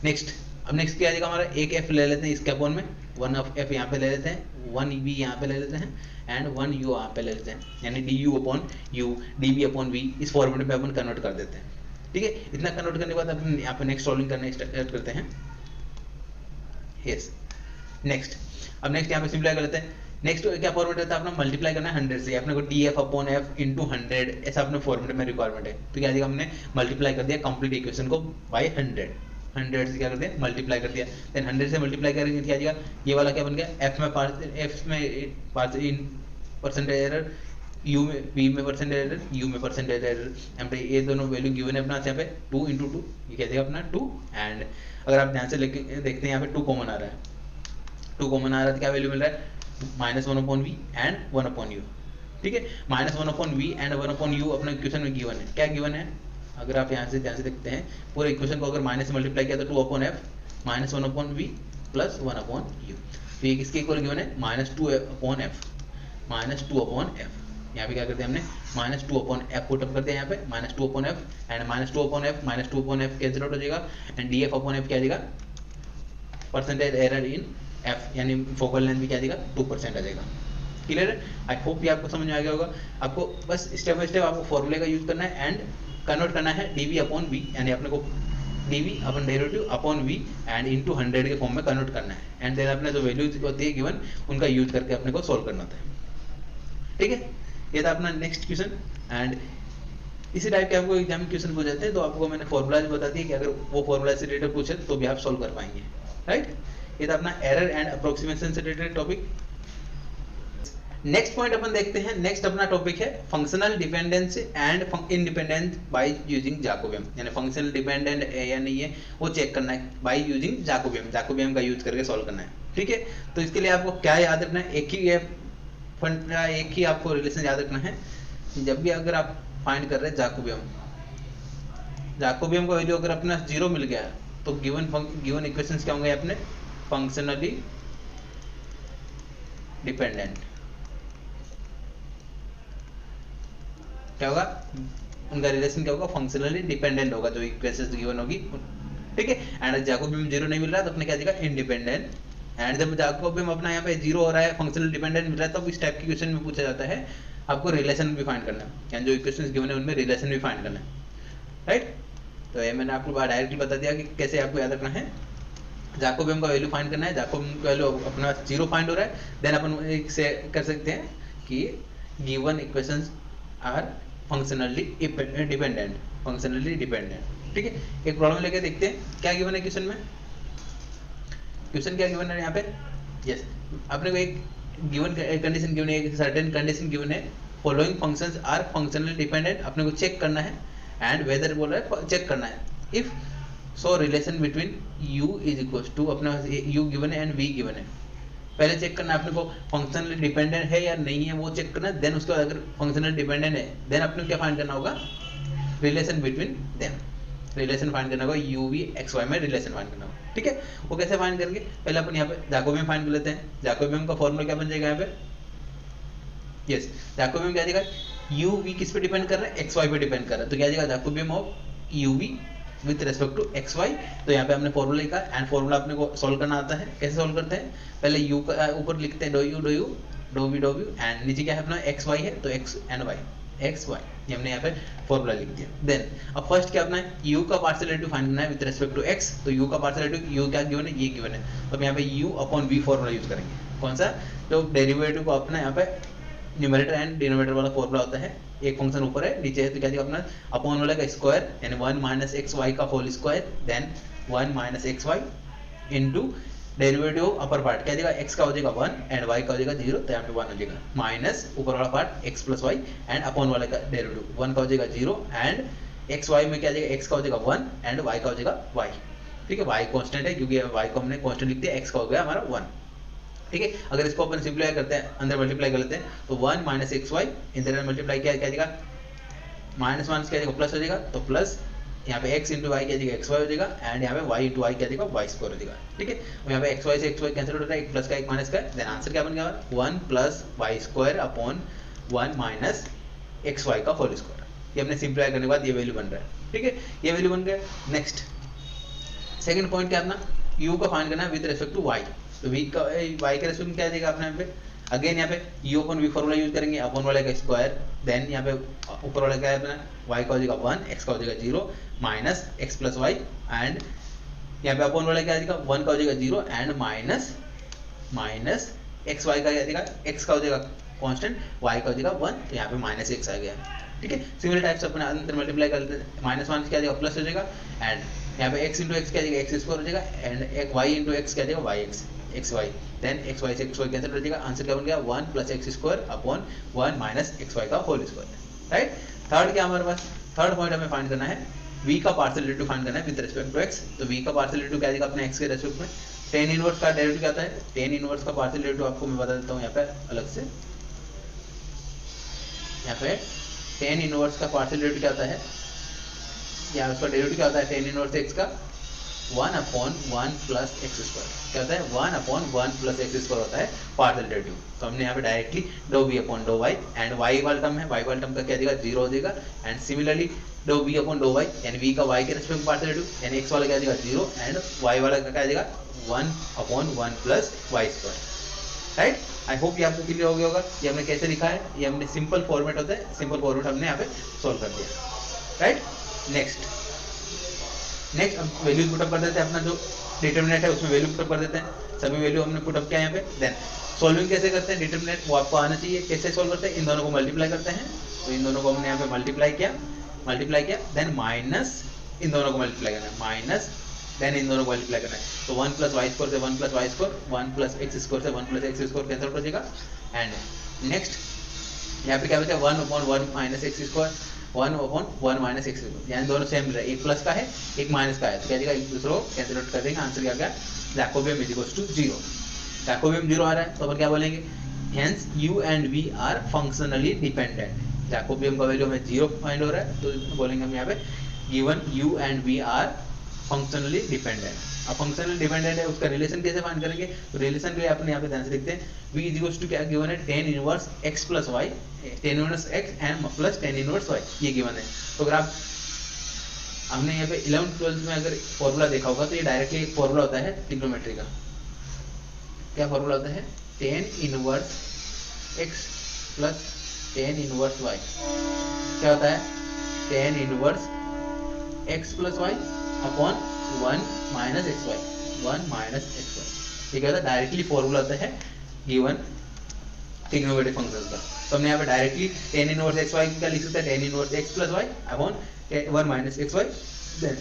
नेक्स्ट, अब नेक्स्ट क्या आ जाएगा हमारा, एक एफ ले लेते हैं इसके अपॉन में, वन ऑफ एफ यहाँ पे ले लेते हैं, वन वी यहाँ पे ले लेते हैं एंड वन यू यहाँ पे ले लेते हैं, यानी d u upon u d v upon v, इस फॉर्मेट में अपन कन्वर्ट कर देते हैं, ठीक है। इतना कन्वर्ट करने के बाद अपन यहाँ पे नेक्स्ट सॉल्विंग करना स्टार्ट करते हैं। यस, नेक्स्ट, अब नेक्स्ट यहाँ पे सिंप्लाई कर लेते हैं। नेक्स्ट क्या फॉर्मेट रहता है अपना, मल्टीप्लाई करना है 100 से, अपने को D f upon F into 100 ऐसा अपने फॉर्मेट में रिक्वायरमेंट है। तो क्या हमने मल्टीप्लाई कर दिया कंप्लीट इक्वेशन को बाय 100 से क्या कर दिया, मल्टीप्लाई कर दिया। देन 100 से मल्टीप्लाई करेंगे क्या जाएगा, ये वाला क्या बन गया, एफ में परसेंटेज एरर, यू में वी में परसेंटेज एरर, यू में परसेंटेज एरर, एम ये दोनों वैल्यू गिवन है अपना यहाँ पे 2 इंटू 2, ये क्या देगा अपना 2। एंड अगर आप ध्यान से लेके देखते हैं यहाँ पे 2 कॉमन आ रहा है, 2 कॉमन आ रहा है तो क्या वैल्यू मिल रहा है, minus one upon v and one upon u, ठीक है। Minus one upon v and one upon u अपने इक्वेशन में गिवन है, क्या गिवन है, अगर आप यहाँ से ध्यान से देखते हैं पूरे इक्वेशन को अगर माइनस से मल्टीप्लाई किया तो 2 upon f minus one upon v plus one upon u, तो ये किसके इक्वल गिवन है, minus 2 upon f, minus 2 upon f. यहाँ पे क्या करते हैं हमने, minus 2 upon f put up करते हैं यहाँ पे, minus 2 upon f and minus 2 upon f, minus 2 upon f cancel out हो जाएगा and d f upon f क्या आ जाएगा, परसेंटेज एरर इन एफ, यानी फोकल लेंथ भी क्या आ जाएगा 2% आ जाएगा। क्लियर है, आई होप ये आपको समझ में आ गया होगा। आपको बस स्टेप बाय स्टेप आपको फॉर्मूले का यूज करना है एंड कन्वर्ट करना है डी वी अपॉन वी, यानी अपने को डी वी अपन derivative upon v and into 100 के फॉर्म में कन्वर्ट करना है एंड देन अपने जो वैल्यूज होती है गिवन उनका यूज करके अपने को सोल्व करना होता है, ठीक है। ये था अपना नेक्स्ट क्वेश्चन। एंड इसी टाइप के आपको एग्जाम में क्वेश्चन पूछ जाते हैं तो आपको मैंने फॉर्मूला बता दिया कि अगर वो फॉर्मूला से रिलेटेड पूछे तो भी आप सोल्व कर पाएंगे, राइट। ये था अपना एरर एंड अप्रोक्सीमेशन से रिलेटेड टॉपिक। नेक्स्ट पॉइंट अपन देखते हैं, नेक्स्ट अपना टॉपिक है functional dependence and independence by using Jacobian, यानी फंक्शनल डिपेंडेंट है या नहीं है वो चेक करना है बाय यूजिंग जैकोबियम, जैकोबियम का यूज करके सॉल्व करना है, ठीक है। तो इसके लिए आपको क्या याद रखना है, एक ही आपको रिलेशन याद रखना है। जब भी अगर आप फाइंड कर रहे हैं जैकोबियम का वैल्यू अगर अपना 0 मिल गया तो गिवन इक्वेशंस क्या होंगे अपने, फंक्शनली डिपेंडेंट, क्या होगा उनका रिलेशन, क्या होगा फंक्शनली डिपेंडेंट होगा जो इक्वेशंस गिवन होगी, ठीक है। एंड जैकोबियम 0 नहीं मिल रहा तो अपने क्या देगा, इंडिपेंडेंट। एंड जब जैकोबियम अपना यहाँ पे 0 हो रहा है, फंक्शनल डिपेंडेंट मिल रहा है, तो इस टाइप के क्वेश्चन में पूछा जाता है आपको रिलेशन भी फाइंड करना है, यानी जो इक्वेशंस गिवन है उनमें रिलेशन भी फाइंड करना है, राइट। तो ये मैंने आपको डायरेक्टली बता दिया कि कैसे आपको याद रखना है, जैकोबियम का वैल्यू फाइंड करना है, जैकोबियम का वैल्यू अपना 0 फाइंड हो रहा है, देन अपन एक से कर सकते हैं कि given equations are functionally dependent, functionally dependent, ठीक है। एक प्रॉब्लम लेके देखते हैं क्या गिवन है क्वेश्चन में, क्वेश्चन क्या गिवन है यहाँ पे, यस अपने को एक गिवन कंडीशन गिवन है, एक सर्टेन कंडीशन गिवन है, following functions are functionally dependent, अपने को चेक करना है एंड वेदर बोल रहा है चेक करना है, if so relation between u is equal to अपना u गिवन है एंड v गिवन है, पहले चेक करना है अपने को फंक्शनली डिपेंडेंट है या नहीं है वो चेक करना है, देन उसके बाद अगर फंक्शनली डिपेंडेंट है देन अपने क्या फाइंड करना होगा, relation between them, relation find करना होगा u v x y में रिलेशन फाइंड करना होगा, ठीक है। वो कैसे फाइंड करेंगे, पहले अपन यहाँ पे जैकोबियम फाइंड कर लेते हैं। जैकोबियम का फॉर्मूला क्या बन जाएगा यहाँ पे, यस जैकोबियम क्या जाएगा, u v किस पे डिपेंड कर रहा है, x y पे डिपेंड कर रहा है, तो क्या जाएगा Jacobian of u v with respect to x y. तो यहाँ पे हमने फॉर्मूला लिखा एंड फॉर्मूला अपने को सॉल्व करना आता है, कैसे सॉल्व करते हैं, पहले u का ऊपर लिखते हैं डो v एंड नीचे क्या है अपना एक्स वाई है तो x and y, x y ये हमने यहाँ पे फॉर्मूला लिख दिया। देन अब फर्स्ट क्या अपना है, u का पार्शियल डेरिवेटिव फाइंड करना है विद रिस्पेक्ट टू x, तो u का पार्शियल डेरिवेटिव u क्या गिवन है, ये गिवन है, तो हम यहाँ पे u upon v formula use करेंगे, कौन सा, तो डेरिवेटिव को अपना यहाँ पे न्यूमरेटर एंड डिनोमिनेटर वाला फॉर्मूला होता है, एक फंक्शन ऊपर है नीचे है तो क्या अपना अपॉन वाला का स्क्वायर यानी 1 माइनस एक्स वाई का whole square, then 1 minus x y into derivative upper part क्या जाएगा, x का हो जाएगा 1 एंड y का हो जाएगा 0, तो यहाँ पे 1 हो जाएगा, माइनस ऊपर वाला part x plus y and upon वाले का डेरिवेटिव 1 का हो जाएगा 0 एंड एक्स वाई में क्या जाएगा, x का हो जाएगा 1 एंड y का हो जाएगा y, ठीक है। y कांस्टेंट है क्योंकि y को हमने कांस्टेंट लिख दिया, x का हो गया हमारा 1, ठीक है। अगर इसको अपन सिंप्लीफाई करते हैं, अंदर मल्टीप्लाई कर लेते हैं तो 1 माइनस एक्स वाई इंदर मल्टीप्लाई क्या जाएगा, माइनस माइनस क्या जाएगा प्लस हो जाएगा, तो प्लस यहाँ पे x इंटू वाई क्या जगह एक्स वाई हो जाएगा एंड यहाँ पे y इंटू वाई क्या जगह वाई स्क्वायर हो जाएगा, ठीक है। और यहाँ पे एक्स वाई से एक्स वाई कैंसिल हो रहा है, एक प्लस का एक माइनस का, देन आंसर क्या बन गया 1 plus y square upon 1 minus x y का होल स्क्वायर। ये हमने सिंप्लीफाई करने के बाद ये वैल्यू बन रहा है, ठीक है, ये वैल्यू बन गया। नेक्स्ट सेकंड पॉइंट क्या अपना u का फाइंड करना है विद रिस्पेक्ट टू y, तो v का y के रिस्पेक्ट में क्या देगा अपने यहाँ पे, अगेन यहाँ पे u upon v formula use करेंगे, अपॉन वाले का स्क्वायर, देन यहाँ पे ऊपर वाला क्या है अपना y का हो जाएगा 1, x का हो जाएगा 0 minus x plus y, and यहाँ पे अपॉन वाला क्या हो जाएगा 1 का हो जाएगा 0 एंड माइनस एक्स वाई का क्या देगा, x का हो जाएगा कांस्टेंट, y का हो जाएगा 1, तो यहाँ पे माइनस x आ गया, ठीक है। सिमिलर टाइप से अपने अंदर मल्टीप्लाई कर लेते हैं, माइनस वन क्या आ जाएगा प्लस हो जाएगा, एंड यहाँ पे x इंटू एक्स क्या आ जाएगा एक्स स्क्वायर हो जाएगा, एंड y इंटू एक्स क्या आ जाएगा y x y, then x y से एक्स वाई कैंसिल हो जाएगा, आंसर क्या बन गया 1 plus x square upon 1 minus x y का होल स्क्वायर, राइट। थर्ड क्या हमारे पास, थर्ड पॉइंट हमें फाइंड करना है v का पार्शियल डेरिवेटिव फाइंड करना है विद रिस्पेक्ट टू x, तो v का पार्शियल डेरिवेटिव क्या आ जाएगा अपने x के रिस्पेक्ट में, tan इनवर्स का डेरिवेटिव क्या आता है, tan इनवर्स का पार्शियल डेरिवेटिव आपको मैं बता देता हूँ यहाँ पे अलग से, यहाँ पे tan इनवर्स का पार्शियल डेरिवेटिव क्या आता है, या उसका डेरिवेटिव क्या होता है tan इनवर्स x का 1 अपॉन 1 प्लस एक्स स्क्वायर, क्या होता है 1 अपॉन 1 प्लस एक्स स्क्वायर होता है पार्शियल डेरिवेटिव। तो हमने यहाँ पे डायरेक्टली डो v अपॉन डो y, एंड y वाला टर्म है, y वाला टर्म का क्या देगा 0 हो जाएगा, एंड सिमिलरली डो v अपॉन डो y, यानी v का y के रिस्पेक्ट में पार्शियल डेरिवेटिव, यानी x वाला क्या देगा 0 एंड y वाला का क्या देगा 1 upon 1 plus y square, right. I hope ये आपको क्लियर हो गया होगा। ये हमने कैसे लिखा है, ये हमने सिंपल फॉर्मेट होता है, सिंपल फॉर्मेट हमने यहाँ पे सोल्व कर दिया, राइट। नेक्स्ट अब वैल्यूज पुटअप कर देते हैं, अपना जो डिटरमिनेंट है उसमें वैल्यू पुटअप कर देते हैं, सभी वैल्यू हमने पुटअप किया यहाँ पे। देन सॉल्विंग कैसे करते हैं, डिटरमिनेंट वो आपको आना चाहिए, कैसे सॉल्व करते हैं, इन दोनों को मल्टीप्लाई करते हैं, तो इन दोनों को हमने यहाँ पे मल्टीप्लाई किया, देन माइनस इन दोनों को मल्टीप्लाई करना है, माइनस देन इन दोनों को मल्टीप्लाई करना है, तो 1 प्लस वाई स्क्वायर से 1 plus y square, 1 plus x square से 1 प्लस एक्स स्क्वायर कैंसिल हो जाएगा, एंड नेक्स्ट यहाँ पे क्या बचा 1 upon 1 minus x square, 1 upon 1 minus x square, यानी दोनों सेम रहे, एक प्लस का है एक माइनस का है, तो क्या जाएगा एक दूसरे को कैंसिल आउट कर देंगे, आंसर क्या गया Jacobian is equals to 0, Jacobian 0 आ रहा है, तो अपन क्या बोलेंगे hence u and v are functionally dependent, Jacobian का वैल्यू हमें 0 फाइंड हो रहा है, तो बोलेंगे हम यहाँ पे given u and v are functionally dependent. अब फंक्शनली डिपेंडेंट है, उसका रिलेशन कैसे फाइंड करेंगे, तो रिलेशन के लिए अपने यहाँ पे ध्यान से लिखते हैं v इज इक्वल्स टू क्या गिवन है tan inverse x plus y, tan inverse x and plus tan inverse y, ये गिवन है। तो अगर आप हमने यहाँ पे 11th 12th में अगर फॉर्मूला देखा होगा तो ये डायरेक्टली एक फॉर्मूला होता है ट्रिग्नोमेट्री का, क्या फॉर्मूला होता है tan inverse x plus tan inverse y, क्या होता है tan inverse x plus y upon 1 minus x y, 1 minus x y, ये क्या होता है डायरेक्टली फॉर्मूला होता है गिवन ट्रिग्नोमेट्रिक फंक्शन का। तो हमने यहाँ पे directly tan inverse x y क्या लिख सकते हैं, tan inverse x plus y upon 1 minus x y, then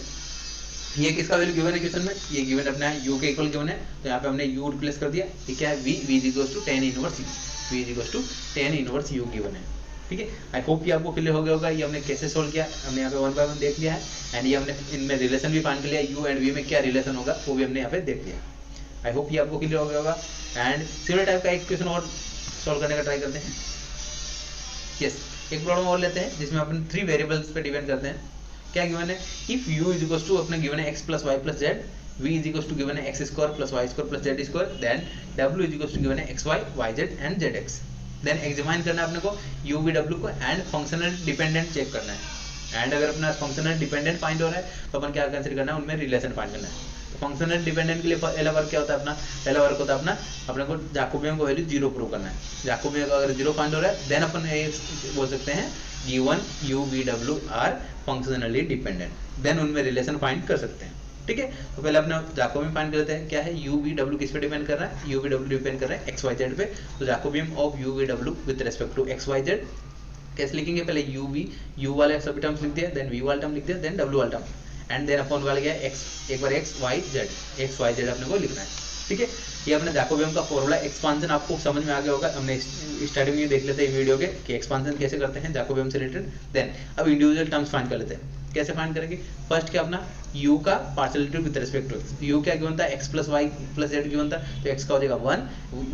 ये किसका वैल्यू गिवन है क्वेश्चन में, ये गिवन अपना u के इक्वल गिवन है, तो यहाँ पे हमने u रिप्लेस कर दिया, ठीक है, v is equals to tan inverse u, v is equals to tan inverse u given है, ठीक है। आई होप कि आपको क्लियर हो गया होगा, ये हमने कैसे सोल्व किया, हमने यहाँ पे 1 बाय 1 देख लिया है, एंड ये हमने इनमें रिलेशन भी फाइंड कर लिया, u एंड v में क्या रिलेशन होगा वो भी हमने यहाँ पे देख लिया। आई होप ये आपको क्लियर हो गया होगा, एंड सिमिलर टाइप का एक क्वेश्चन और सोल्व करने का ट्राई करते हैं। यस, एक प्रॉब्लम और लेते हैं जिसमें अपन 3 वेरिएबल्स पे डिपेंड करते हैं। क्या गिवन है, if u is equals to अपने गिवन है x plus Y plus z, v is equals to given है x square plus y square plus z square, then w is equals to given है x y y z and z x, then examine करना है अपने को u v w को, and functional dependent check करना है, and अगर अपना फंक्शनल डिपेंडेंट फाइंड हो रहा है तो अपन क्या कंसीडर करना है, उनमें रिलेशन फाइंड करना है। तो फंक्शनल डिपेंडेंट के लिए पहला वर्क क्या होता है, अपना पहला वर्क होता है अपना अपने को जैकोबियम का वैल्यू 0 प्रूव करना है। जैकोबियम का अगर 0 फाइंड हो रहा है देन अपन ये बोल सकते हैं given u v w are functionally dependent, then उनमें रिलेशन फाइंड कर सकते हैं, ठीक है। तो पहले अपने जैकोबियम फाइंड कर लेते हैं, क्या है u v w किस पे डिपेंड कर रहा है, u v w डिपेंड कर रहा है x y z पे, तो Jacobian of u v w with respect to x y z कैसे लिखेंगे, पहले u वाले सभी टर्म्स लिख दिया, देन v वाला टर्म लिख दिया, देन w वाला टर्म, एंड देन अपॉन वाला गया x, एक बार x y z अपने को लिखना है, ठीक है। ये अपने जैकोबियम का फॉर्मूला, एक्सपांशन आपको समझ में आ गया होगा, हमने स्टार्टिंग में देख लेते हैं वीडियो के कि एक्सपांशन कैसे करते हैं जैकोबियम से रिलेटेड। देन अब इंडिविजुअल टर्म्स फाइंड कर लेते हैं, कैसे फाइंड करेंगे? फर्स्ट क्या अपना u का partial derivative with respect to u क्या गिवन था, x plus Y plus z given था, तो x का हो जाएगा 1,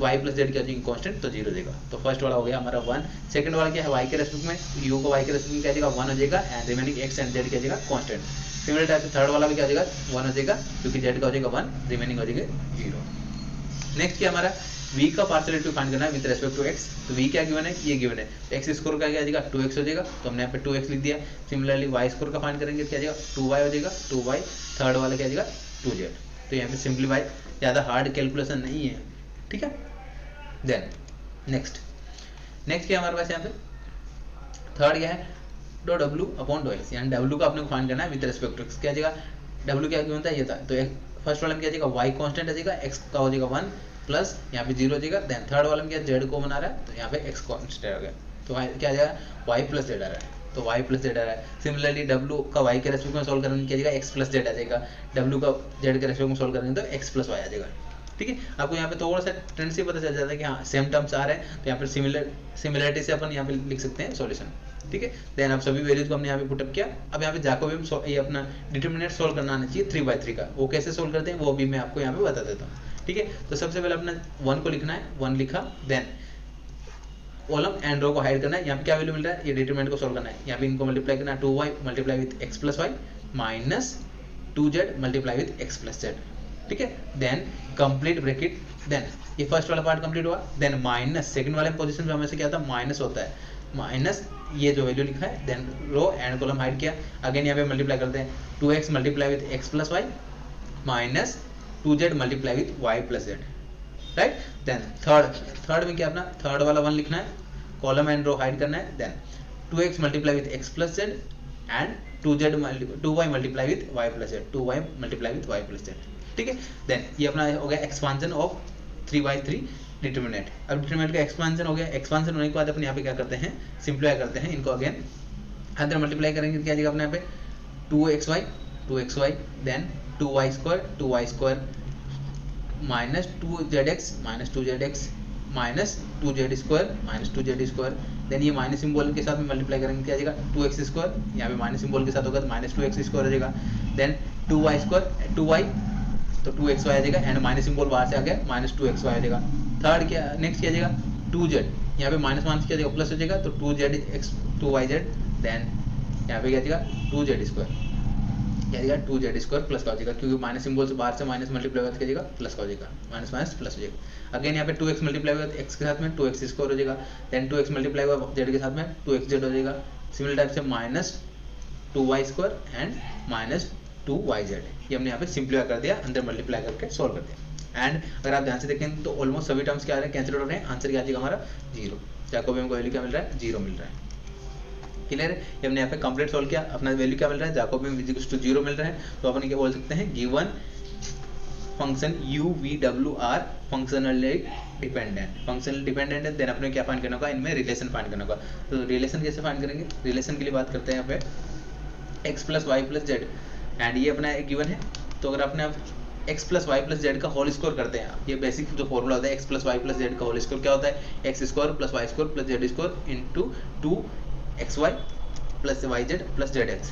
y प्लस जेड क्या हो जाएगा कांस्टेंट, तो 0 हो जाएगा। तो फर्स्ट वाला हो गया हमारा 1। सेकंड वाला क्या है, y के रेस्पेक्ट में u को y के रेस्पेक्ट में क्या जाएगा 1 हो जाएगा, and remaining x and z क्या जाएगा कांस्टेंट। सिमिलर टाइप से थर्ड वाला भी क्या हो जाएगा 1 हो जाएगा, क्योंकि z का हो जाएगा 1, रिमेनिंग हो जाएगा 0। नेक्स्ट क्या हमारा v का पार्शियल डेरिवेटिव फाइंड करना है विद रिस्पेक्ट टू x। तो v क्या गिवन है, ये गिवन है, x स्क्वायर का क्या आ जाएगा 2x हो जाएगा, तो हमने यहाँ पे 2x लिख दिया। सिमिलरली y स्क्वायर का फाइंड करेंगे क्या आ जाएगा 2y हो जाएगा, 2y। थर्ड वाला क्या आ जाएगा 2z। तो यहाँ पे सिंपलीफाई, ज़्यादा हार्ड कैलकुलेशन नहीं है, ठीक है। देन नेक्स्ट क्या हमारे पास यहाँ पे थर्ड क्या है, डो w अपॉन डो x, यानी w का अपने को फाइंड करना है विद रिस्पेक्ट टू x। क्या आ जाएगा, w क्या गिवन था ये था, तो फर्स्ट वाला में क्या आ जाएगा y कांस्टेंट आ जाएगा, x का हो जाएगा 1 प्लस यहाँ पे 0 हो जाएगा। देन थर्ड वाला में क्या z को बना रहा है, तो यहाँ पे x कांस्टेंट आ गया, तो क्या आ जाएगा y प्लस z आ रहा है, तो y प्लस z आ रहा है। सिमिलरली w का y के रेस्पेक्ट में सॉल्व करेंगे क्या जाएगा x प्लस z आ जाएगा, w का z के रेस्पेक्ट में सॉल्व करेंगे तो x प्लस y आ जाएगा, ठीक है। आपको यहाँ पे थोड़ा सा ट्रेंड से पता चल जाता है कि हाँ सेम टर्म्स आ रहे हैं, तो यहाँ पर सिमिलरिटी से अपन यहाँ पे लिख सकते हैं सॉल्यूशन, ठीक है। देन आप सभी वैल्यूज को हमने यहाँ पे पुटअप किया। अब यहाँ पे जैकोबियन ये अपना डिटरमिनेंट सॉल्व करना आना चाहिए 3/3 का, वो कैसे सॉल्व करते हैं वो भी मैं आपको यहाँ पे बता देता हूँ, ठीक है। तो सबसे पहले अपना 1 को लिखना है, 1 लिखा। देन कॉलम एंड रो को हाइड करना है। यहाँ पे क्या वैल्यू मिल रहा है, ये डिटरमिनेंट को सॉल्व करना है। यहाँ पे इनको मल्टीप्लाई करना है, 2y multiply with x plus y minus 2z multiply with x plus z, ठीक है। देन कंप्लीट ब्रैकेट, देन ये फर्स्ट वाला पार्ट कंप्लीट हुआ। देन माइनस सेकंड वाले पोजीशन पे हमेशा क्या था माइनस होता है, माइनस ये जो वैल्यू लिखा है। Then row and column hide किया। अगेन यहाँ पे मल्टीप्लाई करते हैं, 2x multiply with x plus y minus 2z multiply with y plus z, right. Then third में क्या अपना थर्ड वाला 1 लिखना है, कॉलम एंड रो हाइड करना है। Then 2x multiply with x plus z and 2y multiply with y plus z, 2y multiply with y plus z, ठीक है। देन ये अपना हो गया एक्सपांशन ऑफ 3/3 डिटरमिनेंट। अब डिटरमिनेंट का एक्सपांशन हो गया। एक्सपांशन होने के बाद अपन यहाँ पे क्या करते हैं, सिंप्लीफाई करते हैं इनको। अगेन अंदर मल्टीप्लाई करेंगे क्या जाएगा अपने यहाँ पे 2xy then 2y square minus 2zx minus 2z square. Then ये माइनस सिंबल के साथ में मल्टीप्लाई करेंगे क्या जाएगा 2x स्क्वायर, यहाँ पे माइनस सिंबल के साथ होगा तो माइनस 2x स्क्वायर हो जाएगा। देन 2y स्क्वायर 2y तो 2xy आ जाएगा, एंड माइनस सिंबल बाहर से आ गया माइनस 2xy आ जाएगा। थर्ड क्या नेक्स्ट क्या जाएगा 2z, यहाँ पे माइनस माइनस क्या जाएगा प्लस हो जाएगा, तो 2yz। देन यहाँ पे क्या जाएगा 2z स्क्वायर, क्या जाएगा 2z स्क्वायर प्लस का हो जाएगा, क्योंकि माइनस सिंबल से बाहर से माइनस मल्टीप्लाई होगा क्या जाएगा प्लस का हो जाएगा, माइनस माइनस प्लस हो जाएगा। अगेन यहाँ पे 2x मल्टीप्लाई होगा x के साथ में 2x स्क्वायर हो जाएगा। देन 2x मल्टीप्लाई होगा z के साथ में 2xz हो जाएगा। सिमिलर टाइप से minus 2y square and minus 2yz, ये हमने यहाँ पे सिंप्लीफाई कर दिया, अंदर मल्टीप्लाई करके सॉल्व कर दिया। एंड अगर आप ध्यान से देखें तो ऑलमोस्ट सभी टर्म्स क्या आ रहे हैं कैंसिल हो रहे हैं, आंसर क्या आ जाएगा हमारा 0। जैकोबियन का वैल्यू क्या मिल रहा है 0 मिल रहा है, क्लियर है। ये हमने यहाँ पे कंप्लीट सॉल्व किया, अपना वैल्यू क्या मिल रहा है जैकोबियन इक्वल्स टू 0 मिल रहा है। तो अपन क्या बोल सकते हैं, given function u v w are functionally dependent है। देन अपने क्या फाइंड करना होगा, इनमें रिलेशन फाइंड करना होगा। तो रिलेशन कैसे फाइंड करेंगे, रिलेशन के लिए बात करते हैं यहाँ पे x plus Y plus z, and ये अपना गिवन है। तो अगर अपने x plus Y plus Z का होल स्क्वायर करते हैं, ये बेसिक जो फॉर्मूला होता है x plus Y plus Z का होल स्क्वायर क्या होता है, x square plus y square plus z square into 2xy plus y z plus z x,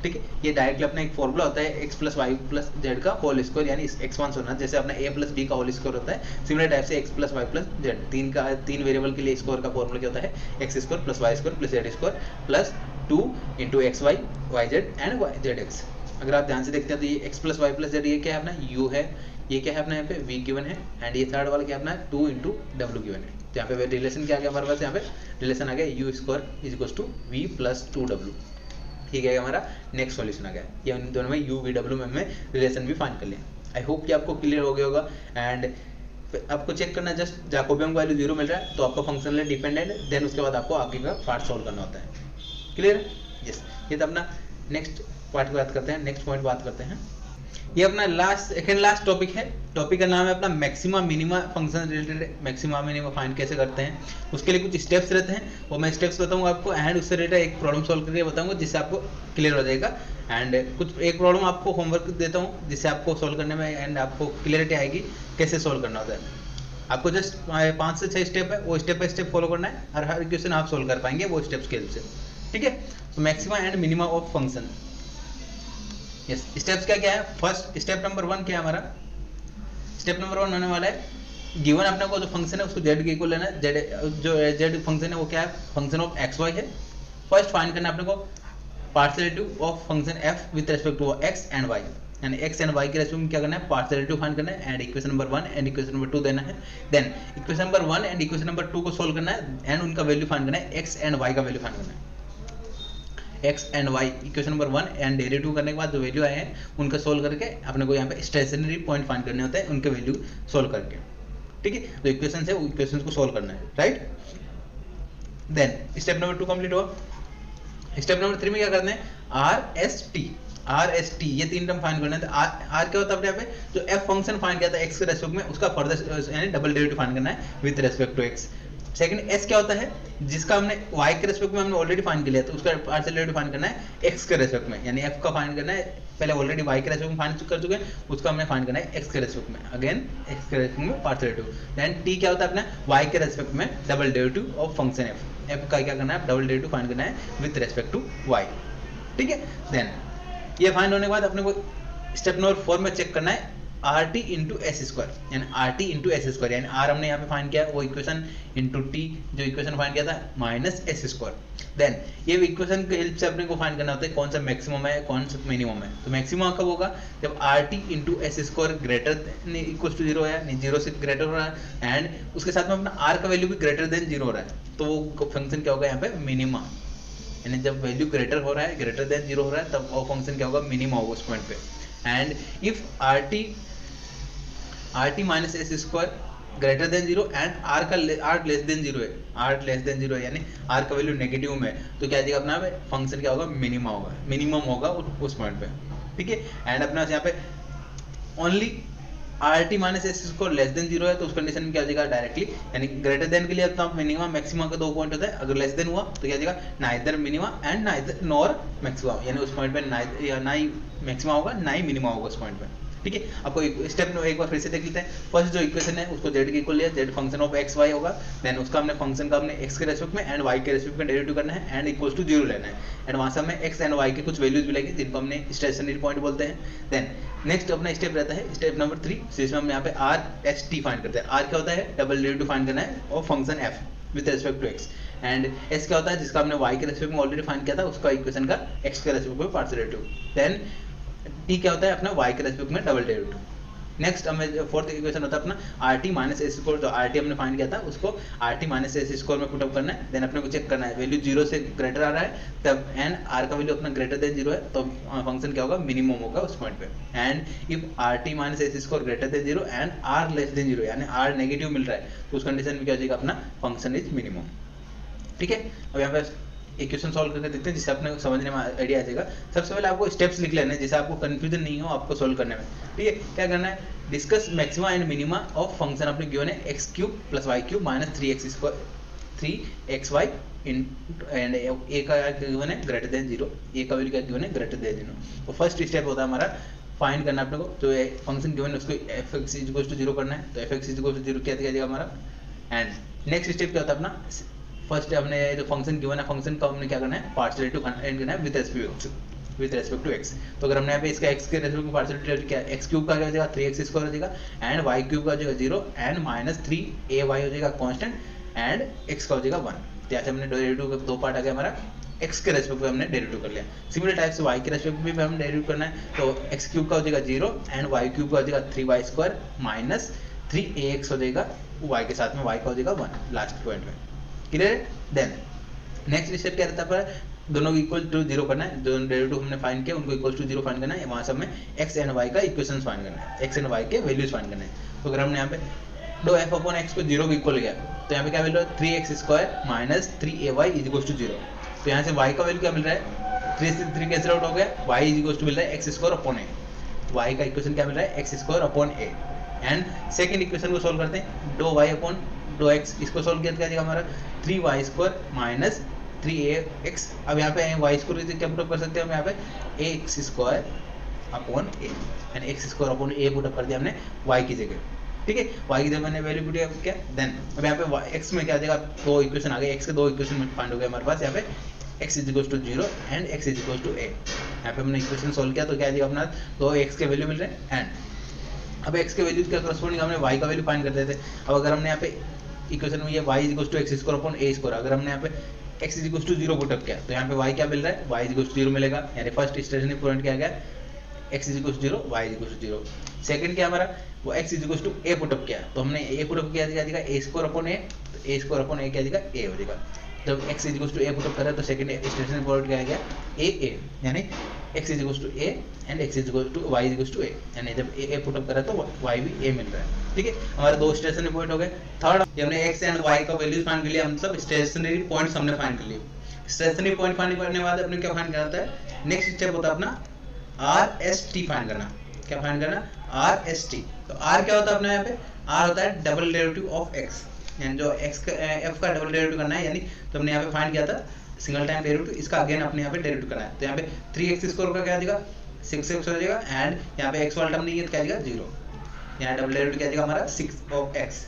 ठीक है। ये डायरेक्टली अपना एक फॉर्मूला होता है x plus Y plus Z का होल स्क्वायर, यानी एक्सपांस होना, जैसे अपना a प्लस b का होल स्क्वायर होता है। सिमिलर टाइप से x plus Y plus z, तीन वेरिएबल के लिए स्क्वायर का फॉर्मूला क्या होता है, x square plus y square plus z square plus 2 into xy y z and y z x. अगर आप ध्यान से देखते हैं तो ये x plus Y plus Z ये क्या है अपना u है, ये क्या है अपना यहाँ पे v गिवन है, एंड ये थर्ड वाला क्या है अपना 2 इंटू w गिवन है। तो यहाँ पे रिलेशन क्या आ गया हमारे पास, यहाँ पे रिलेशन आ गया u square is equals to v plus 2w, ठीक है। हमारा नेक्स्ट सॉल्यूशन आ गया। ये इन दोनों में u v w में हमने रिलेशन भी फाइंड कर लिया। आई होप कि आपको क्लियर हो गया होगा। एंड आपको चेक करना जस्ट जैकोबियन का वैल्यू 0 मिल रहा है तो आपका फंक्शनली डिपेंडेंट, देन उसके बाद आपको आगे का पार्ट सॉल्व करना होता है, क्लियर है। यस, ये तो अपना नेक्स्ट पार्ट की बात करते हैं, नेक्स्ट पॉइंट बात करते हैं। ये अपना सेकंड लास्ट टॉपिक है। टॉपिक का नाम है अपना maxima minima function related maxima minima find कैसे करते हैं। उसके लिए कुछ स्टेप्स रहते हैं, वो मैं स्टेप्स बताऊंगा आपको, एंड उससे रिलेटेड एक प्रॉब्लम सॉल्व करके बताऊंगा जिससे आपको क्लियर हो जाएगा। एंड कुछ एक प्रॉब्लम आपको होमवर्क देता हूँ जिससे आपको सॉल्व करने में एंड आपको क्लियरिटी आएगी कैसे सॉल्व करना होता है। आपको जस्ट 5 से 6 स्टेप है, वो स्टेप बाय स्टेप फॉलो करना है, हर क्वेश्चन आप सॉल्व कर पाएंगे वो स्टेप्स के हेल्प से, ठीक है। तो maxima and minima of function, yes, steps क्या क्या है? फर्स्ट स्टेप नंबर 1 क्या है हमारा? स्टेप नंबर 1 होने वाला है, गिवन अपने को जो फंक्शन है उसको z के इक्वल लेना है। z जो z फंक्शन है वो क्या है? फंक्शन ऑफ एक्स वाई है। फर्स्ट फाइंड करना है अपने को partial derivative of function f with respect to x and y, यानी x एंड y के रेस्पेक्ट में क्या करना है? पार्शियल डेरिवेटिव फाइंड करना है and equation number 1 and equation number 2 देना है। Then equation number 1 and equation number 2 को सोल्व करना है एंड उनका वैल्यू फाइंड करना है, x एंड y का वैल्यू फाइंड करना है। x and y equation number 1 and derivative करने के बाद जो वैल्यू आए हैं उनका सोल्व करके अपने को यहाँ पे स्टेशनरी पॉइंट फाइंड करने होते हैं, उनके वैल्यू सोल्व करके, ठीक है। जो इक्वेशन है वो इक्वेशन को सोल्व करना है, right. Then step number 2 complete हुआ। स्टेप नंबर 3 में क्या करना है? आर एस टी ये 3 टर्म फाइंड करना है। आर क्या होता है अपने यहाँ पे? जो एफ फंक्शन फाइंड किया था एक्स के रेस्पेक्ट में, उसका फर्दर यानी डबल डेरिवेटिव फाइंड करना है with respect to x. Second s क्या होता है? जिसका हमने y के रेस्पेक्ट में हमने ऑलरेडी फाइंड कर लिया, तो उसका पार्शियल डेरिवेटिव फाइंड करना है x के रेस्पेक्ट में, यानी f का फाइंड करना है, पहले ऑलरेडी y के रेस्पेक्ट में फाइंड कर चुके हैं, उसका हमने फाइंड करना है x के रेस्पेक्ट में, अगेन x के रेस्पेक्ट में पार्शियल डेरिवेटिव। देन t क्या होता है अपना? y के रेस्पेक्ट में double derivative of function f का क्या करना है? डबल डेरिवेटिव फाइंड करना है विद रेस्पेक्ट टू y, ठीक है। देन ये फाइंड होने के बाद अपने को स्टेप नंबर 4 में चेक करना है r t into s square, यानी r t into s square, यानी आर हमने यहाँ पे फाइंड किया वो इक्वेशन इंटू टी जो इक्वेशन फाइंड किया था माइनस एस स्क्वायर। देन ये इक्वेशन के हेल्प से अपने को फाइंड करना होता है कौन सा मैक्सिमम है कौन सा मिनिमम है। तो मैक्सिमम कब होगा? जब r t into s square greater equal to 0 है, यानी 0 से ग्रेटर हो रहा है एंड उसके साथ में अपना आर का वैल्यू भी ग्रेटर देन 0 हो रहा है, तो वो फंक्शन क्या होगा यहाँ पे? मिनिमा, यानी जब वैल्यू ग्रेटर हो रहा है, ग्रेटर देन 0 हो रहा है, तब वो फंक्शन क्या होगा? मिनिमा होगा उस पॉइंट पे। And if r t minus s square greater than 0 and r less than 0 है, आर लेस देन 0 है, यानी आर का वैल्यू नेगेटिव में, तो क्या जाएगा अपना फंक्शन क्या होगा? मिनिमा होगा, मिनिमम होगा उस पॉइंट पे, ठीक है। एंड अपना यहाँ पे only are t minus s square less than 0 है, तो उस कंडीशन में क्या हो जाएगा? डायरेक्टली, यानी ग्रेटर देन के लिए अपना मिनिमम मैक्सिमम का 2 पॉइंट होता है, अगर लेस देन हुआ तो क्या हो जाएगा? Neither minima and neither nor maximum, यानी उस पॉइंट पे ना ही मैक्सिमम होगा ना ही मिनिमा होगा उस पॉइंट पे, ठीक है। आपको स्टेप एक बार फिर से देख लेते हैं। फर्स्ट जो इक्वेशन है उसको z के इक्वल लिया, z function of x y होगा, देन उसका हमने फंक्शन का हमने x के रेस्पेक्ट में एंड y के रेस्पेक्ट में डेरिवेटिव करना है एंड इक्वल्स टू 0 लेना है, एंड वहां से हमें x एंड y के कुछ वैल्यूज मिलेंगे जिनको हमने स्टेशनरी पॉइंट बोलते हैं। देन नेक्स्ट अपना स्टेप रहता है स्टेप नंबर 3, जिसमें हम यहाँ पे आर एस टी फाइंड करते हैं। आर क्या होता है? डबल डेरिवेटिव फाइंड करना है और function f with respect to x, and s क्या होता है? जिसका हमने y के रेस्पेक्ट में ऑलरेडी फाइंड किया था, उसका इक्वेशन का x के रेस्पेक्ट में पार्शियल डेरिवेटिव। देन t क्या होता है? अपना y के रेस्पेक्ट में डबल डेरिवेटिव। नेक्स्ट हमें फोर्थ इक्वेशन होता है अपना are t minus s square, जो आर टी हमने फाइंड किया था उसको are t minus s square में पुटअप करना है। देन अपने को चेक करना है वैल्यू 0 से ग्रेटर आ रहा है तब एंड आर का वैल्यू अपना ग्रेटर देन 0 है, तो फंक्शन क्या होगा? मिनिमम होगा उस पॉइंट पे। And if r t minus s square greater than 0 and r less than 0, यानी आर नेगेटिव मिल रहा है, तो उस कंडीशन में क्या हो जाएगा? अपना फंक्शन इज मिनिमम, ठीक है। अब यहाँ पे इक्वेशन सॉल्व करके देखते हैं जिससे अपने समझने में आइडिया आ जाएगा। सबसे पहले आपको स्टेप्स लिख लेने हैं जिससे आपको कंफ्यूजन नहीं हो आपको सॉल्व करने में, ठीक है। क्या करना है? Discuss maxima and minima of function अपने गिवन है x cube plus y cube minus 3x square 3xy and a का गिवन है ग्रेटर देन 0, ए का वैल्यू क्या गिवन है? Greater than 0। तो फर्स्ट स्टेप होता है हमारा फाइंड करना अपने को, जो फंक्शन गिवन है उसको fx इक्वल टू 0 करना है, तो fx इक्वल टू 0 क्या दिया हमारा। एंड नेक्स्ट स्टेप क्या होता है अपना? फर्स्ट हमने जो फंक्शन गिवन है फंक्शन का हमने क्या करना है? पार्शियल डेरिवेटिव फाइंड करना है विद रेस्पेक्ट टू x। तो अगर हमने यहाँ पे इसका x के रेस्पेक्ट में पार्शियल डेरिवेटिव क्या है? x क्यूब का क्या हो जाएगा? 3x स्क्वायर हो जाएगा एंड y क्यूब का हो जाएगा 0 एंड माइनस 3ay हो जाएगा कांस्टेंट एंड x का हो जाएगा 1। तो यहाँ से हमने डेरिवेटिव का 2 पार्ट आ गया हमारा, x के रेस्पेक्ट में हमने डेरिवेटिव कर लिया। सिमिलर टाइप से y के रेस्पेक्ट में भी हमें डेरिवेटिव करना है, तो x क्यूब का हो जाएगा 0 एंड y क्यूब का हो जाएगा 3y स्क्वायर माइनस 3ax हो जाएगा y के साथ में y का हो जाएगा 1 लास्ट पॉइंट में, क्लियर। देन नेक्स्ट स्टेप क्या रहता है? दोनों को इक्वल टू 0 करना है, जो डेरिवेटिव हमने फाइंड किया उनको इक्वल टू 0 फाइंड करना है, वहां से हमें x एंड y का इक्वेशंस फाइंड करना है, x एंड y के वैल्यूज फाइंड करना है। तो अगर हमने यहाँ पे दो f अपॉन x को 0 को इक्वल किया तो यहाँ पे क्या वैल्यू है? 3x square minus 3ay is equal to 0। तो यहाँ से y का वैल्यू क्या मिल रहा है? 3 से 3 कैंसिल आउट हो गया, y इज इक्वल टू मिल रहा है x square upon a, y का इक्वेशन क्या मिल रहा है? x square upon a। And second equation को सोल्व करते हैं, दो y अपॉन दो x, इसको सोल्व किया तो क्या जाएगा हमारा? 3y square minus 3ax। अब यहाँ पे y स्क्वायर क्या पुटअप कर सकते हैं हम यहाँ पे? ax स्क्वायर अपॉन a, यानी x square upon a put up कर दिया हमने y की जगह, ठीक है। y की जगह मैंने वैल्यू पुट किया। देन अब यहाँ पे x में क्या आ जाएगा? दो इक्वेशन आ गए, x के दो इक्वेशन फाइंड हो गए हमारे पास। यहाँ पे x is equal to 0 and x is equal to a। यहाँ पे हमने इक्वेशन सोल्व किया तो क्या दिया अपना, दो x के वैल्यू मिल रहे हैं एंड अब x के वैल्यू के करस्पॉन्डिंग हमने y का वैल्यू फाइंड करते थे। अब अगर हमने यहाँ पे इक्वेशन में ये y is equal to x square upon a square, अगर हमने यहाँ पे x is equal to 0 put up किया तो यहाँ पे y क्या मिल रहा है, y इज इक्वल टू 0 मिलेगा, यानी फर्स्ट स्टेशनरी पॉइंट क्या गया, x is equal to 0, y is equal to 0। Second क्या हमारा, वो x is equal to a put up किया तो हमने a पुट अप किया जाएगा a स्क्वायर अपॉन a, तो a स्क्वायर अपॉन a क्या जाएगा a हो जाएगा। जब x is equal to a put up करा तो सेकंड स्टेशनरी पॉइंट क्या आ गया a, यानी x is equal to a and x is equal to y is equal to a, यानी जब a पुट अप करा तो y भी a मिल रहा है। ठीक है, हमारे दो स्टेशनरी पॉइंट हो गए। थर्ड, हमने x एंड y का वैल्यूज फाइंड कर लिया, मतलब स्टेशनरी पॉइंट्स हमने फाइंड कर लिए। स्टेशनरी पॉइंट फाइंड करने के बाद अपने क्या फाइंड करना है, नेक्स्ट स्टेप होता है अपना RST फाइंड करना। क्या फाइंड करना, RST। तो R क्या होता है अपना, यहाँ पे R होता है डबल डेरिवेटिव ऑफ x, यानी जो x का f का डबल डेरिवेटिव करना है, यानी तो हमने यहाँ पे फाइंड किया था सिंगल टाइम डेरिवेटिव, इसका अगेन अपने यहाँ पे डेरिवेटिव करना है। तो यहाँ पे 3x स्क्वायर का क्या देगा 6x हो जाएगा एंड यहाँ पे x वाला टर्म नहीं है तो क्या देगा 0, यहाँ डबल डेरिवेटिव क्या देगा हमारा 6 ऑफ x।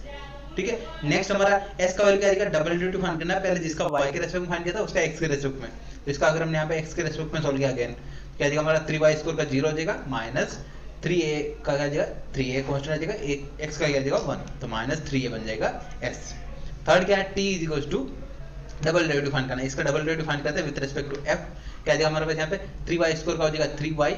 ठीक है, नेक्स्ट हमारा s का वैल्यू क्या देगा, डबल डेरिवेटिव फाइंड करना है, पहले जिसका y के रेस्पेक्ट में फाइंड किया था उसका x के रेस्पेक्ट में, तो इसका अगर हमने यहाँ पे x के रेस्पेक्ट में सॉल्व किया अगेन क्या देगा हमारा 3y स्क्वायर का 0 हो जाएगा माइनस 3a का क्या जाएगा 3a कांस्टेंट आ जाएगा, x का क्या जाएगा 1, तो माइनस 3a बन जाएगा s। थर्ड क्या है, t is equal to double derivative find करना है, इसका डबल डेरिवेटिव फाइंड करते हैं विद रिस्पेक्ट टू f। क्या जाएगा हमारे पास यहाँ पे 3y स्क्वायर का हो जाएगा 3y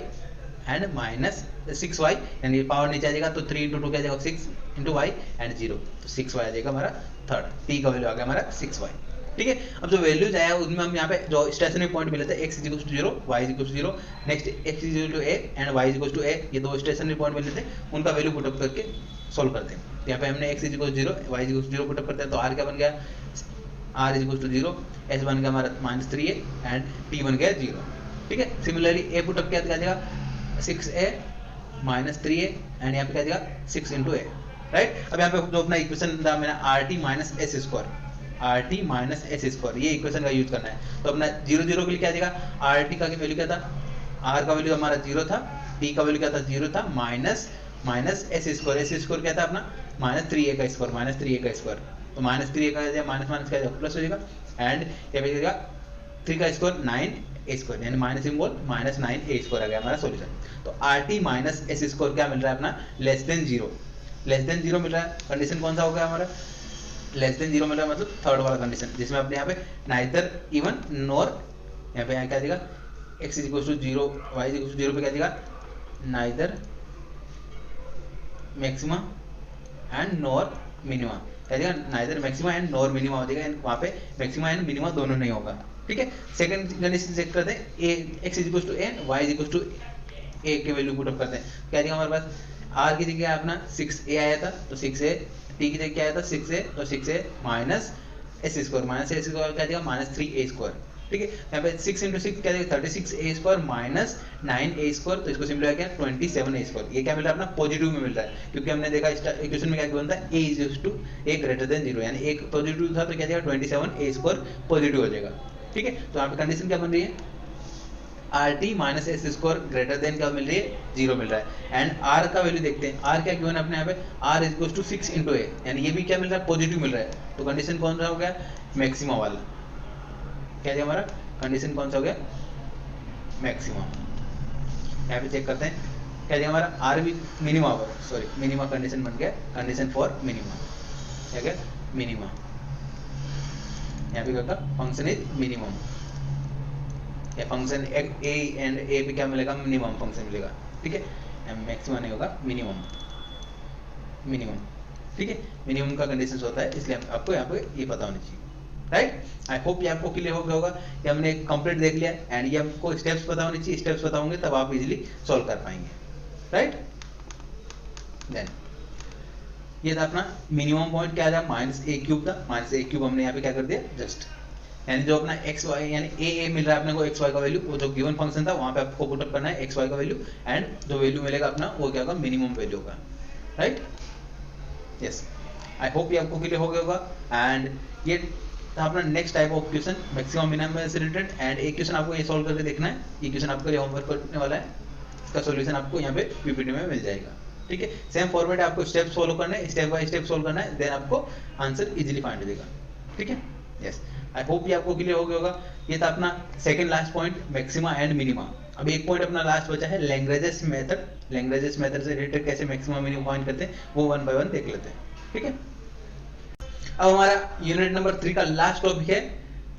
एंड माइनस 6y, यानी पावर नीचे आ जाएगा तो 3 into 2 क्या जाएगा 6 into y एंड 0, तो 6y आ जाएगा हमारा थर्ड, t का वैल्यू आ गया हमारा 6y। ठीक है, अब जो वैल्यूज आया उसमें हम यहाँ पे जो स्टेशनरी पॉइंट मिले थे x is equal to 0, y is equal to 0, next x is equal to a and y is equal to a, ये दो स्टेशनरी पॉइंट मिले थे, उनका वैल्यू पुट अप करके सॉल्व करते हैं। तो यहाँ पे हमने x is equal to 0, y is equal to 0 put up करते हैं, तो r क्या बन गया, r is equal to 0, s बन गया हमारा माइनस 3a एंड t बन गया 0। ठीक है, सिमिलरली a पुट अप किया तो क्या जाएगा 6a माइनस 3a एंड यहाँ पे क्या जाएगा 6 into a, राइट। अब यहाँ पे जो अपना इक्वेशन था मैंने RT minus s square, RT minus s square, ये इक्वेशन का यूज करना है। तो अपना 0 0 के लिए क्या जाएगा, RT का वैल्यू क्या था, R का वैल्यू हमारा 0 था, T का वैल्यू क्या था 0 था, माइनस माइनस एस स्क्वायर क्या था अपना माइनस 3a का स्क्वायर, माइनस 3a का स्क्वायर, तो माइनस 3a का जाएगा माइनस माइनस क्या जाएगा प्लस हो जाएगा एंड यहाँ पे जाएगा 3 का स्क्वायर 9a स्क्वायर, यानी minus symbol minus 9a square आ गया हमारा सॉल्यूशन। तो RT माइनस एस स्क्वायर क्या मिल रहा है अपना, लेस देन 0, लेस देन 0 मिल रहा है। कंडीशन कौन सा हो गया हमारा, लेस देन 0 मिल रहा है, मतलब थर्ड वाला कंडीशन, जिसमें अपने यहाँ पे नाइदर इवन नॉर, यहाँ पे यहाँ क्या देगा x is equal to 0, y is equal to 0 पे क्या देगा neither maxima and nor minima, क्या देगा neither maxima and nor minima हो जाएगा, वहाँ पे मैक्सिमा एंड मिनिमा दोनों नहीं होगा। ठीक है, सेकंड कंडीशन चेक करते हैं, a x is equal to a, y is equal to a के वैल्यू पुट अप करते हैं। क्या देगा हमारे पास, r की जगह अपना 6a आया था तो 6a, t की जगह क्या आया था 6a, तो 6a minus s square, minus s square क्या देगा माइनस 3a स्क्वायर। ठीक है, यहाँ पे 6 into 6 क्या देगा 36a square minus 9a square, तो इसको सिंपल क्या 27a स्क्वायर। ये क्या मिल रहा है अपना पॉजिटिव में मिल रहा है, क्योंकि हमने देखा इक्वेशन में क्या बनता है a is equal to a greater than 0, यानी एक पॉजिटिव था तो क्या देगा 27a स्क्वायर पॉजिटिव हो जाएगा। ठीक है, तो यहाँ पे कंडीशन क्या बन रही है, RT minus s square greater then क्या मिल रही है 0 मिल रहा है एंड R का वैल्यू देखते हैं, R क्या गिवन है अपने यहाँ पे, R is equal to 6 into a, यानी ये भी क्या मिल रहा है पॉजिटिव मिल रहा है। तो कंडीशन कौन सा हो गया, मैक्सिमा वाला, क्या है हमारा कंडीशन कौन सा हो गया मैक्सिमा। यहाँ पे चेक करते हैं, क्या है हमारा R भी मिनिमा होगा, सॉरी मिनिमा कंडीशन बन गया, कंडीशन फॉर मिनिमा, क्या गया मिनिमा, यहाँ पे क्या फंक्शन इज मिनिमम, या फंक्शन a एंड a पे क्या मिलेगा मिनिमम फंक्शन मिलेगा। ठीक है, मैक्सिमम नहीं होगा मिनिमम, मिनिमम। ठीक है, मिनिमम का कंडीशन होता है, इसलिए आपको यहाँ पे ये पता होनी चाहिए, राइट। आई होप ये आपको क्लियर हो गया होगा, ये हमने कंप्लीट देख लिया एंड ये आपको स्टेप्स पता होनी चाहिए, स्टेप्स पता होंगे तब आप इजीली सॉल्व कर पाएंगे, राइट। देन ये था अपना मिनिमम पॉइंट क्या था माइनस a क्यूब था, माइनस a क्यूब हमने यहाँ पे क्या कर दिया जस्ट, यानी जो अपना एक्स वाई यानी a मिल रहा है अपने को एक्स वाई का वैल्यू, वो जो गिवन फंक्शन था वहां पे आपको पुट अप करना है एक्स वाई का वैल्यू एंड जो वैल्यू मिलेगा अपना वो क्या होगा मिनिमम वैल्यू होगा, राइट। यस, आई होप ये आपको क्लियर हो गया होगा एंड ये था अपना next type of question maximum minimum से रिलेटेड एंड एक क्वेश्चन आपको ये सॉल्व करके देखना है, ये क्वेश्चन आपके लिए होमवर्क करने वाला है, इसका सॉल्यूशन आपको यहाँ पे पीपीटी में मिल जाएगा। ठीक है, सेम फॉर्मेट आपको स्टेप्स फॉलो करना है, स्टेप बाय स्टेप सॉल्व करना है, देन आपको आंसर इजीली फाइंड हो जाएगा। ठीक है, यस, आई होप ये आपको क्लियर हो गया होगा। ये था अपना second last point, maxima and minima. अब एक पॉइंट अपना लास्ट बचा है लैग्रेंजेस मेथड। लैग्रेंजेस मेथड से रिलेटेड कैसे मैक्सिमा मिनिमा फाइंड करते हैं वो वन बाय वन देख लेते हैं, ठीक है। अब हमारा यूनिट नंबर 3 का लास्ट टॉपिक है,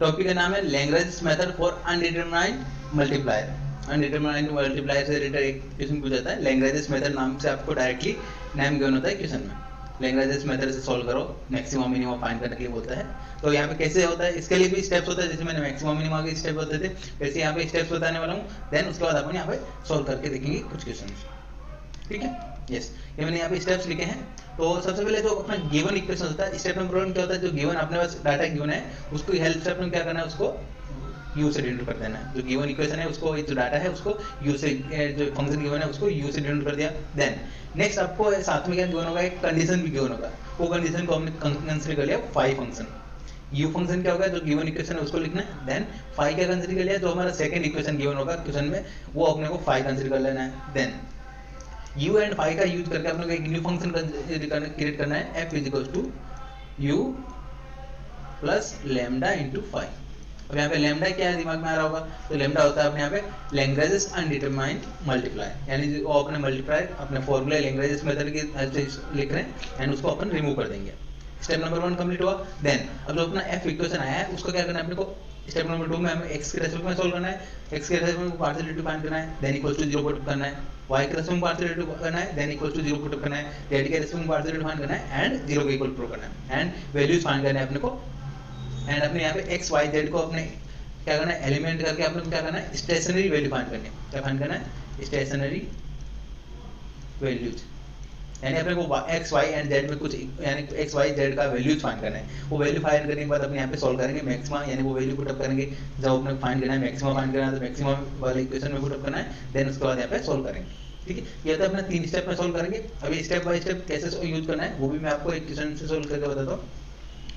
टॉपिक का नाम है Lagrange's method for undetermined multiplier. Undetermined multiplier से रिलेटेड एक क्वेश्चन पूछा जाता है। लैग्रेंजेस मेथड नाम से आपको डायरेक्टली नाम गिवन होता है क्वेश्चन में। लैग्रेंजेस मेथड से सॉल्व करो, मैक्सिमा मिनिमा फाइंड करने के लिए बोलता है। तो यहाँ पे कैसे होता है, इसके लिए भी स्टेप्स होता है, जैसे मैंने मैक्सिमा मिनिमा के स्टेप होते थे वैसे यहाँ पे स्टेप्स बताने वाला हूँ। देन उसके बाद अपन यहाँ पे सॉल्व करके देखेंगे कुछ क्वेश्चन, ठीक है। यस, ये मैंने यहाँ पे स्टेप्स लिखे हैं। तो सबसे पहले जो अपना गिवन इक्वेशन होता है, स्टेप नंबर 1 क्या होता है, जो गिवन अपने पास डाटा गिवन है उसको हेल्प से अपन क्या करना है, उसको u से डिनोट कर देना है। जो गिवन इक्वेशन है उसको, जो डाटा है उसको u से, जो फंक्शन गिवन है उसको u से डिनोट कर दिया। देन नेक्स्ट आपको साथ में क्या गिवन होगा, एक कंडीशन भी गिवन होगा। वो कंडीशन को हमने कंसीडर कर लिया फाई फंक्शन। u फंक्शन क्या होगा, जो गिवन इक्वेशन है उसको लिखना है। देन फाई क्या कंसीडर कर लिया, जो हमारा सेकंड इक्वेशन गिवन होगा क्वेश्चन में वो अपने को फाई कंसीडर कर लेना है। देन u एंड फाई का यूज करके अपने को एक न्यू फंक्शन क्रिएट करना है, f is equals to u plus lambda into phi. अब यहाँ पे लैम्डा क्या है दिमाग में आ रहा होगा, तो लैम्डा होता है अपने यहाँ पे लैग्रेंजेस अनडिटरमाइंड मल्टीप्लायर, यानी जो अपने मल्टीप्लायर अपने फॉर्मूला लैग्रेंजेस मेथड के हेल्प से लिख रहे हैं एंड उसको अपन रिमूव कर देंगे। स्टेप नंबर 1 कंप्लीट हुआ। देन अब जो अपना f इक्वेशन आया है उसको क्या करना है अपने को, स्टेप नंबर 2 में हमें x के रेस्पेक्ट में सोल्व करना है, x के रेस्पेक्ट में पार्शियल डेरिवेटिव फाइंड करना है, देन इक्वल्स टू 0 पुट करना है, y के रेस्पेक्ट में पार्शियल डेरिवेटिव करना है, देन इक्वल्स टू 0 पुट करना है, z के रेस्पेक्ट में पार्शियल डेरिवेटिव फाइंड करना है एंड 0 के इक्वल प्रूव करना है एंड वैल्यूज फाइंड करना है अपने को। एंड अपने यहाँ पे x y z को अपने क्या करना है, एलिमेंट करके अपने क्या करना है, स्टेशनरी वैल्यू फाइंड करनी है। क्या फाइंड करना है, स्टेशनरी वैल्यूज, यानी अपने को x y एंड z में कुछ, यानी x y z का वैल्यूज फाइंड करना है। वो वैल्यू फाइंड करने के बाद अपने यहाँ पे सॉल्व करेंगे मैक्सिमा, यानी वो वैल्यू पुट अप करेंगे। जब अपने फाइंड करना है मैक्सिमा फाइंड करना है तो मैक्सिमा वाले इक्वेशन में पुट अप करना है, देन उसके बाद यहाँ पे सॉल्व करेंगे, ठीक है। ये तो अपना 3 स्टेप में सॉल्व करेंगे। अभी स्टेप बाय स्टेप कैसे यूज करना है वो भी मैं आपको एक क्वेश्चन से सॉल्व करके बताता हूँ।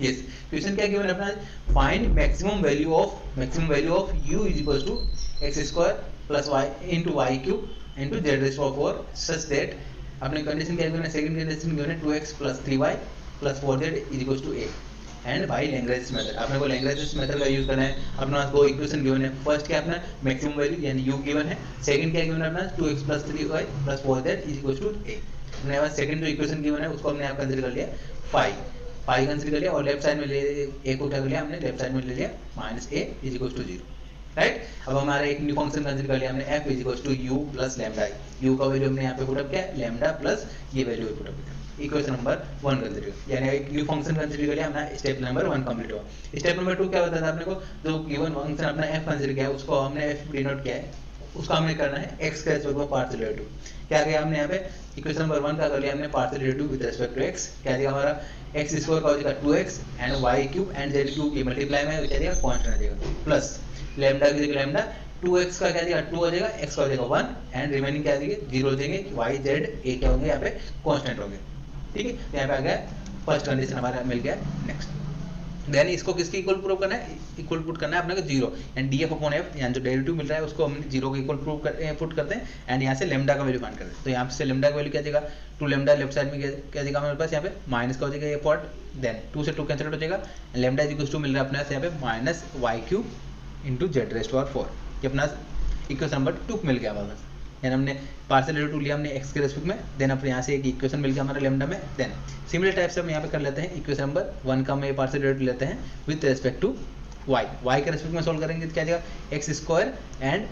यस, क्वेश्चन क्या गिवन है अपना, find maximum value of u is equal to x square plus y into y cube into z raise power 4 such that, अपने कंडीशन क्या गिवन है, सेकंड कंडीशन गिवन है 2x plus 3y plus 4z is equal to a and by Lagrange's method. अपने को Lagrange's method का use करना है। अपने पास दो इक्वेशन गिवन है, फर्स्ट क्या अपना मैक्सिमम वैल्यू यानी u गिवन है, सेकंड क्या गिवन है अपना 2x plus 3y plus 4z is equal to a। अपने पास सेकंड जो इक्वेशन गिवन है उसको हमने यहाँ कंसीडर कर लिया फाई कंसीडर कर लिया और लेफ्ट साइड में ले a को क्या कर लिया हमने, लेफ्ट साइड में ले लिया minus a is equal to 0, right. अब हमारा एक न्यू फंक्शन कंसीडर कर लिया हमने f is equal to u plus lambda. u का वैल्यू हमने यहाँ पे पुट अप किया लैम्डा प्लस ये वैल्यू पुट अप किया। इक्वेशन नंबर 1 कंसीडर किया, यानी एक न्यू फंक्शन कंसीडर कर लिया हमने। स्टेप नंबर 1 कंप्लीट हुआ। स्टेप नंबर 2 क्या बताया था अपने को, जो गिवन फंक्शन अपना f कंसीडर किया उसको हमने f डिनोट किया है, उसका हमने करना है x के रेस्पेक्ट में पार्शियल डेरिवेटिव। क्या किया हमने यहाँ पे, इक्वेशन नंबर 1 का कर लिया हमने partial derivative with respect to x। क्या दिया हमारा, x स्क्वायर का हो जाएगा 2x and y cube and z cube ये मल्टीप्लाई में क्या दिया कांस्टेंट आ जाएगा, प्लस लैम्डा की जगह लैम्डा 2x का क्या दिया 2 हो जाएगा, x का हो जाएगा 1 एंड रिमेनिंग क्या देंगे 0 देंगे, y z a क्या होंगे यहाँ पे कांस्टेंट होंगे, ठीक है। यहाँ पे आ गया फर्स्ट कंडीशन हमारा मिल गया। नेक्स्ट देन इसको किसके इक्वल प्रूव करना है, इक्वल पुट करना है अपने को 0 एंड df अपॉन f, यानी जो डेरिवेटिव मिल रहा है उसको हम 0 के इक्वल प्रूव पुट करते हैं एंड यहाँ से लैम्डा का वैल्यू फाइंड करते हैं। तो यहाँ से लैम्डा का वैल्यू क्या देगा 2 लैम्डा, लेफ्ट साइड में क्या देगा हमारे पास यहाँ पे माइनस का हो जाएगा ये पार्ट, देन 2 से 2 कैंसिल हो जाएगा, लैम्डा इज इक्वल टू मिल रहा है अपने यहाँ पे minus y cube into z raise power 4। ये अपना इक्वेशन नंबर 2 मिल गया हमारे पास, यानी हमने पार्शियल डेरिवेटिव लिया हमने x के रेस्पेक्ट में, देन अपने यहाँ से एक इक्वेशन मिल गया हमारा लैम्डा में। देन सिमिलर टाइप से हम यहाँ पे कर लेते हैं, इक्वेशन नंबर 1 का हम पार्शियल डेरिवेटिव लेते हैं विद रेस्पेक्ट टू y के रेस्पेक्ट में सोल्व करेंगे तो क्या जाएगा x square and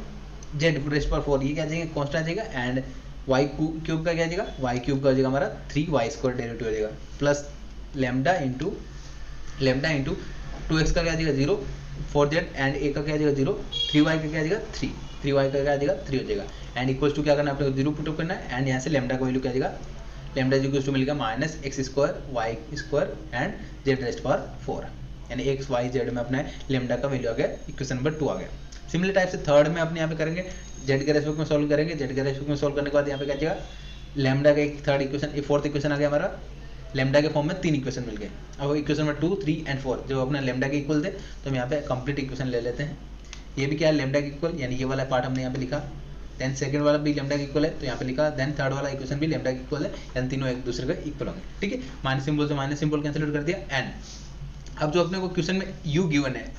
z rays power 4 ये क्या जाएगा कांस्टेंट आ जाएगा एंड y क्यूब का क्या जाएगा, y क्यूब का हो जाएगा हमारा 3y स्क्वायर डेरिवेटिव हो जाएगा प्लस लैम्डा इंटू 2x का क्या जाएगा 0 4z एंड a का क्या जाएगा 0 3y का क्या जाएगा 3y का क्या जाएगा 3 हो जाएगा एंड इक्वल्स टू क्या करना है आपको 0 पुट अप करना है एंड यहाँ से लैम्डा का वैल्यू क्या जाएगा, लैम्डा इक्वल्स टू मिलेगा minus x square y square and z rays power 4, यानी x y z में अपना लैम्डा का वैल्यू आ गया, इक्वेशन नंबर 2 आ गया। सिमिलर टाइप से थर्ड में अपने यहाँ पे करेंगे, z के रेस्पेक्ट में सॉल्व करेंगे, z के रेस्पेक्ट में सॉल्व करने के बाद यहाँ पे क्या जाएगा लैम्डा का एक थर्ड इक्वेशन, फोर्थ इक्वेशन आ गया हमारा, लैम्डा के फॉर्म में 3 इक्वेशन मिल गए। अब इक्वेशन नंबर 2, 3 एंड 4 जो अपना लैम्डा के इक्वल थे तो हम यहाँ पे कंप्लीट इक्वेशन ले लेते हैं। ये भी क्या है लैम्डा के इक्वल, यानी ये वाला पार्ट हमने यहाँ पे लिखा, देन सेकंड वाला भी लैम्डा के इक्वल है तो यहाँ पे लिखा, देन थर्ड वाला इक्वेशन भी लैम्डा के इक्वल है, यानी तीनों एक दूसरे के इक्वल होंगे, ठीक है। माइनस सिंबल से माइनस सिंबल कैंसिल कर दिया एंड अब जो अपने को क्वेश्चन में u गिवन है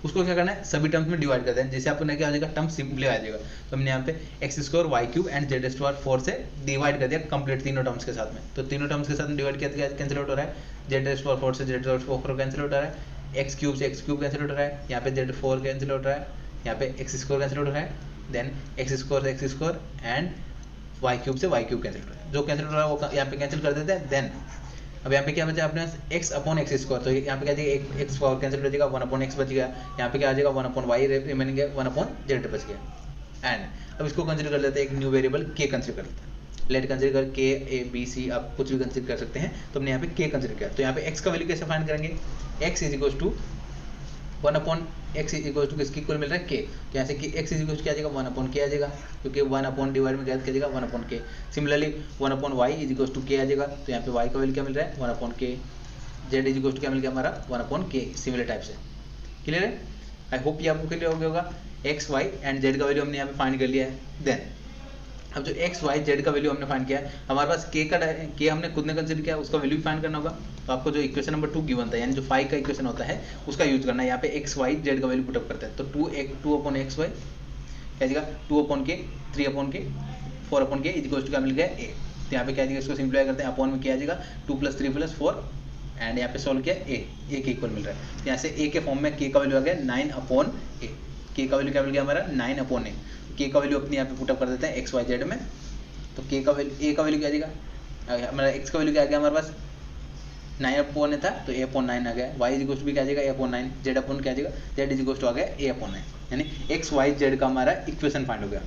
उसको क्या करना है, सभी टर्म्स में डिवाइड करते हैं। जैसे आपको क्या आ जाएगा, टर्म सिंपली आ जाएगा, तो हमने यहाँ पे x square y cube and z square 4 से डिवाइड कर दिया कंप्लीट तीनों टर्म्स के साथ में। तो तीनों टर्म्स के साथ में डिवाइड किया तो कैंसिल आउट हो रहा है, जेड स्क्वायर 4 से जेड स्क्वायर 4 कैंसिल आउट हो रहा है, एक्स क्यूब से एक्स क्यूब कैंसिल आउट हो रहा है, यहाँ पे जेड 4 कैंसिल आउट हो रहा है, यहाँ पे एक्स स्क्वायर कैंसिल आउट हो रहा है, देन एक्स स्क्वायर से x square and y cube से वाई क्यूब कैंसिल हो रहा है। जो कैंसिल हो रहा है वो यहाँ पे कैंसिल कर देते हैं। देन अब यहाँ पे क्या बचा अपने x अपॉन एक्स स्क्वायर, तो यहाँ पे क्या जाएगा, एक्स स्क्वायर कैंसिल हो जाएगा, 1 अपॉन एक्स बच गया, यहाँ पे क्या आ जाएगा 1 अपॉन वाई रिमेनिंग है, 1 अपॉन जेड बच गया। एंड अब इसको कंसिडर कर लेते हैं, एक न्यू वेरिएबल k कंसिडर कर लेते हैं। लेट कंसिडर कर k a b c, आप कुछ भी कंसिडर कर सकते हैं। तो हमने यहाँ पे k कंसिडर किया, तो यहाँ पे x का वैल्यू कैसे फाइंड करेंगे, x is equal to 1 upon x is equal to किसकी इक्वल मिल रहा है, k, तो यहाँ से कि x इज इक्वल टू क्या आ जाएगा 1 अपॉन k आ जाएगा, क्योंकि 1 अपॉन डिवाइड में क्या आ जाएगा 1 upon k। Similarly 1 upon y is equal to k आ जाएगा, तो यहाँ पे y का वैल्यू क्या मिल रहा है 1 upon k, z is equal to क्या मिल गया हमारा 1 अपॉन k। सिमिलर टाइप से क्लियर है, आई होप ये आपको क्लियर हो गया होगा। x y एंड z का वैल्यू हमने यहाँ पे फाइंड कर लिया है। देन अब जो x y z का वैल्यू हमने फाइंड किया है, हमारे पास k हमने खुद ने कंसिडर किया, उसका वैल्यू भी फाइंड करना होगा। तो आपको जो इक्वेशन नंबर 2 गिवन था, यानी जो 5 का इक्वेशन होता है उसका यूज करना है। यहाँ पे x y z का वैल्यू पुटअप करते हैं, तो 2 अपॉन एक्स वाई क्या जाएगा 2 upon k, 3 upon k, 4 upon k is equal to क्या मिल गया a। तो यहाँ पे क्या जाएगा, इसको सिंप्लीफाई करते हैं, अपॉन में क्या आ जाएगा 2 + 3 + 4 एंड यहाँ पे सॉल्व किया a के इक्वल मिल रहा है। यहाँ से a के फॉर्म में k का वैल्यू आ गया 9 अपॉन a, k का वैल्यू क्या मिल गया हमारा 9 अपॉन a। k का वैल्यू अपने यहाँ पे पुटअप कर देते हैं x y z में, तो k का वैल्यू a का वैल्यू क्या आ जाएगा, हमारा x का वैल्यू क्या आ गया हमारे पास 9 अपॉन था, तो a अपॉन 9 आ गया। y इज इक्वल टू भी क्या आ जाएगा a अपॉन 9, z अपॉन क्या आ जाएगा z इज इक्वल टू आ गया a अपॉन 9, यानी x y z का हमारा इक्वेशन फाइंड हो गया।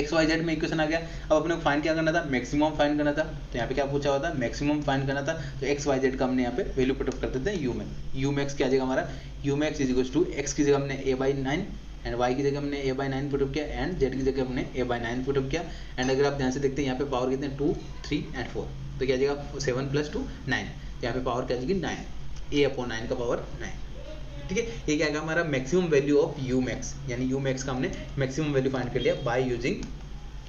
x y z में इक्वेशन आ गया। अब अपने को फाइंड क्या करना था, मैक्सिमम फाइंड करना था। तो यहाँ पे क्या पूछा हुआ था, मैक्सिमम फाइंड करना था। तो x y z का हमने यहाँ पे वैल्यू पुटअप कर देते हैं u में, u मैक्स क्या आ जाएगा हमारा, u max is equal to x की जगह हमने a/9 एंड y की जगह हमने a/9 पुटअप किया एंड z की जगह हमने a/9 पुटअप किया। एंड अगर आप ध्यान से देखते हैं यहाँ पे पावर कितने 2 3 एंड 4, तो क्या आ जाएगा 7 + 2 9, यहाँ पे पावर क्या आ जाएगी 9, a अपॉन 9 का पावर 9। ठीक है, ये क्या आएगा हमारा maximum value of u max, यानी u मैक्स का हमने मैक्सिमम वैल्यू फाइंड कर लिया by using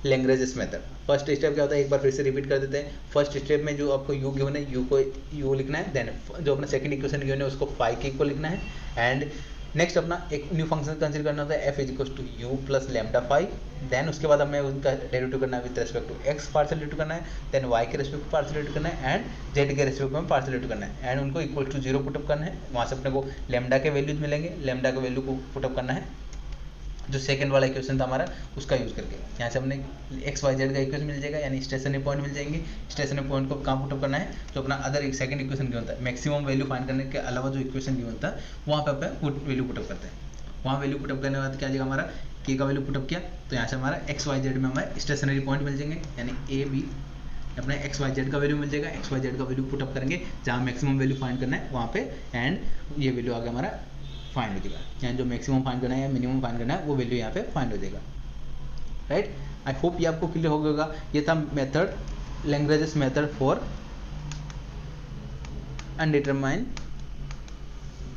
Lagrange method. First step क्या होता है, एक बार फिर से रिपीट कर देते हैं। फर्स्ट स्टेप में जो आपको u गिवन है, u को u लिखना है। देन जो अपना सेकंड इक्वेशन गिवन है उसको फाई के इक्वल लिखना है। एंड नेक्स्ट अपना एक न्यू फंक्शन कंसीडर करना होता है f is equal to u plus lambda phi. Then उसके बाद हमें उनका डेरिवेटिव करना है with respect to x partial derivative करना है, देन y के रेस्पेक्ट पार्शियल डेरिवेटिव करना है एंड z के रेस्पेक्ट में पार्शियल डेरिवेटिव करना है एंड उनको इक्वल टू 0 पुटअप करना है। वहाँ से अपने को लैम्डा के वैल्यूज मिलेंगे, लैम्डा के वैल्यू को पुटअप करना है जो सेकंड वाला इक्वेशन था हमारा उसका यूज करके। यहाँ से हमने एक्स वाई जेड का इक्वेशन मिल जाएगा, यानी स्टेशनरी पॉइंट मिल जाएंगे। स्टेशनरी पॉइंट को कहाँ पुटअप करना है, जो अपना अदर एक सेकंड इक्वेशन गिवन था, मैक्सिमम वैल्यू फाइंड करने के अलावा जो इक्वेशन गिवन था वहाँ पे अपन वैल्यू पुटअप करते हैं। वहाँ वैल्यू पुटअप करने के बाद क्या आ जाएगा हमारा के का वैल्यू पुटअप किया, तो यहाँ से हमारा एक्स वाई जेड में हमारे स्टेशनरी पॉइंट मिल जाएंगे, यानी ए बी अपने एक्स वाई जेड का वैल्यू मिल जाएगा। एक्स वाई जेड का वैल्यू पुटअप करेंगे जहाँ मैक्सिमम वैल्यू फाइंड करना है वहाँ पे, एंड ये वैल्यू आ गया हमारा फाइंड हो जाएगा, यानी जो मैक्सिमम फाइंड करना है या मिनिमम फाइंड करना है वो वैल्यू यहाँ पे फाइंड हो जाएगा। राइट, आई होप ये आपको क्लियर हो गया होगा। ये था method, Lagrange method for undetermined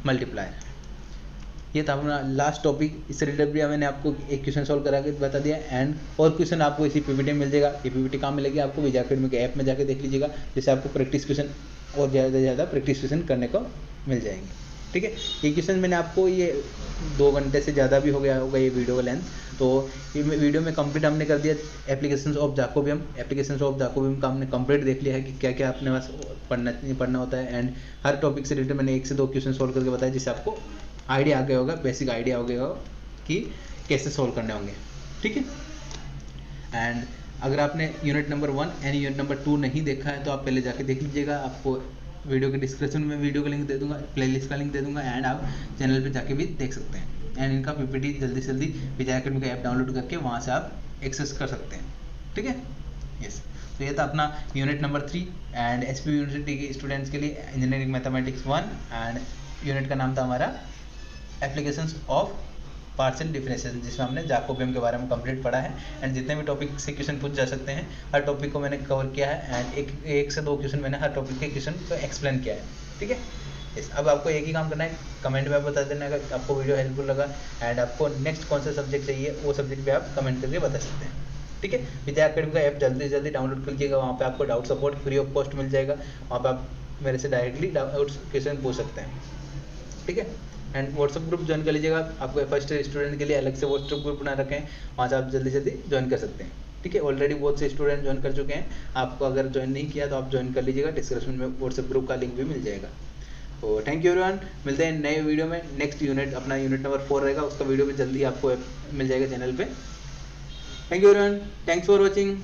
multiplier. ये था अपना लास्ट टॉपिक। इस रिलेटेड भी मैंने आपको एक क्वेश्चन सॉल्व करा के बता दिया, एंड और क्वेश्चन आपको इसी पीपीटी में मिल जाएगा। ये पीपीटी कहाँ मिलेगी आपको, विजय अकेडमी के ऐप में जाके देख लीजिएगा, जिससे आपको प्रैक्टिस क्वेश्चन और ज़्यादा से ज़्यादा प्रैक्टिस क्वेश्चन करने को मिल जाएंगे। ठीक है, ये क्वेश्चन मैंने आपको ये 2 घंटे से ज़्यादा भी हो गया होगा ये वीडियो का लेंथ, तो ये वीडियो में कंप्लीट हमने कर दिया। एप्लीकेशंस ऑफ जैकोबियम, एप्लीकेशंस ऑफ जैकोबियम का हमने कंप्लीट देख लिया है कि क्या क्या अपने पास पढ़ना होता है, एंड हर टॉपिक से रिलेटेड मैंने 1 से 2 क्वेश्चन सॉल्व करके बताया, जिससे आपको आइडिया आ गया होगा, बेसिक आइडिया हो गया होगा कि कैसे सॉल्व करने होंगे। ठीक है, एंड अगर आपने unit number 1 and unit number 2 नहीं देखा है तो आप पहले जाके देख लीजिएगा। आपको वीडियो के डिस्क्रिप्शन में वीडियो का लिंक दे दूंगा, प्लेलिस्ट का लिंक दे दूंगा, एंड आप चैनल पे जाके भी देख सकते हैं। एंड इनका पीपीटी जल्दी से जल्दी विजय अकेडमी का ऐप डाउनलोड करके वहाँ से आप एक्सेस कर सकते हैं। ठीक है, यस। तो ये था अपना unit number 3 and SP university के स्टूडेंट्स के लिए इंजीनियरिंग मैथमेटिक्स 1, एंड यूनिट का नाम था हमारा एप्लीकेशंस ऑफ पार्शियल डिफरेंशिएशन, जिसमें हमने जैकोबियम के बारे में कंप्लीट पढ़ा है। एंड जितने भी टॉपिक से क्वेश्चन पूछ जा सकते हैं, हर टॉपिक को मैंने कवर किया है, एंड एक से 2 क्वेश्चन मैंने हर टॉपिक के क्वेश्चन को एक्सप्लेन किया है। ठीक है, यस। अब आपको एक ही काम करना है, कमेंट में आप बता देना अगर आपको वीडियो हेल्पफुल लगा, एंड आपको नेक्स्ट कौन सा सब्जेक्ट चाहिए वो सब्जेक्ट भी आप कमेंट करके बता सकते हैं। ठीक है, विजय अकेडमी का ऐप जल्दी से जल्दी डाउनलोड कर लीजिएगा। वहाँ पे आपको doubt support free of cost मिल जाएगा, वहाँ पे आप मेरे से डायरेक्टली डाउट्स क्वेश्चन पूछ सकते हैं। ठीक है। एंड व्हाट्सएप ग्रुप ज्वाइन कर लीजिएगा, आपको फर्स्ट ईयर स्टूडेंट के लिए अलग से व्हाट्सएप ग्रुप बना रखे हैं, वहाँ से आप जल्दी जल्दी ज्वाइन कर सकते हैं, ठीक है। ऑलरेडी बहुत से स्टूडेंट ज्वाइन कर चुके हैं, आपको अगर ज्वाइन नहीं किया तो आप ज्वाइन कर लीजिएगा, डिस्क्रिप्शन में व्हाट्सएप ग्रुप का लिंक भी मिल जाएगा। तो थैंक यू एवरीवन, मिलते हैं नए वीडियो में। नेक्स्ट यूनिट अपना यूनिट नंबर 4 रहेगा, उसका वीडियो भी जल्दी आपको मिल जाएगा चैनल पे। Thank you everyone, thanks for watching.